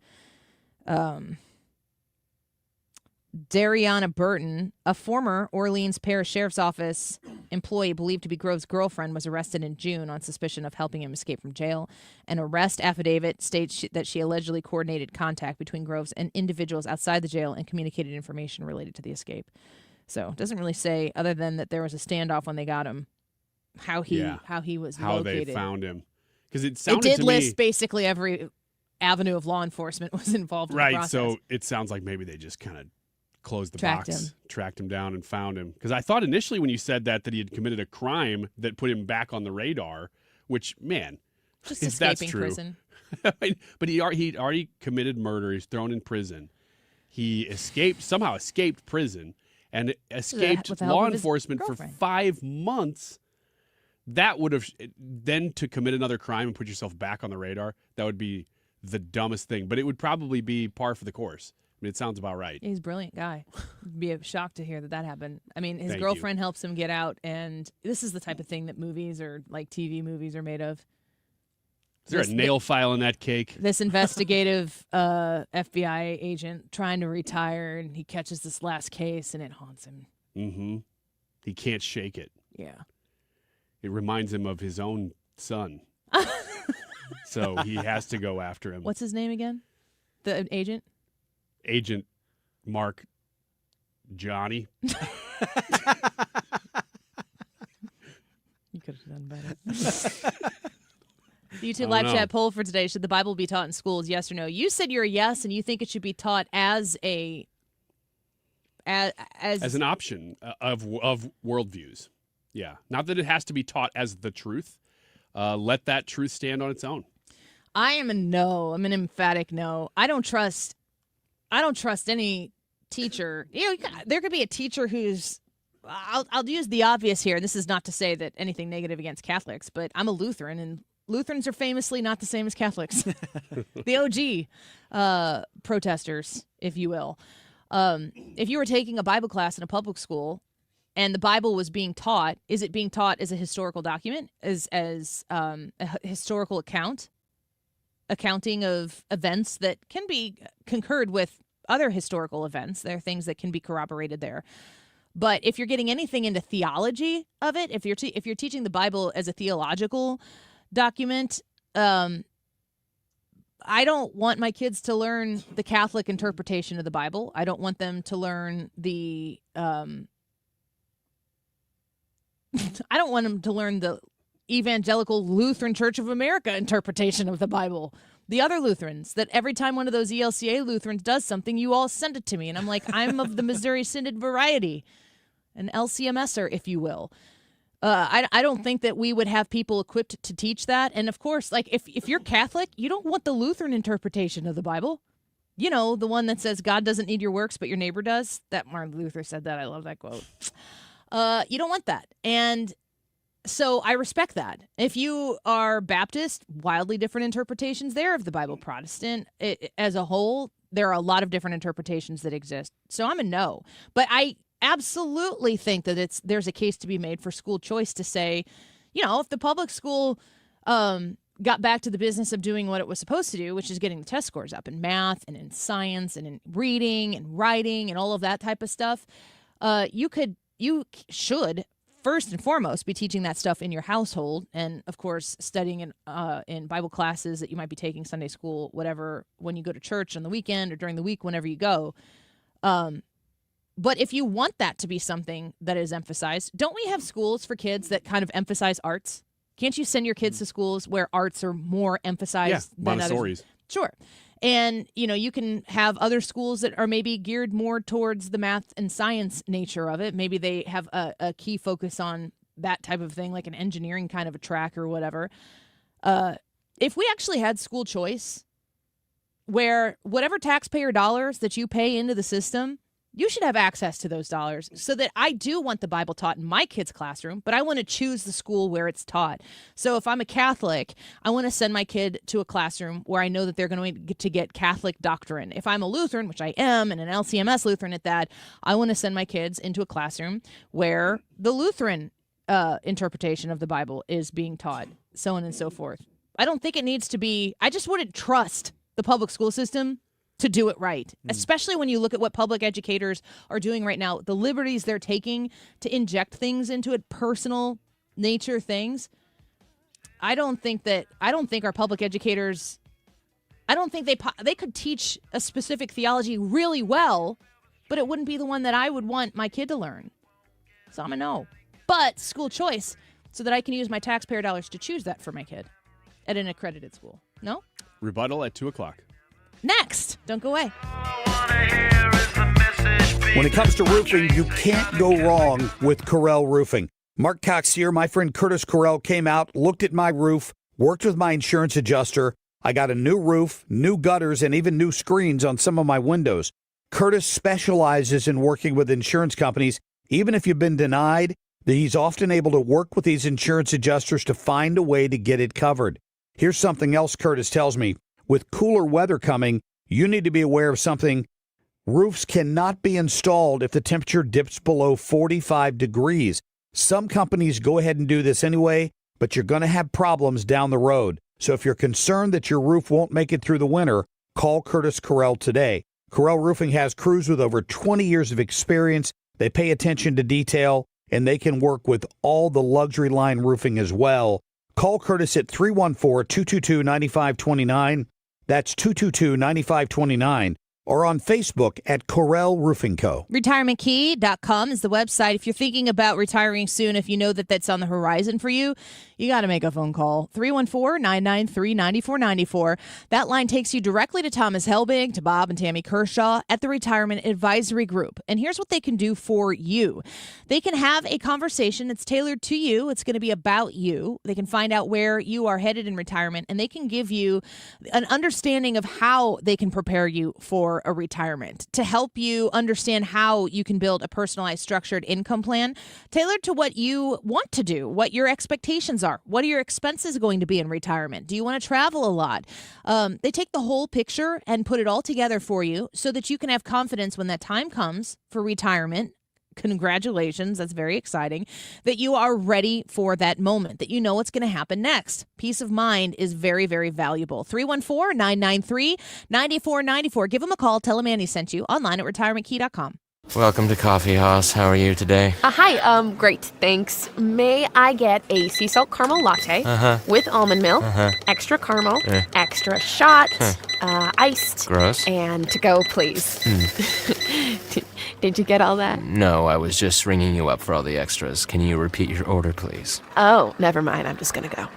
Dariana Burton, a former Orleans Parish Sheriff's Office employee believed to be Groves' girlfriend, was arrested in June on suspicion of helping him escape from jail. An arrest affidavit states that she allegedly coordinated contact between Groves and individuals outside the jail and communicated information related to the escape. So it doesn't really say, other than that there was a standoff when they got him, how he was how located. they found him. Because it It sounded did to list me, basically every avenue of law enforcement was involved in the right. process. So it sounds like maybe they just kind of closed the Tracked box, him. tracked him down, and found him. Because I thought initially when you said that he had committed a crime that put him back on the radar. Which, man, Just if that's escaping true. prison. But he'd already committed murder. He's thrown in prison. He somehow escaped prison and escaped with the help law of his enforcement for girlfriend. 5 months. That would have then to commit another crime and put yourself back on the radar. That would be the dumbest thing. But it would probably be par for the course. I mean, it sounds about right. He's a brilliant guy. It'd be a shock to hear that happened. I mean, his Thank girlfriend helps him get out, and this is the type of thing that movies or like TV movies are made of. Is there a nail file in that cake? This investigative FBI agent trying to retire, and he catches this last case, and it haunts him. Mm-hmm. He can't shake it. Yeah. It reminds him of his own son. So he has to go after him. What's his name again? The agent? Agent Mark Johnny. You could have done better. The YouTube live chat poll for today: should the Bible be taught in schools? Yes or no? You said you're a yes, and you think it should be taught as an option of worldviews. Yeah, not that it has to be taught as the truth. Let that truth stand on its own. I am a no. I'm an emphatic no. I don't trust any teacher. There could be a teacher who's. I'll use the obvious here. This is not to say that anything negative against Catholics, but I'm a Lutheran, and Lutherans are famously not the same as Catholics. The OG protesters, if you will. If you were taking a Bible class in a public school and the Bible was being taught, is it being taught as a historical document, as a historical accounting of events that can be concurred with other historical events? There are things that can be corroborated there. But if you're getting anything into theology of it, if you're teaching the Bible as a theological document, I don't want my kids to learn the Catholic interpretation of the Bible. I don't want them to learn the I don't want them to learn the Evangelical Lutheran Church of America interpretation of the Bible. The other Lutherans, that every time one of those ELCA Lutherans does something, you all send it to me. And I'm like, I'm of the Missouri Synod variety, an LCMSer, if you will. I don't think that we would have people equipped to teach that. And of course, like if you're Catholic, you don't want the Lutheran interpretation of the Bible. You know, the one that says God doesn't need your works, but your neighbor does. That Martin Luther said that. I love that quote. You don't want that. And so I respect that. If you are Baptist, wildly different interpretations there of the Bible. Protestant, as a whole, there are a lot of different interpretations that exist. So I'm a no. But I absolutely think that there's a case to be made for school choice to say, you know, if the public school got back to the business of doing what it was supposed to do, which is getting the test scores up in math and in science and in reading and writing and all of that type of stuff, you should first and foremost be teaching that stuff in your household, and of course studying in Bible classes that you might be taking, Sunday school, whatever, when you go to church on the weekend or during the week, whenever you go. But if you want that to be something that is emphasized, don't we have schools for kids that kind of emphasize arts? Can't you send your kids to schools where arts are more emphasized than Montessori's? others? Sure. And, you know, you can have other schools that are maybe geared more towards the math and science nature of it. Maybe they have a key focus on that type of thing, like an engineering kind of a track or whatever. If we actually had school choice, where whatever taxpayer dollars that you pay into the system, you should have access to those dollars, so that I do want the Bible taught in my kid's classroom, but I want to choose the school where it's taught. So if I'm a Catholic, I want to send my kid to a classroom where I know that they're going to get Catholic doctrine. If I'm a Lutheran, which I am, and an LCMS Lutheran at that, I want to send my kids into a classroom where the Lutheran interpretation of the Bible is being taught, so on and so forth. I don't think it needs to be, I just wouldn't trust the public school system to do it right, especially when you look at what public educators are doing right now, the liberties they're taking to inject things into it, personal nature things. I don't think our public educators, I don't think they could teach a specific theology really well, but it wouldn't be the one that I would want my kid to learn. So I'm a no. But school choice, so that I can use my taxpayer dollars to choose that for my kid at an accredited school. No? Rebuttal at 2 o'clock. Next. Don't go away. When it comes to roofing, you can't go wrong with Corel Roofing. Mark Cox here. My friend Curtis Corel came out, looked at my roof, worked with my insurance adjuster. I got a new roof, new gutters, and even new screens on some of my windows. Curtis specializes in working with insurance companies. Even if you've been denied, he's often able to work with these insurance adjusters to find a way to get it covered. Here's something else Curtis tells me. With cooler weather coming, you need to be aware of something. Roofs cannot be installed if the temperature dips below 45 degrees. Some companies go ahead and do this anyway, but you're going to have problems down the road. So if you're concerned that your roof won't make it through the winter, call Curtis Corel today. Corel Roofing has crews with over 20 years of experience. They pay attention to detail, and they can work with all the luxury line roofing as well. Call Curtis at 314-222-9529. That's 222-9529. Or on Facebook at Corel Roofing Co. RetirementKey.com is the website. If you're thinking about retiring soon, if you know that that's on the horizon for you, you got to make a phone call. 314-993-9494. That line takes you directly to Thomas Helbig, to Bob and Tammy Kershaw at the Retirement Advisory Group. And here's what they can do for you. They can have a conversation that's tailored to you. It's going to be about you. They can find out where you are headed in retirement, and they can give you an understanding of how they can prepare you for a retirement, to help you understand how you can build a personalized structured income plan tailored to what you want to do, what your expectations are. What are your expenses going to be in retirement? Do you want to travel a lot? They take the whole picture and put it all together for you so that you can have confidence when that time comes for retirement. Congratulations. That's very exciting that you are ready for that moment, that you know what's going to happen next. Peace of mind is very, very valuable. 314-993-9494. Give them a call. Tell them Annie sent you online at retirementkey.com. Welcome to Coffee House. How are you today? Hi, great, thanks. May I get a sea salt caramel latte with almond milk, extra caramel, extra shot, iced, Gross. And to go, please. Did you get all that? No, I was just ringing you up for all the extras. Can you repeat your order, please? Oh, never mind. I'm just gonna go.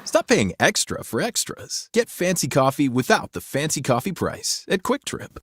Stop paying extra for extras. Get fancy coffee without the fancy coffee price at Quick Trip.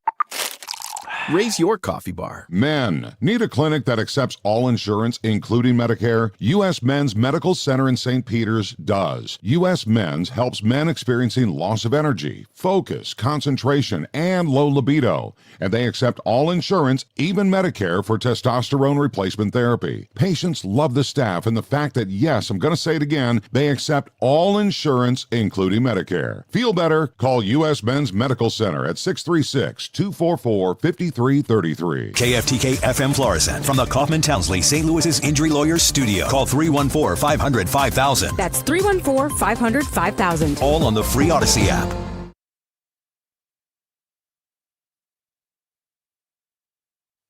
Raise your coffee bar. Men, need a clinic that accepts all insurance, including Medicare? U.S. Men's Medical Center in St. Peters does. U.S. Men's helps men experiencing loss of energy, focus, concentration, and low libido. And they accept all insurance, even Medicare, for testosterone replacement therapy. Patients love the staff and the fact that, yes, I'm going to say it again, they accept all insurance, including Medicare. Feel better? Call U.S. Men's Medical Center at 636-244-5333. KFTK FM Florissant from the Kaufman Townsley St. Louis's Injury Lawyers Studio. Call 314-500-5000. That's 314-500-5000. All on the free Odyssey app.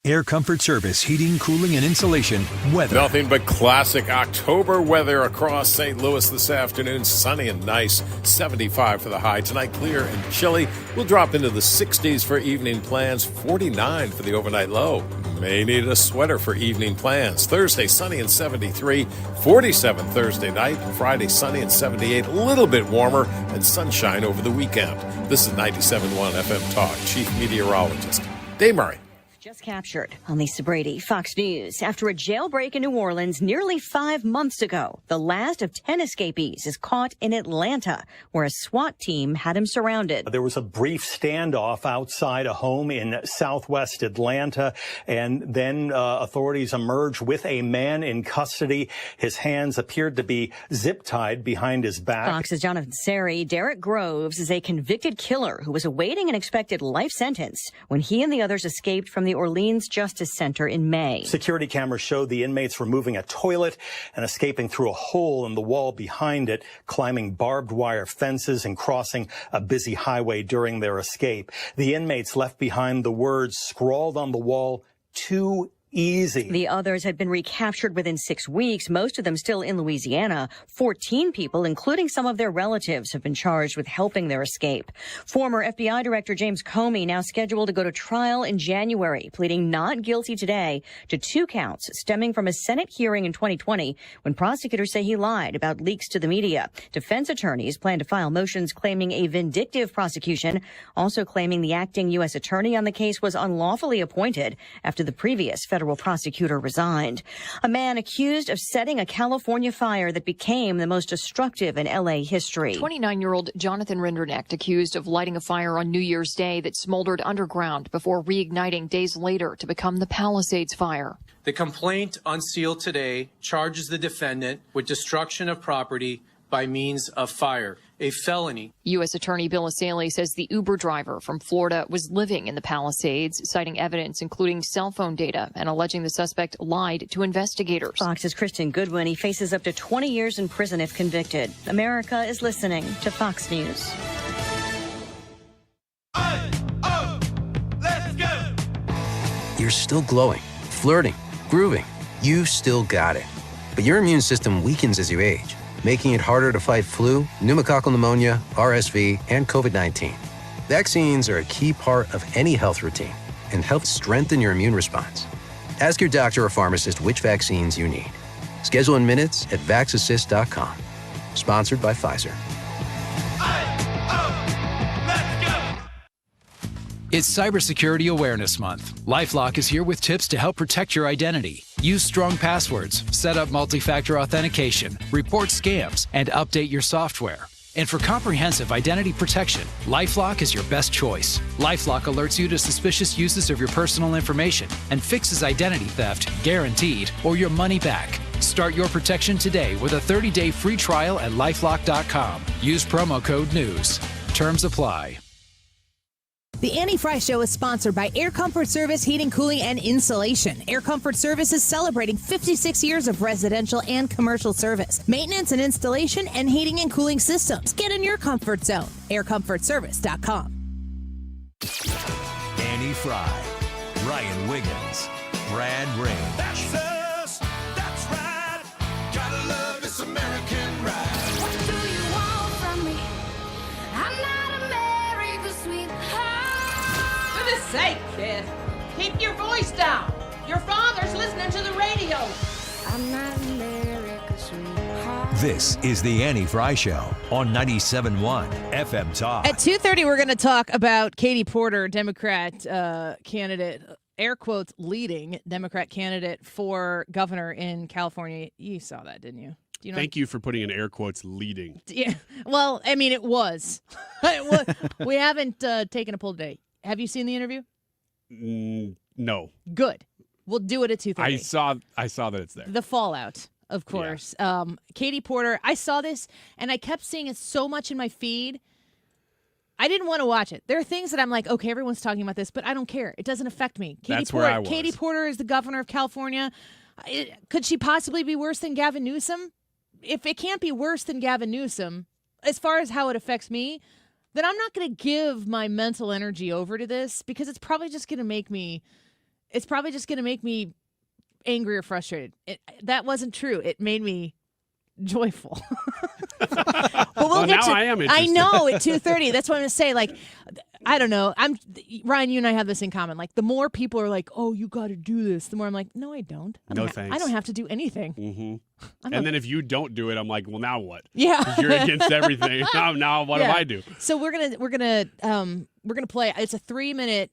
Air Comfort Service, heating, cooling, and insulation. Weather. Nothing but classic October weather across St. Louis this afternoon. Sunny and nice. 75 for the high. Tonight, clear and chilly. We'll drop into the 60s for evening plans. 49 for the overnight low. May need a sweater for evening plans. Thursday, sunny and 73. 47 Thursday night. Friday, sunny and 78. A little bit warmer and sunshine over the weekend. This is 97.1 FM Talk. Chief Meteorologist Dave Murray. Just captured. I'm Lisa Brady, Fox News. After a jailbreak in New Orleans nearly 5 months ago, the last of 10 escapees is caught in Atlanta, where a SWAT team had him surrounded. There was a brief standoff outside a home in southwest Atlanta, and then authorities emerged with a man in custody. His hands appeared to be zip-tied behind his back. Fox's Jonathan Seri. Derek Groves is a convicted killer who was awaiting an expected life sentence when he and the others escaped from the Orleans Justice Center in May. Security cameras showed the inmates removing a toilet and escaping through a hole in the wall behind it, climbing barbed wire fences and crossing a busy highway during their escape. The inmates left behind the words scrawled on the wall, "Too easy. The others had been recaptured within 6 weeks, most of them still in Louisiana. 14 people, including some of their relatives, have been charged with helping their escape. Former FBI Director James Comey now scheduled to go to trial in January, pleading not guilty today to 2 counts stemming from a Senate hearing in 2020 when prosecutors say he lied about leaks to the media. Defense attorneys plan to file motions claiming a vindictive prosecution, also claiming the acting U.S. attorney on the case was unlawfully appointed after the previous federal prosecutor resigned. A man accused of setting a California fire that became the most destructive in L.A. history. 29-year-old Jonathan Rinderknecht accused of lighting a fire on New Year's Day that smoldered underground before reigniting days later to become the Palisades fire. The complaint unsealed today charges the defendant with destruction of property by means of fire, a felony. U.S. Attorney Bill Asaley says the Uber driver from Florida was living in the Palisades, citing evidence including cell phone data and alleging the suspect lied to investigators. Fox's Kristen Goodwin. He faces up to 20 years in prison if convicted. America is listening to Fox News. You're still glowing, flirting, grooving. You still got it. But your immune system weakens as you age, making it harder to fight flu, pneumococcal pneumonia, RSV, and COVID-19. Vaccines are a key part of any health routine and help strengthen your immune response. Ask your doctor or pharmacist which vaccines you need. Schedule in minutes at vaxassist.com. Sponsored by Pfizer. It's Cybersecurity Awareness Month. LifeLock is here with tips to help protect your identity. Use strong passwords, set up multi-factor authentication, report scams, and update your software. And for comprehensive identity protection, LifeLock is your best choice. LifeLock alerts you to suspicious uses of your personal information and fixes identity theft, guaranteed, or your money back. Start your protection today with a 30-day free trial at LifeLock.com. Use promo code NEWS. Terms apply. The Annie Fry Show is sponsored by Air Comfort Service Heating, Cooling, and Insulation. Air Comfort Service is celebrating 56 years of residential and commercial service, maintenance and installation, and heating and cooling systems. Get in your comfort zone. AirComfortService.com. Annie Fry, Ryan Wiggins, Brad Ray. That's us. That's right. Gotta love this American ride. What do you want from me? I'm not America's sweetheart. For the sake, kid, keep your voice down. Your father's listening to the radio. I'm not America's sweetheart. This is the Annie Fry Show on 97.1 FM Talk. At 2:30, we're going to talk about Katie Porter, Democrat candidate, air quotes, leading Democrat candidate for governor in California. You saw that, didn't you? Do you know? Thank you for putting in air quotes leading. Yeah. Well, I mean, it was. We haven't taken a poll today. Have you seen the interview? No. Good. We'll do it at 2:30. I saw that it's there. The fallout, of course. Yeah. Katie Porter, I saw this, and I kept seeing it so much in my feed. I didn't want to watch it. There are things that I'm like, okay, everyone's talking about this, but I don't care. It doesn't affect me. That's where I was. Katie Porter is the governor of California. Could she possibly be worse than Gavin Newsom? If it can't be worse than Gavin Newsom, as far as how it affects me, then I'm not going to give my mental energy over to this because it's probably just going to make me angry or frustrated. That wasn't true. It made me joyful. But we'll get now to, I am interested. I know at 2:30. That's what I'm going to say. Like, I don't know. Ryan, you and I have this in common. Like, the more people are like, "Oh, you got to do this," the more I'm like, "No, I don't. No thanks. I don't have to do anything." Mm-hmm. And then if you don't do it, I'm like, "Well, now what?" Yeah, 'Cause you're against everything. Now what do I do? So we're gonna play. It's a 3-minute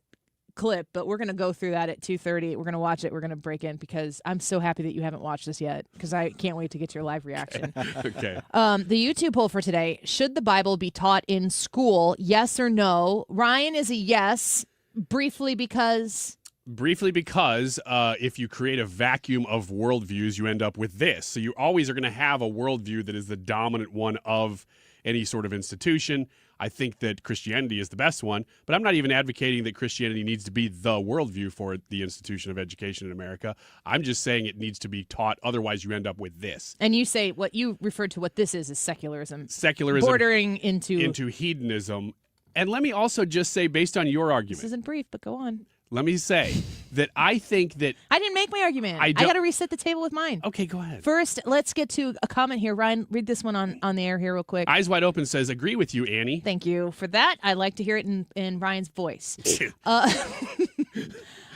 clip, but we're gonna go through that at 2:30. We're gonna watch it. We're gonna break in because I'm so happy that you haven't watched this yet because I can't wait to get your live reaction. Okay. The YouTube poll for today: should the Bible be taught in school? Yes or no? Ryan is a yes. Briefly because if you create a vacuum of worldviews, you end up with this. So you always are going to have a worldview that is the dominant one of any sort of institution. I think that Christianity is the best one, but I'm not even advocating that Christianity needs to be the worldview for the institution of education in America. I'm just saying it needs to be taught. Otherwise, you end up with this. And you say what you referred to what this is secularism. Secularism. Bordering into hedonism. And let me also just say, based on your argument. This isn't brief, but go on. let me say that I think that I didn't make my argument. I got to reset the table with mine. Okay, go ahead. First, let's get to a comment here. Ryan, read this one on the air here real quick. Eyes Wide Open says, agree with you, Annie. Thank you for that. I like to hear it in Ryan's voice.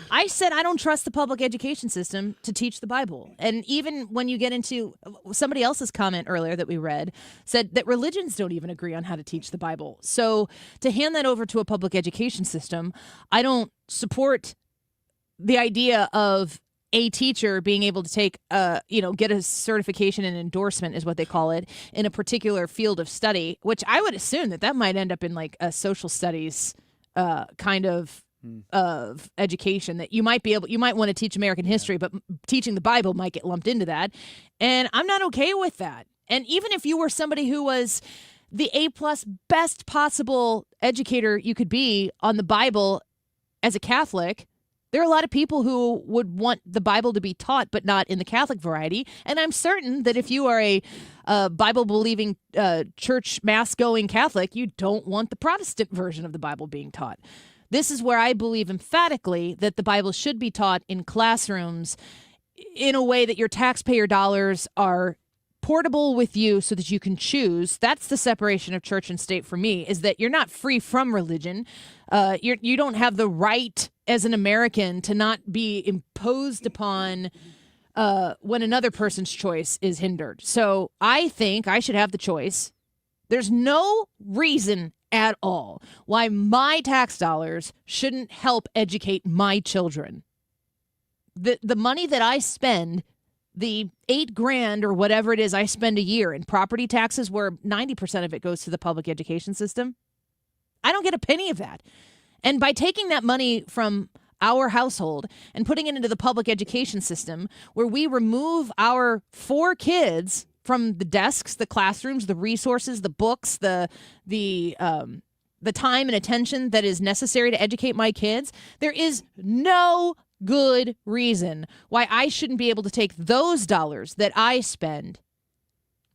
I said I don't trust the public education system to teach the Bible. And even when you get into somebody else's comment earlier that we read said that religions don't even agree on how to teach the Bible. So to hand that over to a public education system, I don't support the idea of a teacher being able to take, get a certification and endorsement is what they call it in a particular field of study, which I would assume that might end up in like a social studies kind of education that you might want to teach American history, but teaching the Bible might get lumped into that. And I'm not okay with that. And even if you were somebody who was the A+ best possible educator you could be on the Bible as a Catholic, there are a lot of people who would want the Bible to be taught, but not in the Catholic variety. And I'm certain that if you are a Bible-believing, church mass-going Catholic, you don't want the Protestant version of the Bible being taught. This is where I believe emphatically that the Bible should be taught in classrooms in a way that your taxpayer dollars are portable with you so that you can choose. That's the separation of church and state for me, is that you're not free from religion. You don't have the right as an American to not be imposed upon when another person's choice is hindered. So I think I should have the choice. There's no reason at all why my tax dollars shouldn't help educate my children. The money that I spend, the $8,000 or whatever it is I spend a year in property taxes, where 90% of it goes to the public education system, I don't get a penny of that. And by taking that money from our household and putting it into the public education system, where we remove our 4 kids from the desks, the classrooms, the resources, the books, the time and attention that is necessary to educate my kids, there is no good reason why I shouldn't be able to take those dollars that I spend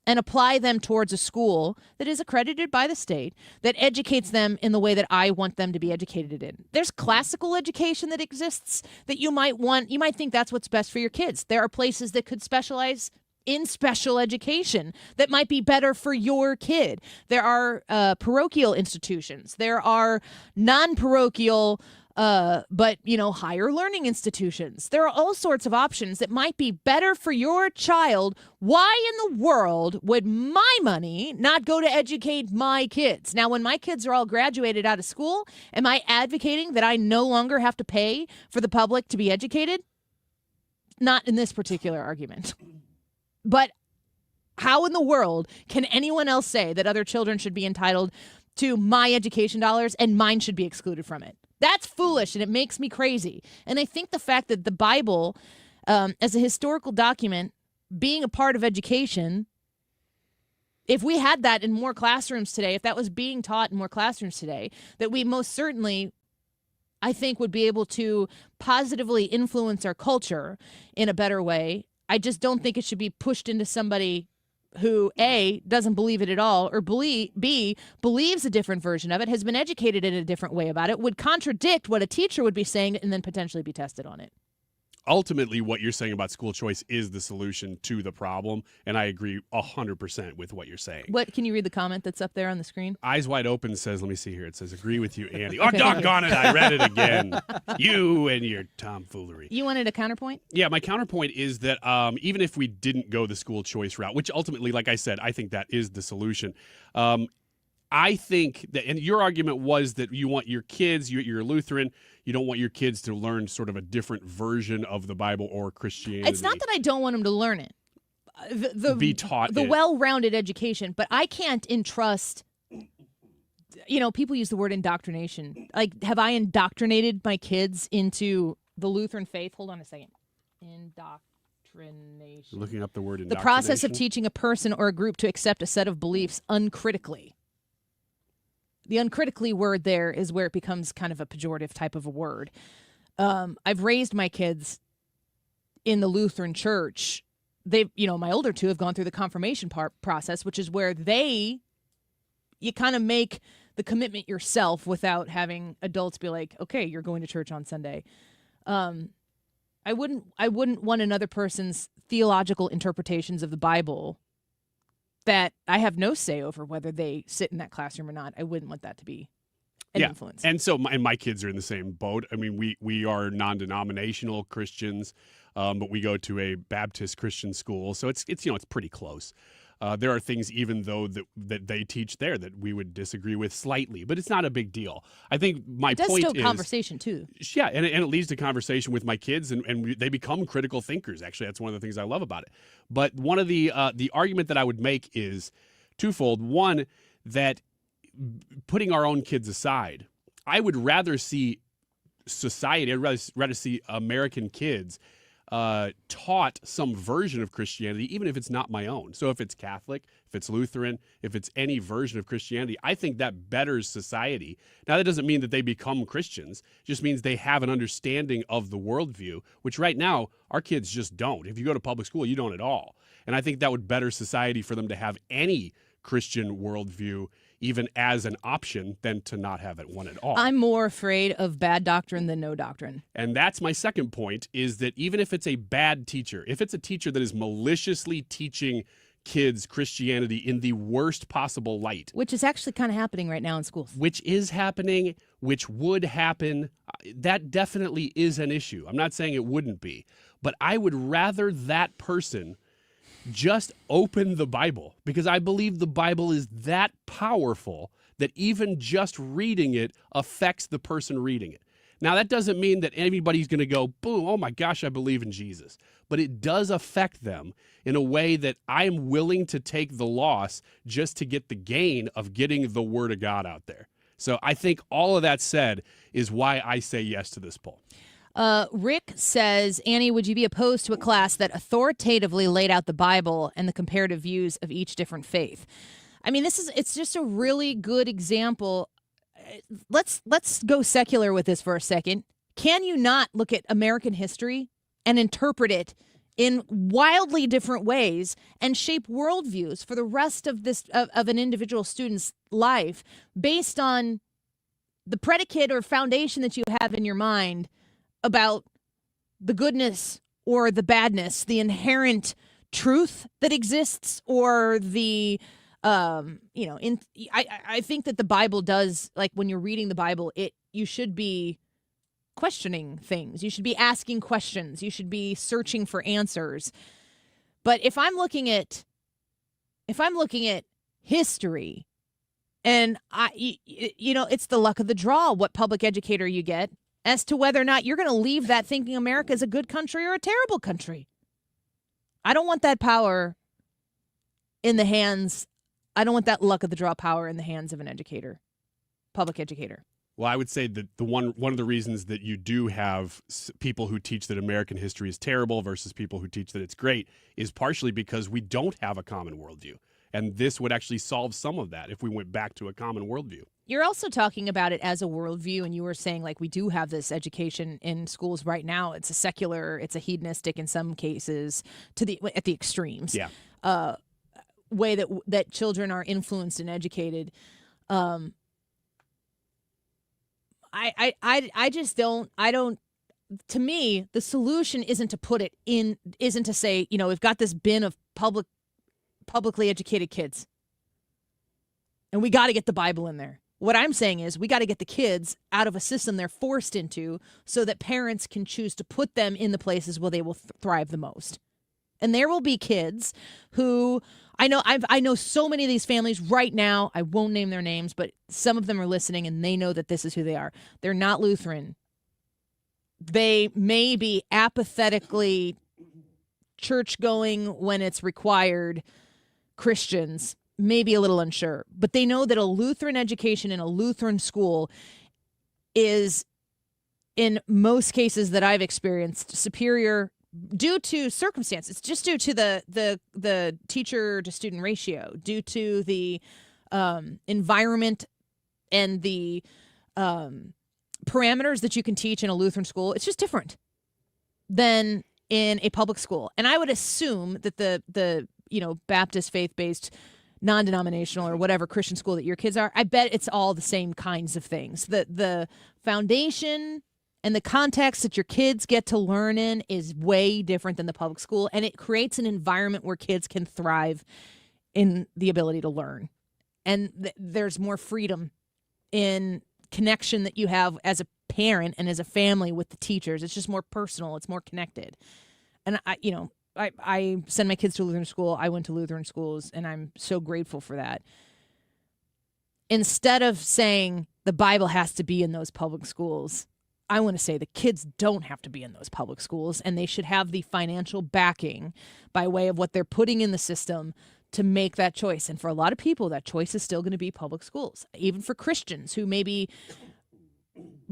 and apply them towards a school that is accredited by the state, that educates them in the way that I want them to be educated in. There's classical education that exists that you might want. You might think that's what's best for your kids. There are places that could specialize in special education that might be better for your kid. There are parochial institutions. There are non-parochial but higher learning institutions. There are all sorts of options that might be better for your child. Why in the world would my money not go to educate my kids? Now, when my kids are all graduated out of school, am I advocating that I no longer have to pay for the public to be educated? Not in this particular argument. But how in the world can anyone else say that other children should be entitled to my education dollars and mine should be excluded from it? That's foolish, and it makes me crazy. And I think the fact that the Bible, as a historical document, being a part of education, if we had that in more classrooms today, if that was being taught in more classrooms today, that we most certainly, I think, would be able to positively influence our culture in a better way. I just don't think it should be pushed into somebody who, A, doesn't believe it at all, or B, believes a different version of it, has been educated in a different way about it, would contradict what a teacher would be saying, and then potentially be tested on it. Ultimately, what you're saying about school choice is the solution to the problem, and I agree 100% with what you're saying. What can you read the comment that's up there on the screen? Eyes Wide Open says, let me see here. It says, agree with you, Andy. Oh, doggone it. I read it again. You and your tomfoolery. You wanted a counterpoint? Yeah, my counterpoint is that even if we didn't go the school choice route, which ultimately, like I said, I think that is the solution. I think that, and your argument was that you want your kids, you're Lutheran, you don't want your kids to learn sort of a different version of the Bible or Christianity. It's not that I don't want them to learn it. Be taught the it. Well-rounded education, but I can't entrust, people use the word indoctrination. Like, have I indoctrinated my kids into the Lutheran faith? Hold on a second. Indoctrination. Looking up the word indoctrination. The process of teaching a person or a group to accept a set of beliefs uncritically. The uncritically word there is where it becomes kind of a pejorative type of a word. I've raised my kids in the Lutheran church. My older 2 have gone through the confirmation process, which is where you kind of make the commitment yourself without having adults be like, okay, you're going to church on Sunday. I wouldn't want another person's theological interpretations of the Bible that I have no say over whether they sit in that classroom or not. I wouldn't want that to be an influence. And so my kids are in the same boat. I mean, we are non-denominational Christians, but we go to a Baptist Christian school, so it's pretty close. There are things, even though that they teach there, that we would disagree with slightly, but it's not a big deal. I think my point is... It does stoke conversation, too. Yeah, and it leads to conversation with my kids, and they become critical thinkers. Actually, that's one of the things I love about it. But one of the argument that I would make is twofold. One, that putting our own kids aside, I would rather see society, I'd rather see American kids taught some version of Christianity, even if it's not my own. So if it's Catholic, if it's Lutheran, if it's any version of Christianity, I think that betters society. Now, that doesn't mean that they become Christians. It just means they have an understanding of the worldview, which right now our kids just don't. If you go to public school, you don't at all. And I think that would better society for them to have any Christian worldview, even as an option, than to not have one at all. I'm more afraid of bad doctrine than no doctrine. And that's my second point, is that even if it's a bad teacher, if it's a teacher that is maliciously teaching kids Christianity in the worst possible light. Which is actually kind of happening right now in schools. Which is happening, which would happen. That definitely is an issue. I'm not saying it wouldn't be. But I would rather that person just open the Bible, because I believe the Bible is that powerful that even just reading it affects the person reading it. Now, that doesn't mean that anybody's going to go, boom, oh my gosh, I believe in Jesus. But it does affect them in a way that I'm willing to take the loss just to get the gain of getting the Word of God out there. So I think all of that said is why I say yes to this poll. Rick says, Annie, would you be opposed to a class that authoritatively laid out the Bible and the comparative views of each different faith? I mean, it's just a really good example. Let's go secular with this for a second. Can you not look at American history and interpret it in wildly different ways and shape worldviews for the rest of of an individual student's life based on the predicate or foundation that you have in your mind about the goodness or the badness, the inherent truth that exists, or the, I think that the Bible does, like when you're reading the Bible, you should be questioning things. You should be asking questions. You should be searching for answers. But if I'm looking at history, and it's the luck of the draw what public educator you get as to whether or not you're going to leave that thinking America is a good country or a terrible country. I don't want that power in the hands. I don't want that luck of the draw power in the hands of an educator, public educator. Well, I would say that one of the reasons that you do have people who teach that American history is terrible versus people who teach that it's great is partially because we don't have a common worldview. And this would actually solve some of that if we went back to a common worldview. You're also talking about it as a worldview, and you were saying, like, we do have this education in schools right now. It's a secular, it's a hedonistic in some cases, at the extremes. Yeah. Way that children are influenced and educated. I just don't. To me, the solution isn't to say, we've got this bin of publicly educated kids, and we got to get the Bible in there. What I'm saying is we got to get the kids out of a system they're forced into so that parents can choose to put them in the places where they will thrive the most. And there will be kids who I know so many of these families right now. I won't name their names, but some of them are listening and they know that this is who they are. They're not Lutheran. They may be apathetically church going when it's required Christians, maybe a little unsure, but they know that a Lutheran education in a Lutheran school is, in most cases that I've experienced, superior due to circumstances, just due to the teacher to student ratio, due to the environment and the parameters that you can teach in a Lutheran school. It's just different than in a public school. And I would assume that the Baptist faith-based non-denominational or whatever Christian school that your kids are, I bet it's all the same kinds of things. The foundation and the context that your kids get to learn in is way different than the public school, and it creates an environment where kids can thrive in the ability to learn. And there's more freedom in connection that you have as a parent and as a family with the teachers. It's just more personal. It's more connected. And I send my kids to Lutheran school. I went to Lutheran schools, and I'm so grateful for that. Instead of saying the Bible has to be in those public schools, I want to say the kids don't have to be in those public schools, and they should have the financial backing by way of what they're putting in the system to make that choice. And for a lot of people, that choice is still going to be public schools. Even for Christians who maybe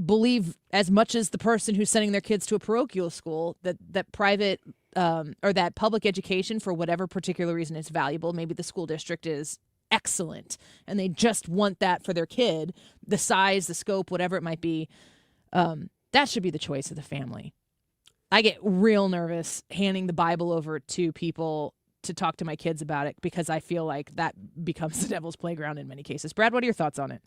believe as much as the person who's sending their kids to a parochial school that private or that public education, for whatever particular reason, is valuable. Maybe the school district is excellent and they just want that for their kid, the size, the scope, whatever it might be. That should be the choice of the family. I get real nervous handing the Bible over to people to talk to my kids about it because I feel like that becomes the devil's playground in many cases. Brad, what are your thoughts on it?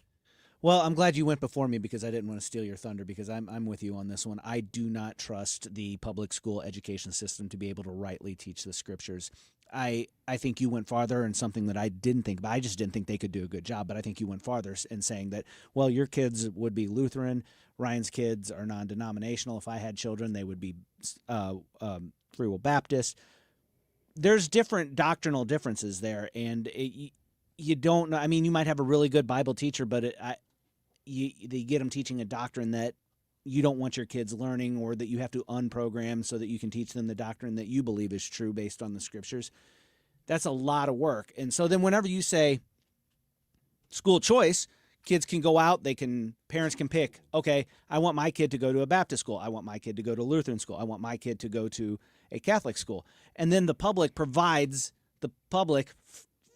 Well, I'm glad you went before me because I didn't want to steal your thunder, because I'm with you on this one. I do not trust the public school education system to be able to rightly teach the scriptures. I think you went farther in something that I didn't think, but I just didn't think they could do a good job. But I think you went farther in saying that, well, your kids would be Lutheran, Ryan's kids are non-denominational. If I had children, they would be Free Will Baptist. There's different doctrinal differences there, and you don't know. I mean, you might have a really good Bible teacher, but they get them teaching a doctrine that you don't want your kids learning, or that you have to unprogram so that you can teach them the doctrine that you believe is true based on the scriptures. That's a lot of work. And so then whenever you say school choice, kids can go out, parents can pick, okay, I want my kid to go to a Baptist school. I want my kid to go to a Lutheran school. I want my kid to go to a Catholic school. And then the public provides the public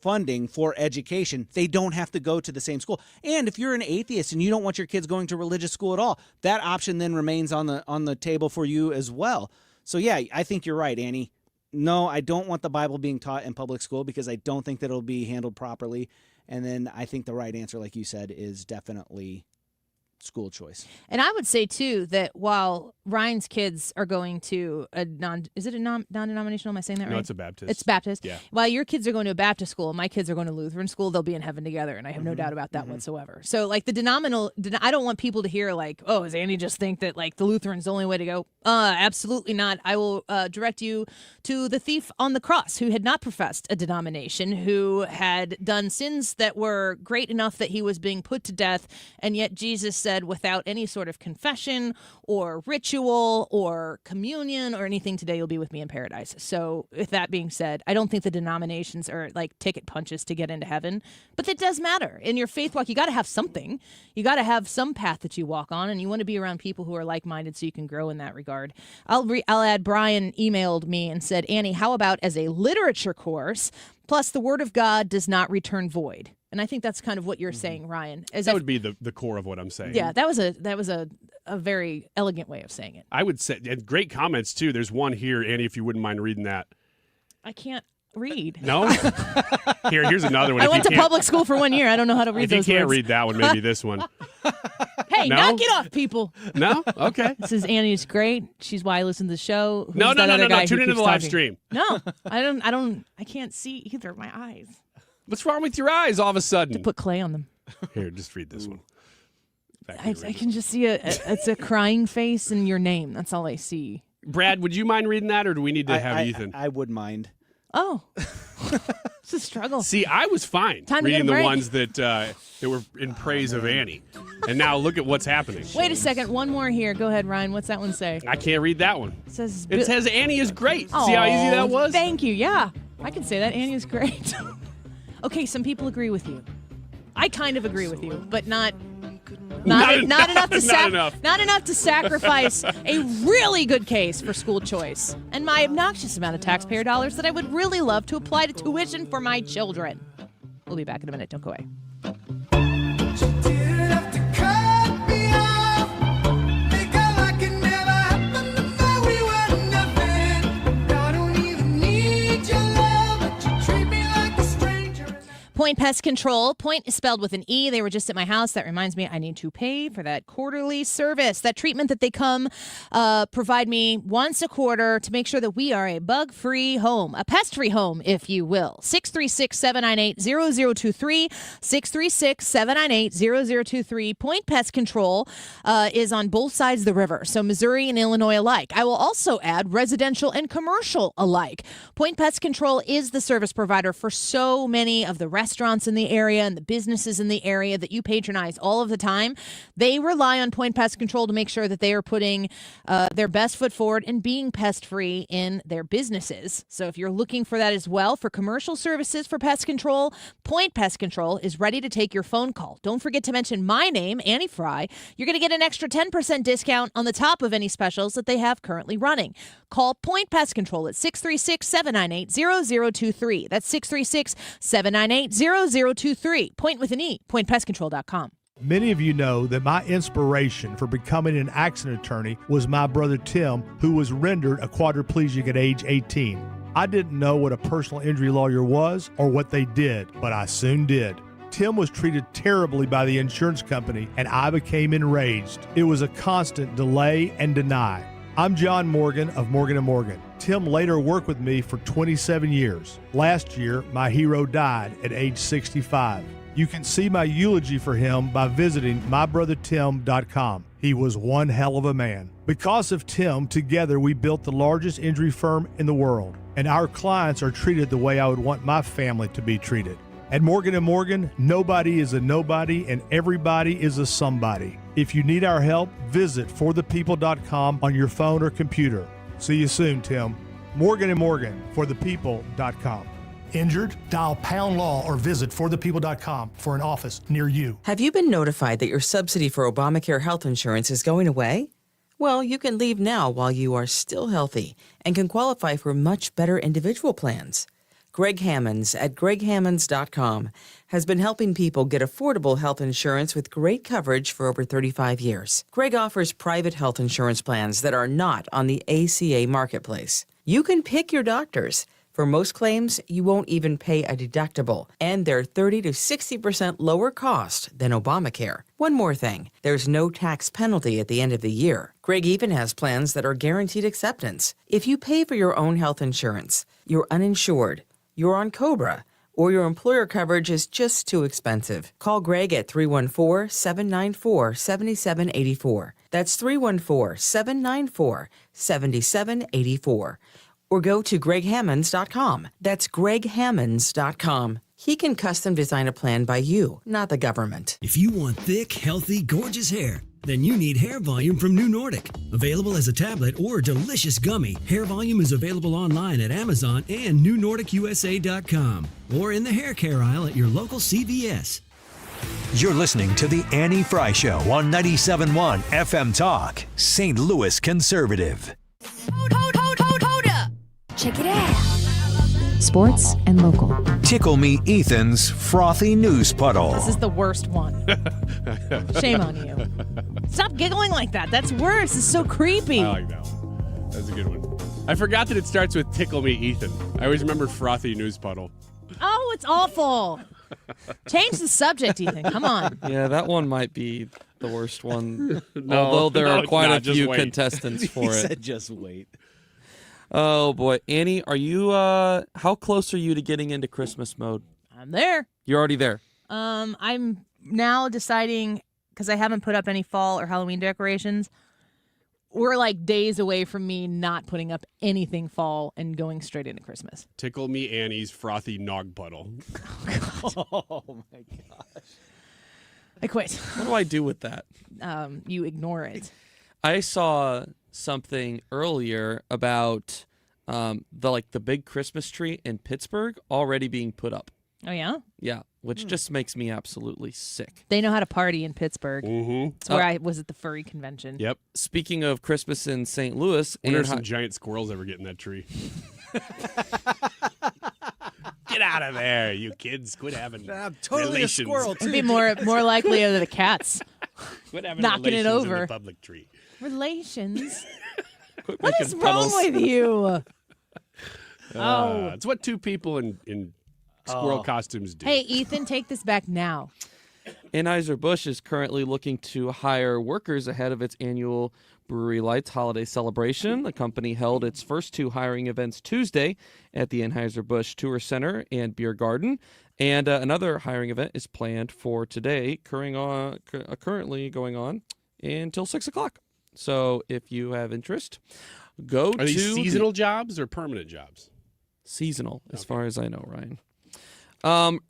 funding for education. They don't have to go to the same school. And if you're an atheist and you don't want your kids going to religious school at all, that option then remains on the table for you as well. So yeah, I think you're right, Annie. No, I don't want the Bible being taught in public school because I don't think that it'll be handled properly. And then I think the right answer, like you said, is definitely school choice. And I would say, too, that while Ryan's kids are going to a non-denominational? Am I saying that right? No, it's a Baptist. It's Baptist. Yeah. While your kids are going to a Baptist school, my kids are going to Lutheran school, they'll be in heaven together, and I have no doubt about that whatsoever. So, like, I don't want people to hear, like, oh, does Andy just think that, like, the Lutheran's the only way to go? Absolutely not. I will direct you to the thief on the cross who had not professed a denomination, who had done sins that were great enough that he was being put to death, and yet Jesus said, without any sort of confession or ritual or communion or anything, today you'll be with me in paradise. So with that being said, I don't think the denominations are like ticket punches to get into heaven, but it does matter. In your faith walk, you got to have something. You got to have some path that you walk on, and you want to be around people who are like-minded so you can grow in that regard. I'll add, Brian emailed me and said, Annie, how about as a literature course, plus the Word of God does not return void? And I think that's kind of what you're saying, Ryan. That would be the core of what I'm saying. Yeah, that was a very elegant way of saying it. I would say, and great comments too. There's one here, Annie, if you wouldn't mind reading that. I can't read. No? Here's another one. I went to public school for 1 year. I don't know how to read those If you can't words. read that one, maybe this one. Hey, No? knock it off, people. No? Okay. This is Annie's great. She's why I listen to the show. Who's No. that other guy who Tune into keeps the live talking? stream. No, I can't see either. My eyes. What's wrong with your eyes all of a sudden? To put clay on them. Here, just read this one. I can just see it's a crying face and your name. That's all I see. Brad, would you mind reading that, or do we need to have Ethan? I would mind. Oh, it's a struggle. See, I was fine Time to get reading a the break. ones that were in praise of Annie. And now look at what's happening. Wait a second. One more here. Go ahead, Ryan. What's that one say? I can't read that one. It says Annie is great. See how easy that was? Thank you. Yeah, I can say that. Annie is great. Okay, some people agree with you. I kind of agree with you, but not enough to sacrifice a really good case for school choice and my obnoxious amount of taxpayer dollars that I would really love to apply to tuition for my children. We'll be back in a minute. Don't go away. Point Pest Control. Point is spelled with an E. They were just at my house. That reminds me I need to pay for that quarterly service, that treatment that they come provide me once a quarter to make sure that we are a bug-free home, a pest-free home, if you will. 636-798-0023, 636-798-0023. Point Pest Control is on both sides of the river, so Missouri and Illinois alike. I will also add residential and commercial alike. Point Pest Control is the service provider for so many of the restaurants in the area and the businesses in the area that you patronize all of the time. They rely on Point Pest Control to make sure that they are putting their best foot forward and being pest-free in their businesses. So if you're looking for that as well, for commercial services for pest control, Point Pest Control is ready to take your phone call. Don't forget to mention my name, Annie Fry. You're going to get an extra 10% discount on the top of any specials that they have currently running. Call Point Pest Control at 636-798-0023. That's 636-798-0023. Point with an E, pointpestcontrol.com. Many of you know that my inspiration for becoming an accident attorney was my brother Tim, who was rendered a quadriplegic at age 18. I didn't know what a personal injury lawyer was or what they did, but I soon did. Tim was treated terribly by the insurance company, and I became enraged. It was a constant delay and deny. I'm John Morgan of Morgan & Morgan. Tim later worked with me for 27 years. Last year, my hero died at age 65. You can see my eulogy for him by visiting mybrothertim.com. He was one hell of a man. Because of Tim, together we built the largest injury firm in the world, and our clients are treated the way I would want my family to be treated. At Morgan & Morgan, nobody is a nobody and everybody is a somebody. If you need our help, visit forthepeople.com on your phone or computer. See you soon, Tim. Morgan & Morgan, forthepeople.com. Injured? Dial pound law or visit forthepeople.com for an office near you. Have you been notified that your subsidy for Obamacare health insurance is going away? Well, you can leave now while you are still healthy and can qualify for much better individual plans. Greg Hammonds at greghammonds.com has been helping people get affordable health insurance with great coverage for over 35 years. Greg offers private health insurance plans that are not on the ACA marketplace. You can pick your doctors. For most claims, you won't even pay a deductible, and they're 30 to 60% lower cost than Obamacare. One more thing, there's no tax penalty at the end of the year. Greg even has plans that are guaranteed acceptance. If you pay for your own health insurance, you're uninsured, you're on COBRA, or your employer coverage is just too expensive, call Greg at 314-794-7784. That's 314-794-7784. Or go to greghammonds.com. That's greghammonds.com. He can custom design a plan by you, not the government. If you want thick, healthy, gorgeous hair, then you need Hair Volume from New Nordic. Available as a tablet or delicious gummy, Hair Volume is available online at Amazon and NewNordicUSA.com or in the hair care aisle at your local CVS. You're listening to The Annie Fry Show on 97.1 FM Talk, St. Louis Conservative. Check it out. Sports and local. Tickle Me Ethan's frothy news puddle. This is the worst one. Shame on you. Stop giggling like that. That's worse. It's so creepy. I like that one. That's a good one. I forgot that it starts with Tickle Me Ethan. I always remember frothy news puddle. Oh, it's awful. Change the subject, Ethan. Come on. Yeah, that one might be the worst one. Although there are quite a few contestants for he it. Said just wait. Oh boy, Annie, are you? How close are you to getting into Christmas mode? I'm there. You're already there. I'm now deciding, because I haven't put up any fall or Halloween decorations. We're like days away from me not putting up anything fall and going straight into Christmas. Tickle Me Annie's frothy nog puddle. Oh my gosh. I quit. What do I do with that? You ignore it. I saw something earlier about the big Christmas tree in Pittsburgh already being put up. Oh yeah? Yeah, which just makes me absolutely sick. They know how to party in Pittsburgh. Mm-hmm. It's where I was at the furry convention. Yep. Speaking of Christmas in St. Louis, wonder if some giant squirrels ever get in that tree. Get out of there, you kids! Quit having I'm totally relations. a squirrel too. It'd be more likely of the cats Quit having knocking it relations over. in the public tree. Relations. Quit What making is wrong puddles. with you? Oh, It's what two people in squirrel costumes do. Hey, Ethan, take this back now. Anheuser-Busch is currently looking to hire workers ahead of its annual Brewery Lights holiday celebration. The company held its first 2 hiring events Tuesday at the Anheuser-Busch Tour Center and Beer Garden. And another hiring event is planned for today, currently going on until 6 o'clock. So if you have interest, go to... Are these seasonal jobs or permanent jobs? Seasonal, as far as I know, Ryan.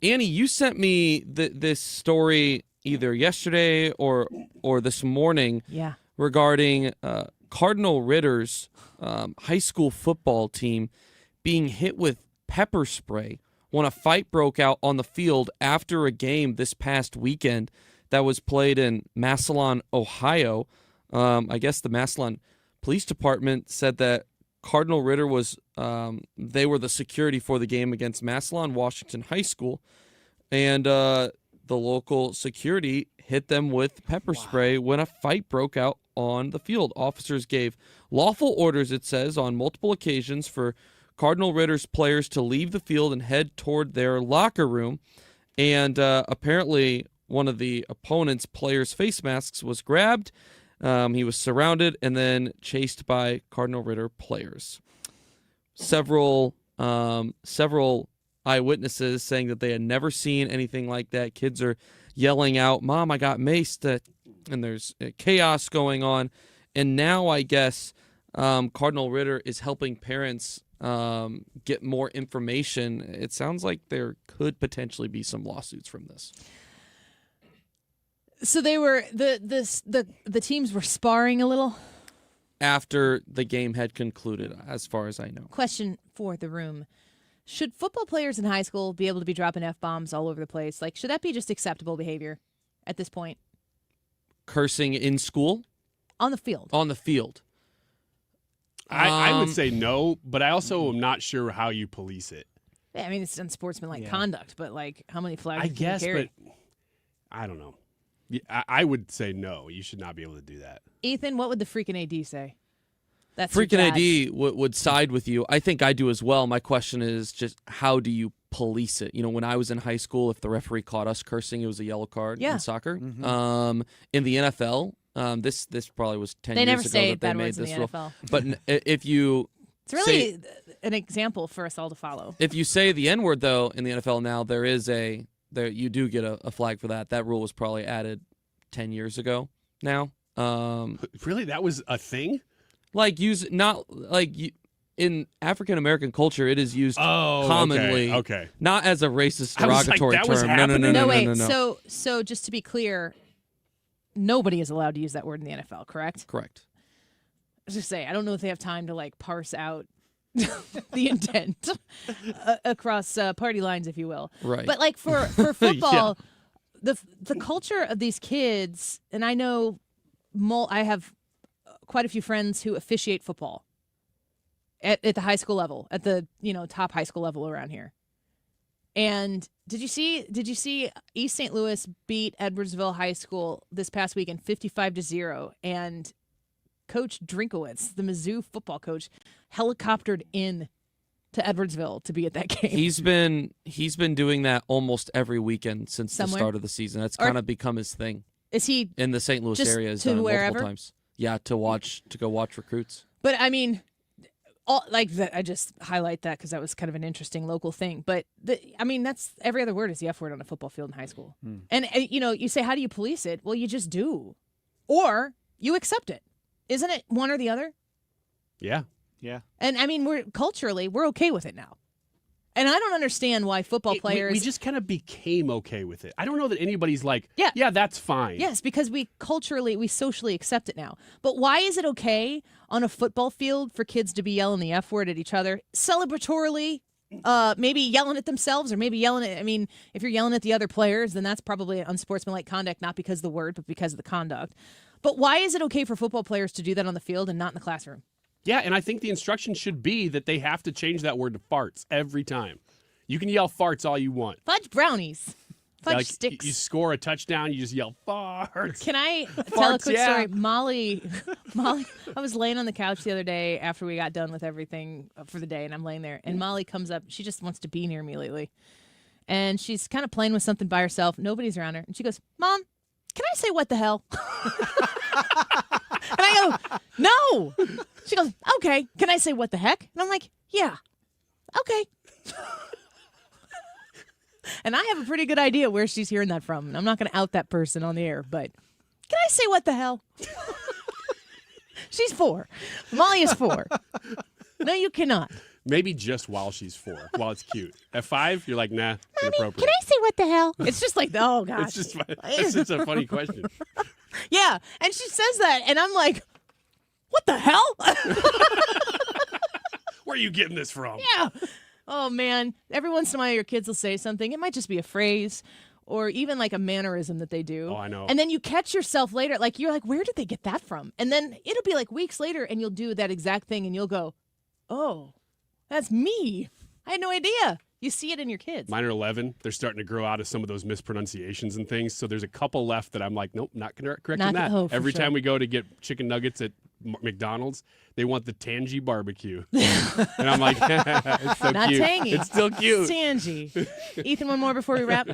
Annie, you sent me this story either yesterday or this morning regarding Cardinal Ritter's high school football team being hit with pepper spray when a fight broke out on the field after a game this past weekend that was played in Massillon, Ohio. I guess the Massillon Police Department said that Cardinal Ritter was, they were the security for the game against Massillon Washington High School, and the local security hit them with pepper spray when a fight broke out on the field. Officers gave lawful orders, it says, on multiple occasions for Cardinal Ritter's players to leave the field and head toward their locker room, and apparently one of the opponent's players' face masks was grabbed. He was surrounded and then chased by Cardinal Ritter players. Several eyewitnesses saying that they had never seen anything like that. Kids are yelling out, "Mom, I got maced," and there's chaos going on. And now I guess Cardinal Ritter is helping parents get more information. It sounds like there could potentially be some lawsuits from this. So they were the teams were sparring a little after the game had concluded, as far as I know. Question for the room: should football players in high school be able to be dropping F-bombs all over the place? Like, should that be just acceptable behavior at this point? Cursing in school? On the field. On the field. I would say no, but I also am not sure how you police it. Yeah, I mean, it's unsportsmanlike conduct, but like, how many flags? I guess, can you carry? but I don't know. I would say no. You should not be able to do that. Ethan, what would the freaking AD say? That's freaking AD would side with you. I think I do as well. My question is just, how do you police it? You know, when I was in high school, if the referee caught us cursing, it was a yellow card in soccer. Mm-hmm. In the NFL, this probably was 10 they years never ago say that they bad made words this in the rule. NFL. But if you it's really an example for us all to follow. If you say the N-word, though, in the NFL now, you do get a flag for that. That rule was probably added 10 years ago now. Really? That was a thing? Like, in African American culture, it is used commonly. Okay. Not as a racist derogatory term. No, wait. So just to be clear, nobody is allowed to use that word in the NFL, correct? Correct. I was just say, I don't know if they have time to like parse out the intent across party lines, if you will. Right. But like for football, the culture of these kids, and I know I have quite a few friends who officiate football at the high school level, at the top high school level around here. And did you see East St. Louis beat Edwardsville High School this past weekend 55-0, and Coach Drinkowitz, the Mizzou football coach, helicoptered in to Edwardsville to be at that game. He's been doing that almost every weekend since the start of the season. That's kind of become his thing. Is he in the St. Louis area? Has done it multiple times. Yeah, to go watch recruits. But I mean, I just highlight that because that was kind of an interesting local thing. But that's every other word is the F word on a football field in high school. And you say, how do you police it? Well, you just do, or you accept it. Isn't it one or the other? Yeah. Yeah. And I mean, we're okay with it now. And I don't understand why football players... We just kind of became okay with it. I don't know that anybody's like, yeah, that's fine. Yes, because we socially accept it now. But why is it okay on a football field for kids to be yelling the F word at each other celebratorily, maybe yelling at themselves or maybe yelling at... I mean, if you're yelling at the other players, then that's probably unsportsmanlike conduct, not because of the word, but because of the conduct. But why is it okay for football players to do that on the field and not in the classroom? Yeah, and I think the instruction should be that they have to change that word to farts every time. You can yell farts all you want. Fudge brownies. Fudge sticks. You score a touchdown, you just yell farts. Can I tell a quick story? Molly, I was laying on the couch the other day after we got done with everything for the day, and I'm laying there, and Molly comes up. She just wants to be near me lately. and she's kind of playing with something by herself. Nobody's around her. And she goes, Mom, can I say what the hell? And I go, no. She goes, okay, can I say what the heck? And I'm like, yeah, okay. And I have a pretty good idea where she's hearing that from. And I'm not going to out that person on the air, but can I say what the hell? She's 4. Molly is 4. No, you cannot. Maybe just while she's 4, while it's cute. At 5, you're like, nah, inappropriate. Can I say what the hell? It's just like, oh, gosh. It's just a funny question. Yeah, and she says that, and I'm like, what the hell? Where are you getting this from? Yeah. Oh, man. Every once in a while, your kids will say something. It might just be a phrase or even like a mannerism that they do. Oh, I know. And then you catch yourself later. Like, you're like, where did they get that from? And then it'll be like weeks later, and you'll do that exact thing, and you'll go, oh, that's me. I had no idea. You see it in your kids. Mine are 11. They're starting to grow out of some of those mispronunciations and things. So there's a couple left that I'm like, nope, not correcting that. Every time we go to get chicken nuggets at McDonald's, they want the tangy barbecue. And I'm like, it's so not cute. Tangy. It's still cute. Tangy. Ethan, one more before we wrap.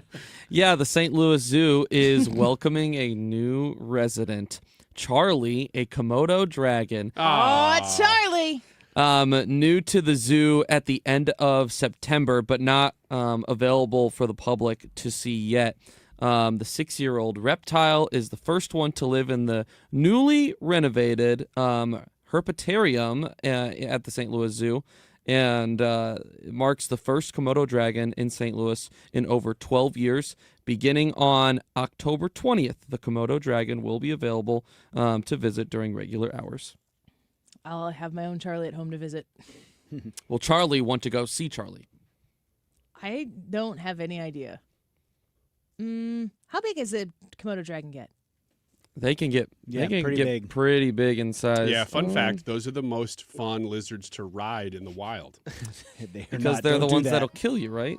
Yeah, the St. Louis Zoo is welcoming a new resident, Charlie, a Komodo dragon. Oh, Charlie. New to the zoo at the end of September, but not available for the public to see yet. The 6-year-old reptile is the first one to live in the newly renovated herpetarium at the St. Louis Zoo, and it marks the first Komodo dragon in St. Louis in over 12 years. Beginning on October 20th, the Komodo dragon will be available to visit during regular hours. I'll have my own Charlie at home to visit. Will Charlie want to go see Charlie? I don't have any idea. How big is a Komodo dragon get? They can get pretty big in size. Yeah, fun fact, those are the most fun lizards to ride in the wild. Because they're the ones that'll kill you, right?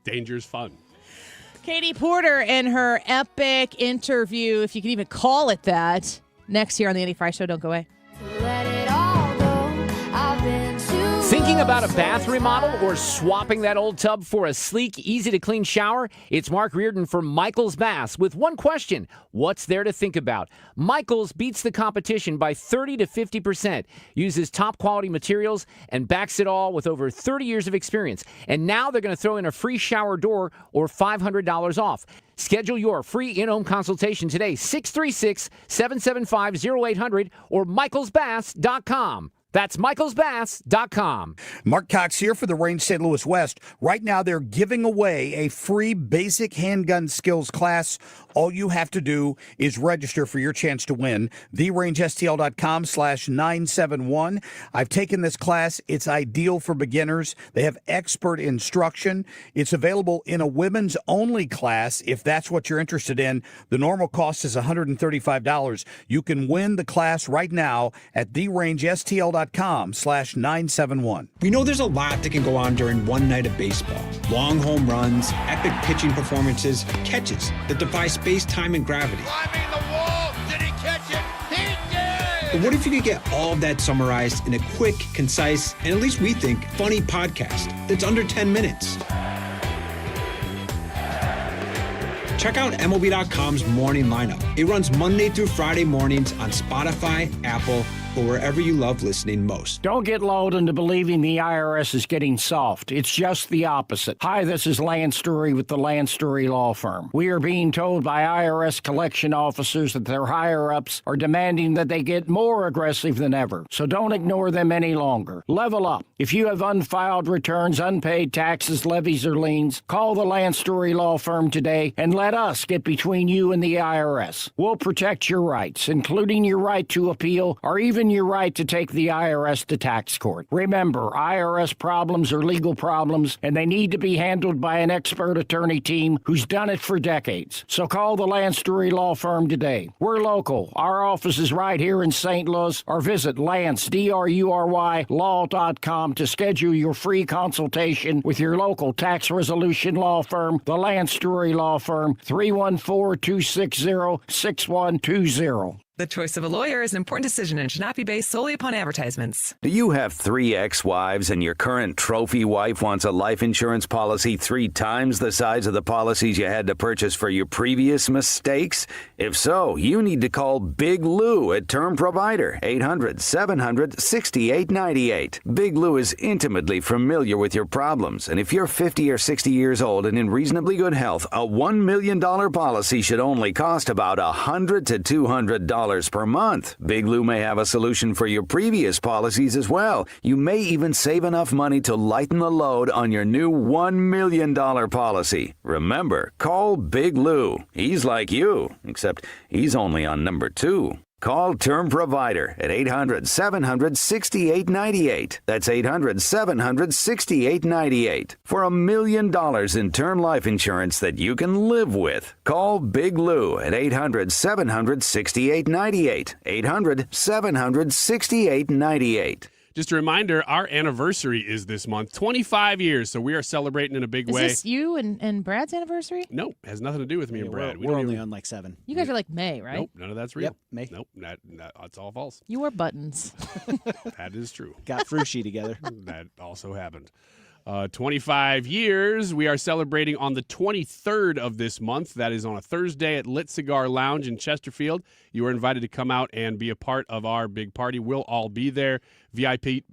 Danger's fun. Katie Porter in her epic interview, if you can even call it that, next year on the Andy Fry Show. Don't go away. Thinking about a bath remodel or swapping that old tub for a sleek, easy-to-clean shower? It's Mark Reardon from Michael's Baths with one question. What's there to think about? Michael's beats the competition by 30 to 50%, uses top-quality materials, and backs it all with over 30 years of experience. And now they're going to throw in a free shower door or $500 off. Schedule your free in-home consultation today, 636-775-0800 or michaelsbaths.com. That's michaelsbaths.com. Mark Cox here for the Range St. Louis West. Right now, they're giving away a free basic handgun skills class. All you have to do is register for your chance to win. TheRangeSTL.com/971. I've taken this class. It's ideal for beginners. They have expert instruction. It's available in a women's only class if that's what you're interested in. The normal cost is $135. You can win the class right now at TheRangeSTL.com/971. We know there's a lot that can go on during one night of baseball. Long home runs, epic pitching performances, catches that defy space, time, and gravity. Climbing the wall, did he catch it? He did! But what if you could get all of that summarized in a quick, concise, and at least we think, funny podcast that's under 10 minutes? Check out MLB.com's morning lineup. It runs Monday through Friday mornings on Spotify, Apple, or wherever you love listening most. Don't get lulled into believing the IRS is getting soft. It's just the opposite. Hi, this is Lance Story with the Lance Story Law Firm. We are being told by IRS collection officers that their higher-ups are demanding that they get more aggressive than ever. So don't ignore them any longer. Level up. If you have unfiled returns, unpaid taxes, levies, or liens, call the Lance Story Law Firm today and let us get between you and the IRS. We'll protect your rights, including your right to appeal or even your right to take the IRS to tax court. Remember, IRS problems are legal problems, and they need to be handled by an expert attorney team who's done it for decades. So call the Lance Story Law Firm today. We're local. Our office is right here in St. Louis, or visit Lance, DRURY, law.com to schedule your free consultation with your local tax resolution law firm, the Lance Story Law Firm, 314-260-6120. The choice of a lawyer is an important decision and should not be based solely upon advertisements. Do you have 3 ex-wives and your current trophy wife wants a life insurance policy 3 times the size of the policies you had to purchase for your previous mistakes? If so, you need to call Big Lou at Term Provider, 800-700-6898. Big Lou is intimately familiar with your problems, and if you're 50 or 60 years old and in reasonably good health, a $1 million policy should only cost about $100 to $200 per month. Big Lou may have a solution for your previous policies as well. You may even save enough money to lighten the load on your new $1 million policy. Remember, call Big Lou. He's like you, except he's only on number 2. Call Term Provider at 800-700-6898. That's 800-700-6898. For $1 million in term life insurance that you can live with. Call Big Lou at 800-700-6898. 800-700-6898. Just a reminder, our anniversary is this month, 25 years, so we are celebrating in a big way. Is this you and Brad's anniversary? Nope, has nothing to do with me and Brad. We're only on like 7. You guys are like May, right? Nope, none of that's real. Yep, May. Nope, that's all false. You wear buttons. That is true. Got Frushi together. That also happened. 25 years. We are celebrating on the 23rd of this month. That is on a Thursday at Lit Cigar Lounge in Chesterfield. You are invited to come out and be a part of our big party. We'll all be there. VIP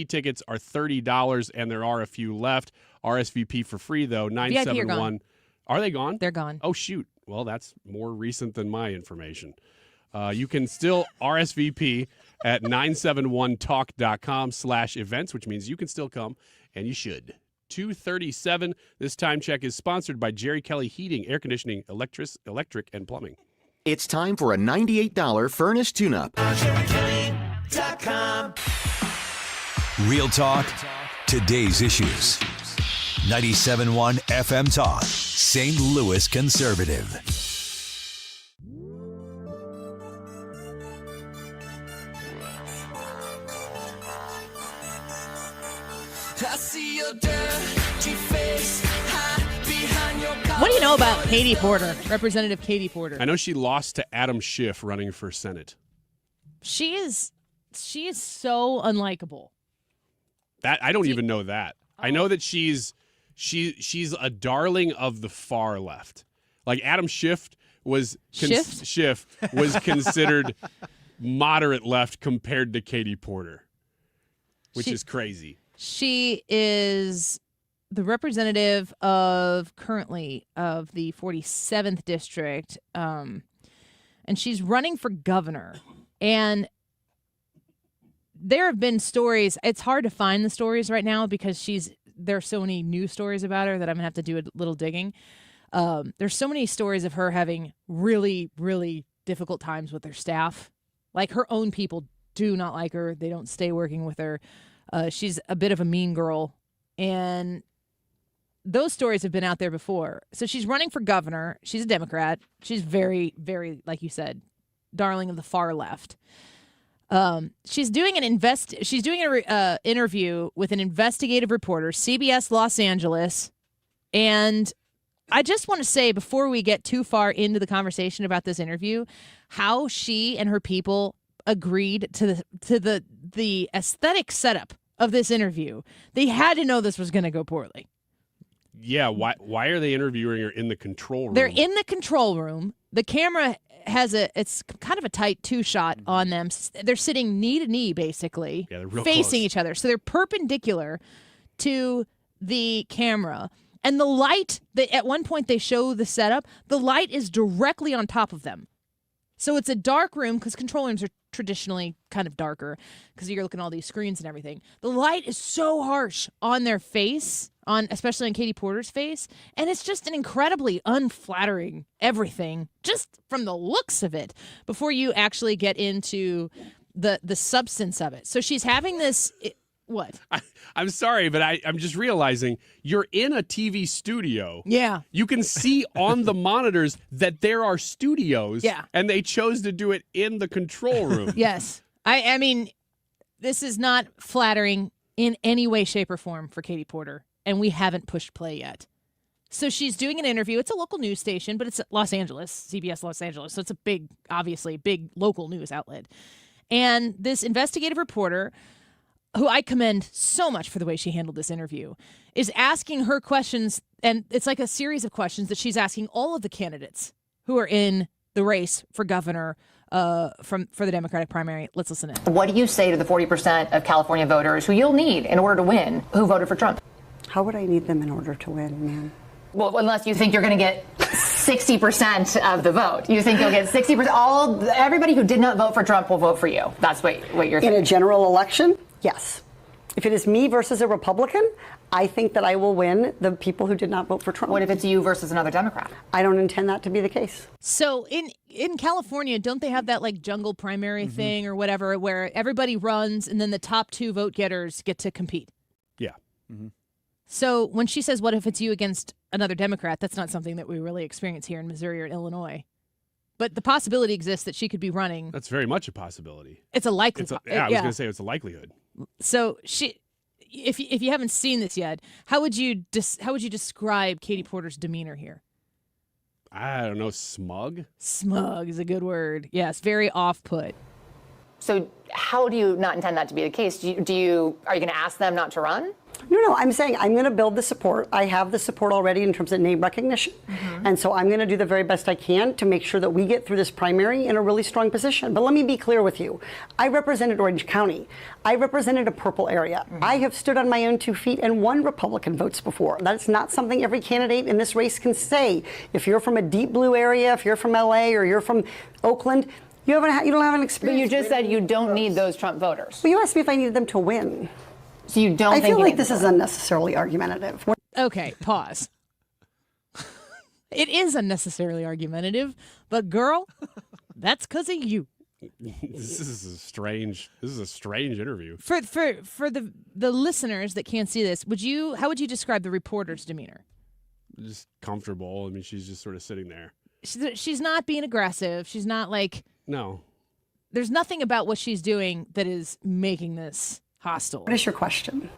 tickets are $30, and there are a few left. RSVP for free, though, 971. Are they gone? They're gone. Oh, shoot. Well, that's more recent than my information. You can still RSVP at 971talk.com/events, which means you can still come, and you should. 237. This time check is sponsored by Jerry Kelly Heating, Air Conditioning, Electric, and Plumbing. It's time for a $98 furnace tune-up. Real talk, today's issues. 97.1 FM Talk, St. Louis Conservative. I see your dirty face behind your What do you know about Katie Porter, Representative Katie Porter? I know she lost to Adam Schiff running for Senate. She is so unlikable. That I don't even know that. I know that she's a darling of the far left. Like Adam Schiff was Schiff was considered moderate left compared to Katie Porter, which is crazy. She is the representative currently of the 47th district, and she's running for governor. And there have been stories. It's hard to find the stories right now because there are so many news stories about her that I'm gonna have to do a little digging. There's so many stories of her having really, really difficult times with her staff. Like her own people do not like her. They don't stay working with her. She's a bit of a mean girl, and those stories have been out there before. So she's running for governor. She's a Democrat. She's very, very, like you said, darling of the far left. She's doing an interview with an investigative reporter, CBS Los Angeles, and I just want to say before we get too far into the conversation about this interview, how she and her people agreed to the aesthetic setup of this interview. They had to know this was going to go poorly. Yeah, why are they interviewing her in the control room? They're in the control room. The camera it's kind of a tight 2-shot on them. They're sitting knee to knee, basically, yeah, they're real facing close. each other. So they're perpendicular to the camera. And the light, at one point they show the setup, the light is directly on top of them. So it's a dark room because control rooms are traditionally kind of darker because you're looking at all these screens and everything. The light is so harsh on their face, especially on Katie Porter's face, and it's just an incredibly unflattering everything just from the looks of it before you actually get into the substance of it. So she's having this... What? I'm sorry, but I'm just realizing you're in a TV studio. Yeah. You can see on the monitors that there are studios. Yeah. And they chose to do it in the control room. Yes. I mean, this is not flattering in any way, shape, or form for Katie Porter, and we haven't pushed play yet. So she's doing an interview. It's a local news station, but it's Los Angeles, CBS Los Angeles. So it's a big, obviously, big local news outlet. And this investigative reporter, who I commend so much for the way she handled this interview, is asking her questions. And it's like a series of questions that she's asking all of the candidates who are in the race for governor for the Democratic primary. Let's listen in. What do you say to the 40% of California voters who you'll need in order to win who voted for Trump? How would I need them in order to win, man? Well, unless you think you're going to get 60% of the vote. You think you'll get 60%. Everybody who did not vote for Trump will vote for you. That's what you're thinking. In a general election, yes. If it is me versus a Republican, I think that I will win the people who did not vote for Trump. What if it's you versus another Democrat? I don't intend that to be the case. So in California, don't they have that like jungle primary thing or whatever, where everybody runs and then the top 2 vote getters get to compete? Yeah. So when she says, what if it's you against another Democrat, that's not something that we really experience here in Missouri or Illinois. But the possibility exists that she could be running. That's very much a possibility. It's a likely. I was going to say it's a likelihood. So if you haven't seen this yet, how would you describe Katie Porter's demeanor here? I don't know. Smug. Smug is a good word. Yes, very off-put. So how do you not intend that to be the case? Are you going to ask them not to run? No, I'm saying I'm going to build the support. I have the support already in terms of name recognition. And so I'm going to do the very best I can to make sure that we get through this primary in a really strong position. But let me be clear with you. I represented Orange County. I represented a purple area. I have stood on my own 2 feet and won Republican votes before. That's not something every candidate in this race can say. If you're from a deep blue area, if you're from LA or you're from Oakland, you don't have an experience. But you just said you don't need those Trump voters. Well, you asked me if I needed them to win. So you don't I think feel like this is unnecessarily argumentative. Okay, pause. It is unnecessarily argumentative, but girl, that's because of you. This is a strange interview. For the listeners that can't see this, how would you describe the reporter's demeanor? Just comfortable. I mean, she's just sort of sitting there. She's not being aggressive. She's not like. No. There's nothing about what she's doing that is making this hostile. What is your question?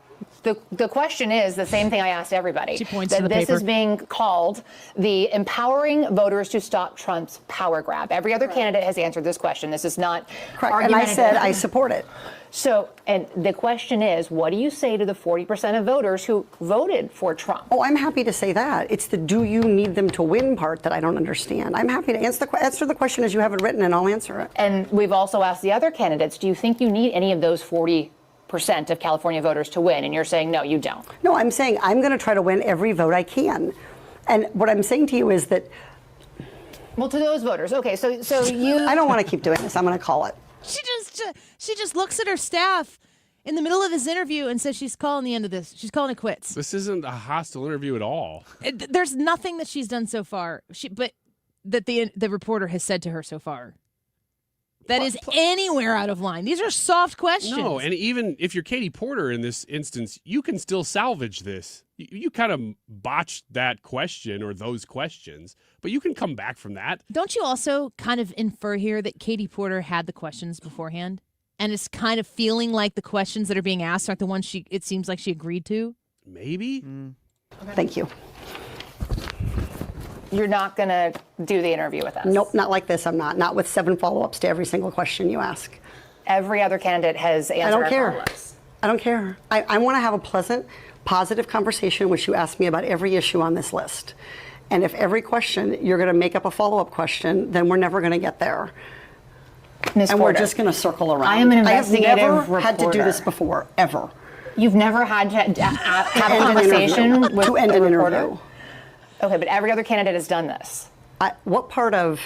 The question is the same thing I asked everybody. She points to the this paper. is being called the empowering voters to stop Trump's power grab. Every other candidate has answered this question. This is not correct. And I said I support it. So, and the question is, what do you say to the 40% of voters who voted for Trump? Oh, I'm happy to say that. It's the do you need them to win part that I don't understand. I'm happy to answer the question as you have it written, and I'll answer it. And we've also asked the other candidates, do you think you need any of those 40% of California voters to win? And you're saying, no, you don't. No, I'm saying I'm going to try to win every vote I can. And what I'm saying to you is that... Well, to those voters. Okay, so you... I don't want to keep doing this. I'm going to call it. She just looks at her staff in the middle of this interview and says she's calling the end of this. She's calling it quits. This isn't a hostile interview at all. There's nothing that she's done so far, but that the reporter has said to her so far that is anywhere out of line. These are soft questions. No, and even if you're Katie Porter in this instance, you can still salvage this. You kind of botched that question or those questions, but you can come back from that. Don't you also kind of infer here that Katie Porter had the questions beforehand and is kind of feeling like the questions that are being asked aren't the ones it seems like she agreed to? Maybe. Thank you. You're not going to do the interview with us? Nope, not like this. I'm not. Not with 7 follow-ups to every single question you ask. Every other candidate has answered I don't our care. follow-ups. I don't care. I want to have a pleasant, positive conversation in which you ask me about every issue on this list. And if every question you're going to make up a follow-up question, then we're never going to get there. Ms. And Porter, we're just going to circle around. I am an investigative I have never reporter. had to do this before, ever. You've never had to have a conversation with to end a an reporter? interview. Okay, but every other candidate has done this. What part of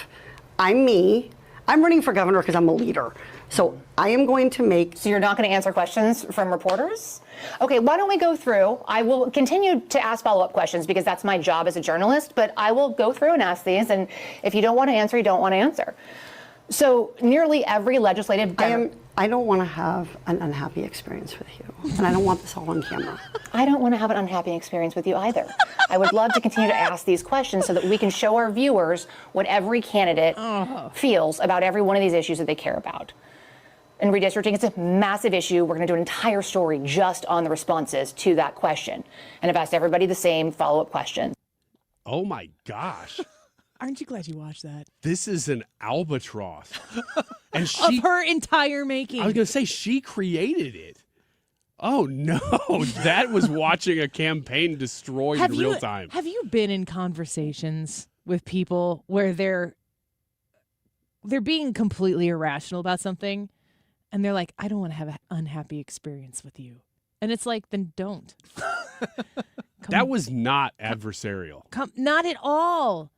I'm me? I'm running for governor because I'm a leader. So I am going to make... So you're not going to answer questions from reporters? Okay, why don't we go through? I will continue to ask follow-up questions because that's my job as a journalist, but I will go through and ask these, and if you don't want to answer, you don't want to answer. So nearly every legislative... I don't want to have an unhappy experience with you, and I don't want this all on camera. I don't want to have an unhappy experience with you either. I would love to continue to ask these questions so that we can show our viewers what every candidate feels about every one of these issues that they care about. And redistricting is a massive issue. We're going to do an entire story just on the responses to that question. And I've asked everybody the same follow-up question. Oh my gosh. Aren't you glad you watched that? This is an albatross. And Of her entire making. I was going to say, she created it. Oh, no. That was watching a campaign destroyed in real time. Have you been in conversations with people where they're being completely irrational about something, and they're like, I don't want to have an unhappy experience with you. And it's like, then don't. That was not adversarial. Not at all.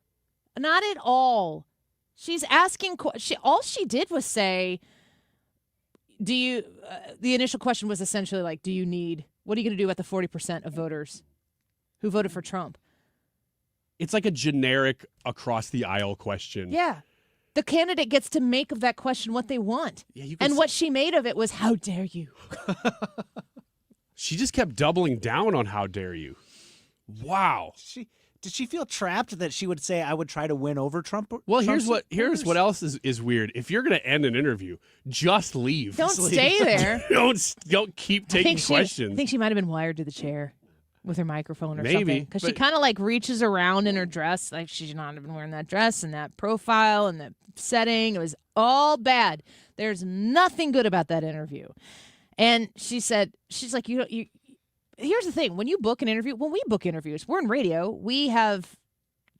Not at all. She's asking, all she did was say, do you, the initial question was essentially like, what are you going to do about the 40% of voters who voted for Trump? It's like a generic across the aisle question. Yeah. The candidate gets to make of that question what they want. Yeah, and what she made of it was, how dare you? She just kept doubling down on how dare you. Wow. Did she feel trapped that she would say, I would try to win over Trump? Well, here's what else is weird. If you're going to end an interview, just leave. Don't stay there. Don't keep taking questions. I think she might have been wired to the chair with her microphone or Maybe, something. Because she kind of like reaches around in her dress. Like she should not have been wearing that dress and that profile and that setting. It was all bad. There's nothing good about that interview. And she's like, here's the thing. When you book an interview, when we book interviews, we're in radio. We have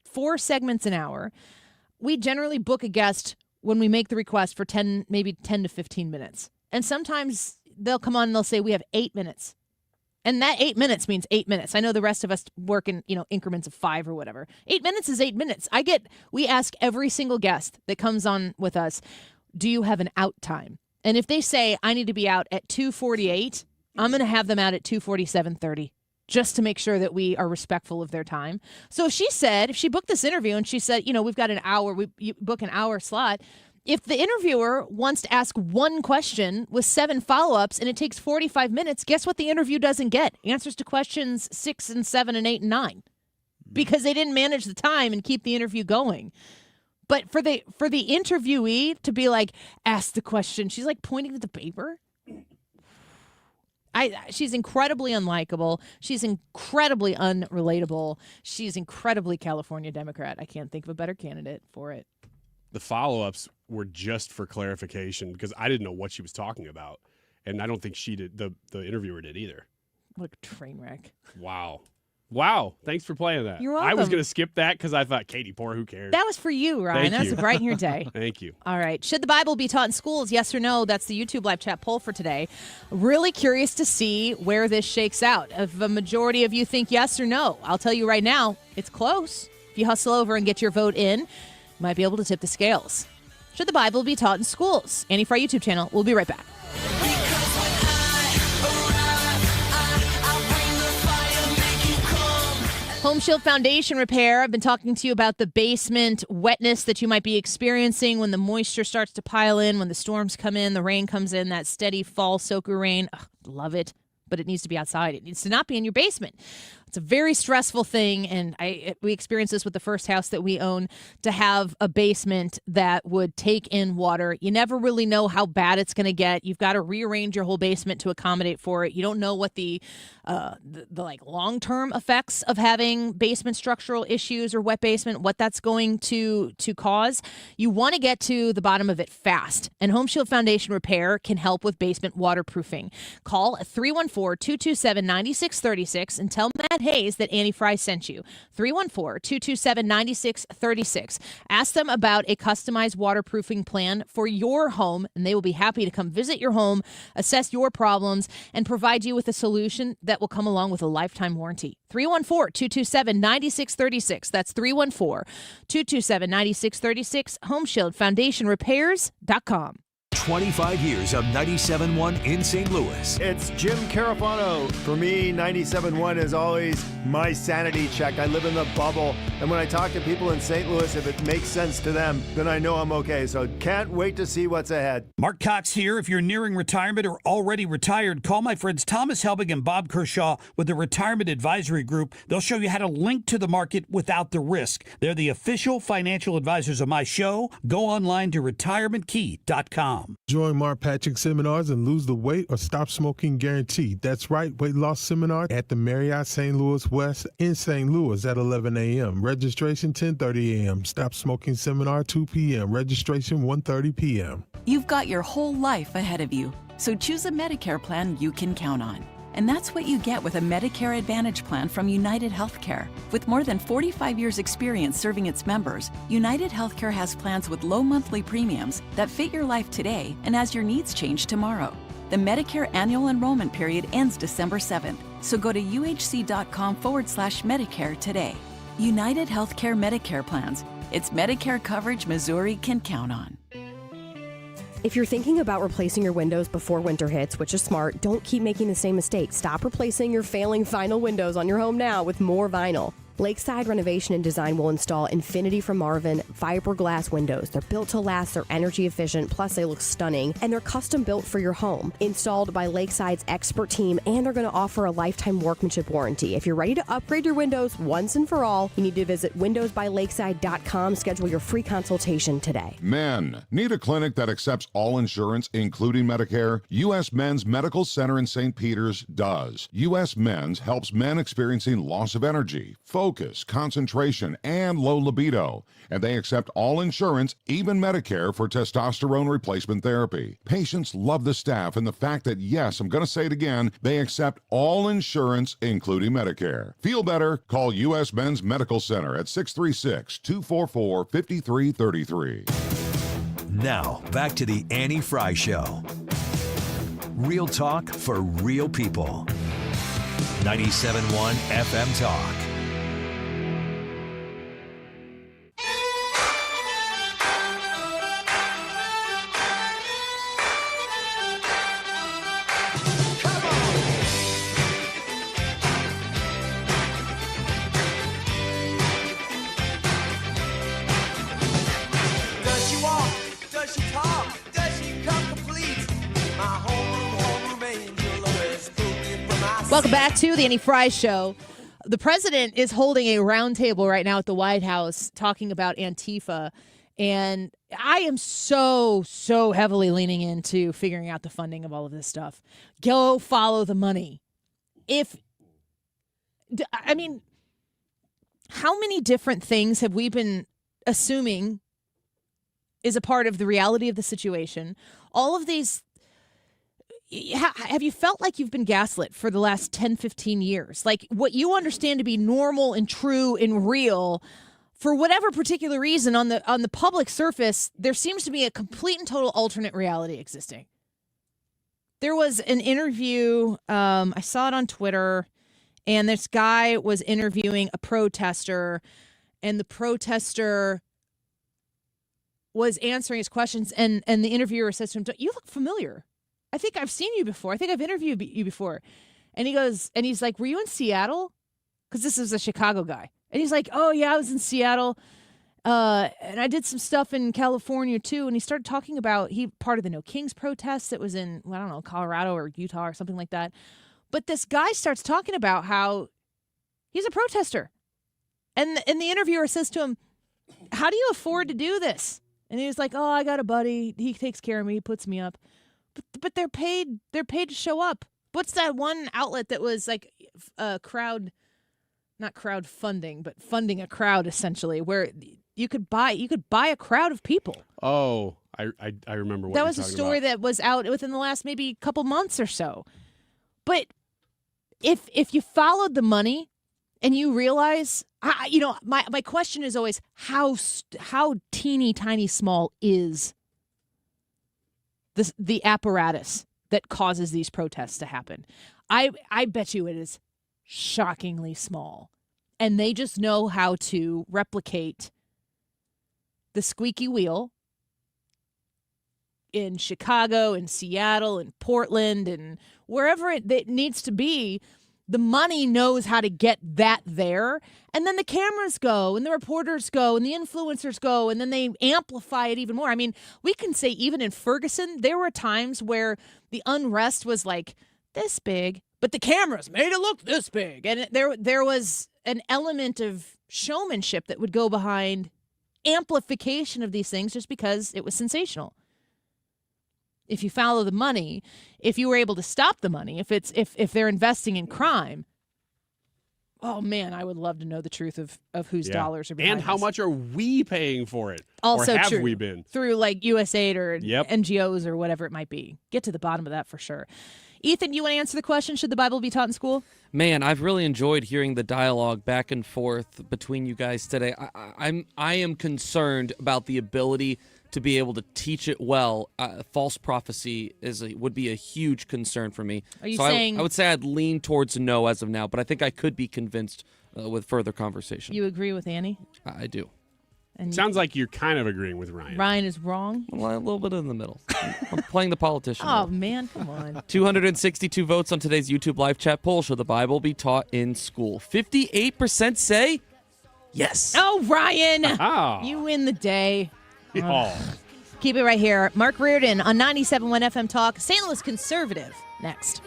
4 segments an hour. We generally book a guest when we make the request for maybe 10 to 15 minutes. And sometimes they'll come on and they'll say, we have 8 minutes. And that 8 minutes means 8 minutes. I know the rest of us work in, increments of 5 or whatever. 8 minutes is 8 minutes. We ask every single guest that comes on with us, do you have an out time? And if they say, I need to be out at 2:48, I'm going to have them out at 2:47:30 just to make sure that we are respectful of their time. So if she booked this interview and she said, we've got an hour, you book an hour slot. If the interviewer wants to ask one question with 7 follow-ups and it takes 45 minutes, guess what the interview doesn't get? Answers to questions 6 and 7 and 8 and 9 because they didn't manage the time and keep the interview going. But for the interviewee to be like, ask the question, she's like pointing to the paper. She's incredibly unlikable. She's incredibly unrelatable. She's incredibly California Democrat. I can't think of a better candidate for it. The follow-ups were just for clarification because I didn't know what she was talking about. And I don't think she did. The interviewer did either. What a train wreck. Wow. Thanks for playing that. You're welcome. I was going to skip that because I thought, Katie, poor, who cares? That was for you, Ryan. That's to brighten your day. Thank you. All right. Should the Bible be taught in schools? Yes or no? That's the YouTube live chat poll for today. Really curious to see where this shakes out. If a majority of you think yes or no, I'll tell you right now, it's close. If you hustle over and get your vote in, you might be able to tip the scales. Should the Bible be taught in schools? Annie Fry YouTube channel. We'll be right back. Home Shield Foundation Repair. I've been talking to you about the basement wetness that you might be experiencing when the moisture starts to pile in, when the storms come in, the rain comes in, that steady fall soaker rain. Ugh, love it. But it needs to be outside. It needs to not be in your basement. It's a very stressful thing, and we experienced this with the first house that we own, to have a basement that would take in water. You never really know how bad it's going to get. You've got to rearrange your whole basement to accommodate for it. You don't know what the like long-term effects of having basement structural issues or wet basement, what that's going to cause. You want to get to the bottom of it fast, and Home Shield Foundation Repair can help with basement waterproofing. Call 314-227-9636 and tell Matt Hayes that Annie Fry sent you. 314-227-9636. Ask them about a customized waterproofing plan for your home, and they will be happy to come visit your home, assess your problems, and provide you with a solution that will come along with a lifetime warranty. 314-227-9636. That's 314-227-9636. HomeshieldFoundationRepairs.com. 25 years of 97.1 in St. Louis. It's Jim Carafano. For me, 97.1 is always my sanity check. I live in the bubble, and when I talk to people in St. Louis, if it makes sense to them, then I know I'm okay. So can't wait to see what's ahead. Mark Cox here. If you're nearing retirement or already retired, call my friends Thomas Helbig and Bob Kershaw with the Retirement Advisory Group. They'll show you how to link to the market without the risk. They're the official financial advisors of my show. Go online to retirementkey.com. Join Mark Patrick seminars and lose the weight or stop smoking guaranteed. That's right, weight loss seminar at the Marriott St. Louis West in St. Louis at 11 a.m. Registration 10:30 a.m. Stop smoking seminar 2 p.m. Registration 1:30 p.m. You've got your whole life ahead of you, so choose a Medicare plan you can count on. And that's what you get with a Medicare Advantage plan from United Healthcare. With more than 45 years' experience serving its members, United Healthcare has plans with low monthly premiums that fit your life today and as your needs change tomorrow. The Medicare annual enrollment period ends December 7th, so go to uhc.com/Medicare today. United Healthcare Medicare plans. It's Medicare coverage Missouri can count on. If you're thinking about replacing your windows before winter hits, which is smart, don't keep making the same mistake. Stop replacing your failing vinyl windows on your home now with more vinyl. Lakeside Renovation and Design will install Infinity from Marvin fiberglass windows. They're built to last, they're energy efficient, plus they look stunning, and they're custom built for your home. Installed by Lakeside's expert team, and they're going to offer a lifetime workmanship warranty. If you're ready to upgrade your windows once and for all, you need to visit windowsbylakeside.com. Schedule your free consultation today. Men, need a clinic that accepts all insurance, including Medicare? U.S. Men's Medical Center in St. Peters does. U.S. Men's helps men experiencing loss of energy, focus, concentration, and low libido. And they accept all insurance, even Medicare, for testosterone replacement therapy. Patients love the staff and the fact that, yes, I'm going to say it again, they accept all insurance, including Medicare. Feel better? Call U.S. Men's Medical Center at 636-244-5333. Now, back to the Annie Fry Show. Real talk for real people. 97.1 FM Talk. Welcome back to the Annie Fry Show. The president is holding a roundtable right now at the White House talking about Antifa. And I am so heavily leaning into figuring out the funding of all of this stuff. Go follow the money. How many different things have we been assuming is a part of the reality of the situation? All of these. Have you felt like you've been gaslit for the last 10, 15 years? Like what you understand to be normal and true and real, for whatever particular reason on the public surface, there seems to be a complete and total alternate reality existing. There was an interview, I saw it on Twitter, and this guy was interviewing a protester, and the protester was answering his questions, and the interviewer says to him, "You look familiar. I think I've seen you before. I think I've interviewed you before." And he goes, and he's like, "Were you in Seattle?" Because this is a Chicago guy. And he's like, "Oh, yeah, I was in Seattle. And I did some stuff in California, too." And he started talking about part of the No Kings protest that was in, I don't know, Colorado or Utah or something like that. But this guy starts talking about how he's a protester. And the interviewer says to him, "How do you afford to do this?" And he was like, "Oh, I got a buddy. He takes care of me. He puts me up." But they're paid to show up. What's that one outlet that was like not crowdfunding, but funding a crowd essentially, where you could buy a crowd of people. Oh, I remember what that you're was a talking story about. that was out within the last maybe couple months or so. But if you followed the money and you realize, my question is always how teeny tiny small is the apparatus that causes these protests to happen. I bet you it is shockingly small. And they just know how to replicate the squeaky wheel in Chicago, in Seattle, in Portland, and wherever it needs to be. The money knows how to get that there. And then the cameras go, and the reporters go, and the influencers go, and then they amplify it even more. I mean, we can say even in Ferguson, there were times where the unrest was like this big, but the cameras made it look this big. And there was an element of showmanship that would go behind amplification of these things just because it was sensational. if you follow the money, if you were able to stop the money, if they're investing in crime. Oh man, I would love to know the truth of whose dollars are behind and how this. much are we paying for it? Also or have true. we been through like USAID or Yep. NGOs or whatever it might be? Get to the bottom of that for sure. Ethan, you want to answer the question? Should the Bible be taught in school? Man, I've really enjoyed hearing the dialogue back and forth between you guys today. I am concerned about the ability to be able to teach it well. False prophecy would be a huge concern for me. Are you so saying I would say I'd lean towards no as of now, but I think I could be convinced with further conversation. You agree with Annie? I do. And Sounds like you're kind of agreeing with Ryan. Ryan is wrong. Well, a little bit in the middle. I'm playing the politician. Oh man, come on. 262 votes on today's YouTube live chat poll. Should the Bible be taught in school? 58% say yes. Oh, Ryan, Ah. you win the day. Oh. Keep it right here. Mark Reardon on 97.1 FM Talk, St. Louis Conservative. Next.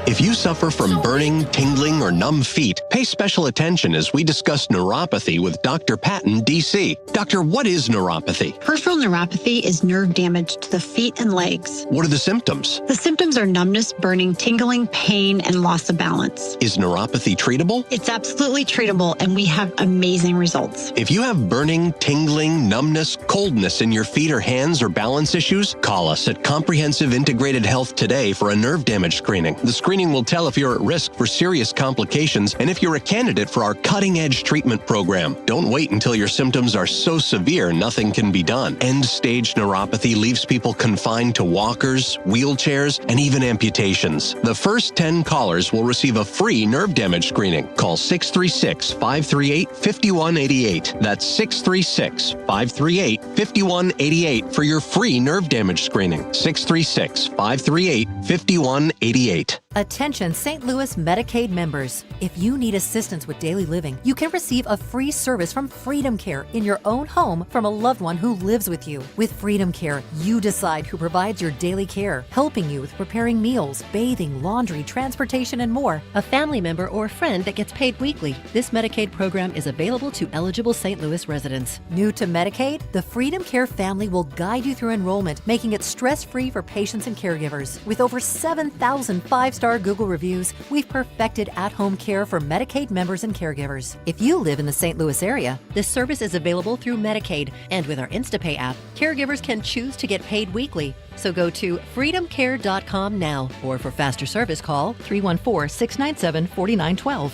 If you suffer from burning, tingling, or numb feet, pay special attention as we discuss neuropathy with Dr. Patton, D.C. Doctor, what is neuropathy? Peripheral neuropathy is nerve damage to the feet and legs. What are the symptoms? The symptoms are numbness, burning, tingling, pain, and loss of balance. Is neuropathy treatable? It's absolutely treatable, and we have amazing results. If you have burning, tingling, numbness, coldness in your feet or hands or balance issues, call us at Comprehensive Integrated Health today for a nerve damage screening. The screening will tell if you're at risk for serious complications and if you're a candidate for our cutting-edge treatment program. Don't wait until your symptoms are so severe nothing can be done. End-stage neuropathy leaves people confined to walkers, wheelchairs, and even amputations. The first 10 callers will receive a free nerve damage screening. Call 636-538-5188. That's 636-538-5188 for your free nerve damage screening. 636-538-5188. Attention St. Louis Medicaid members. If you need assistance with daily living, you can receive a free service from Freedom Care in your own home from a loved one who lives with you. With Freedom Care, you decide who provides your daily care, helping you with preparing meals, bathing, laundry, transportation, and more. A family member or friend that gets paid weekly. This Medicaid program is available to eligible St. Louis residents. New to Medicaid? The Freedom Care family will guide you through enrollment, making it stress-free for patients and caregivers. With over 7,000 five-star Google reviews, we've perfected at-home care for Medicaid members and caregivers. If you live in the St. Louis area, this service is available through Medicaid, and with our InstaPay app, caregivers can choose to get paid weekly. So go to freedomcare.com now, or for faster service, call 314-697-4912.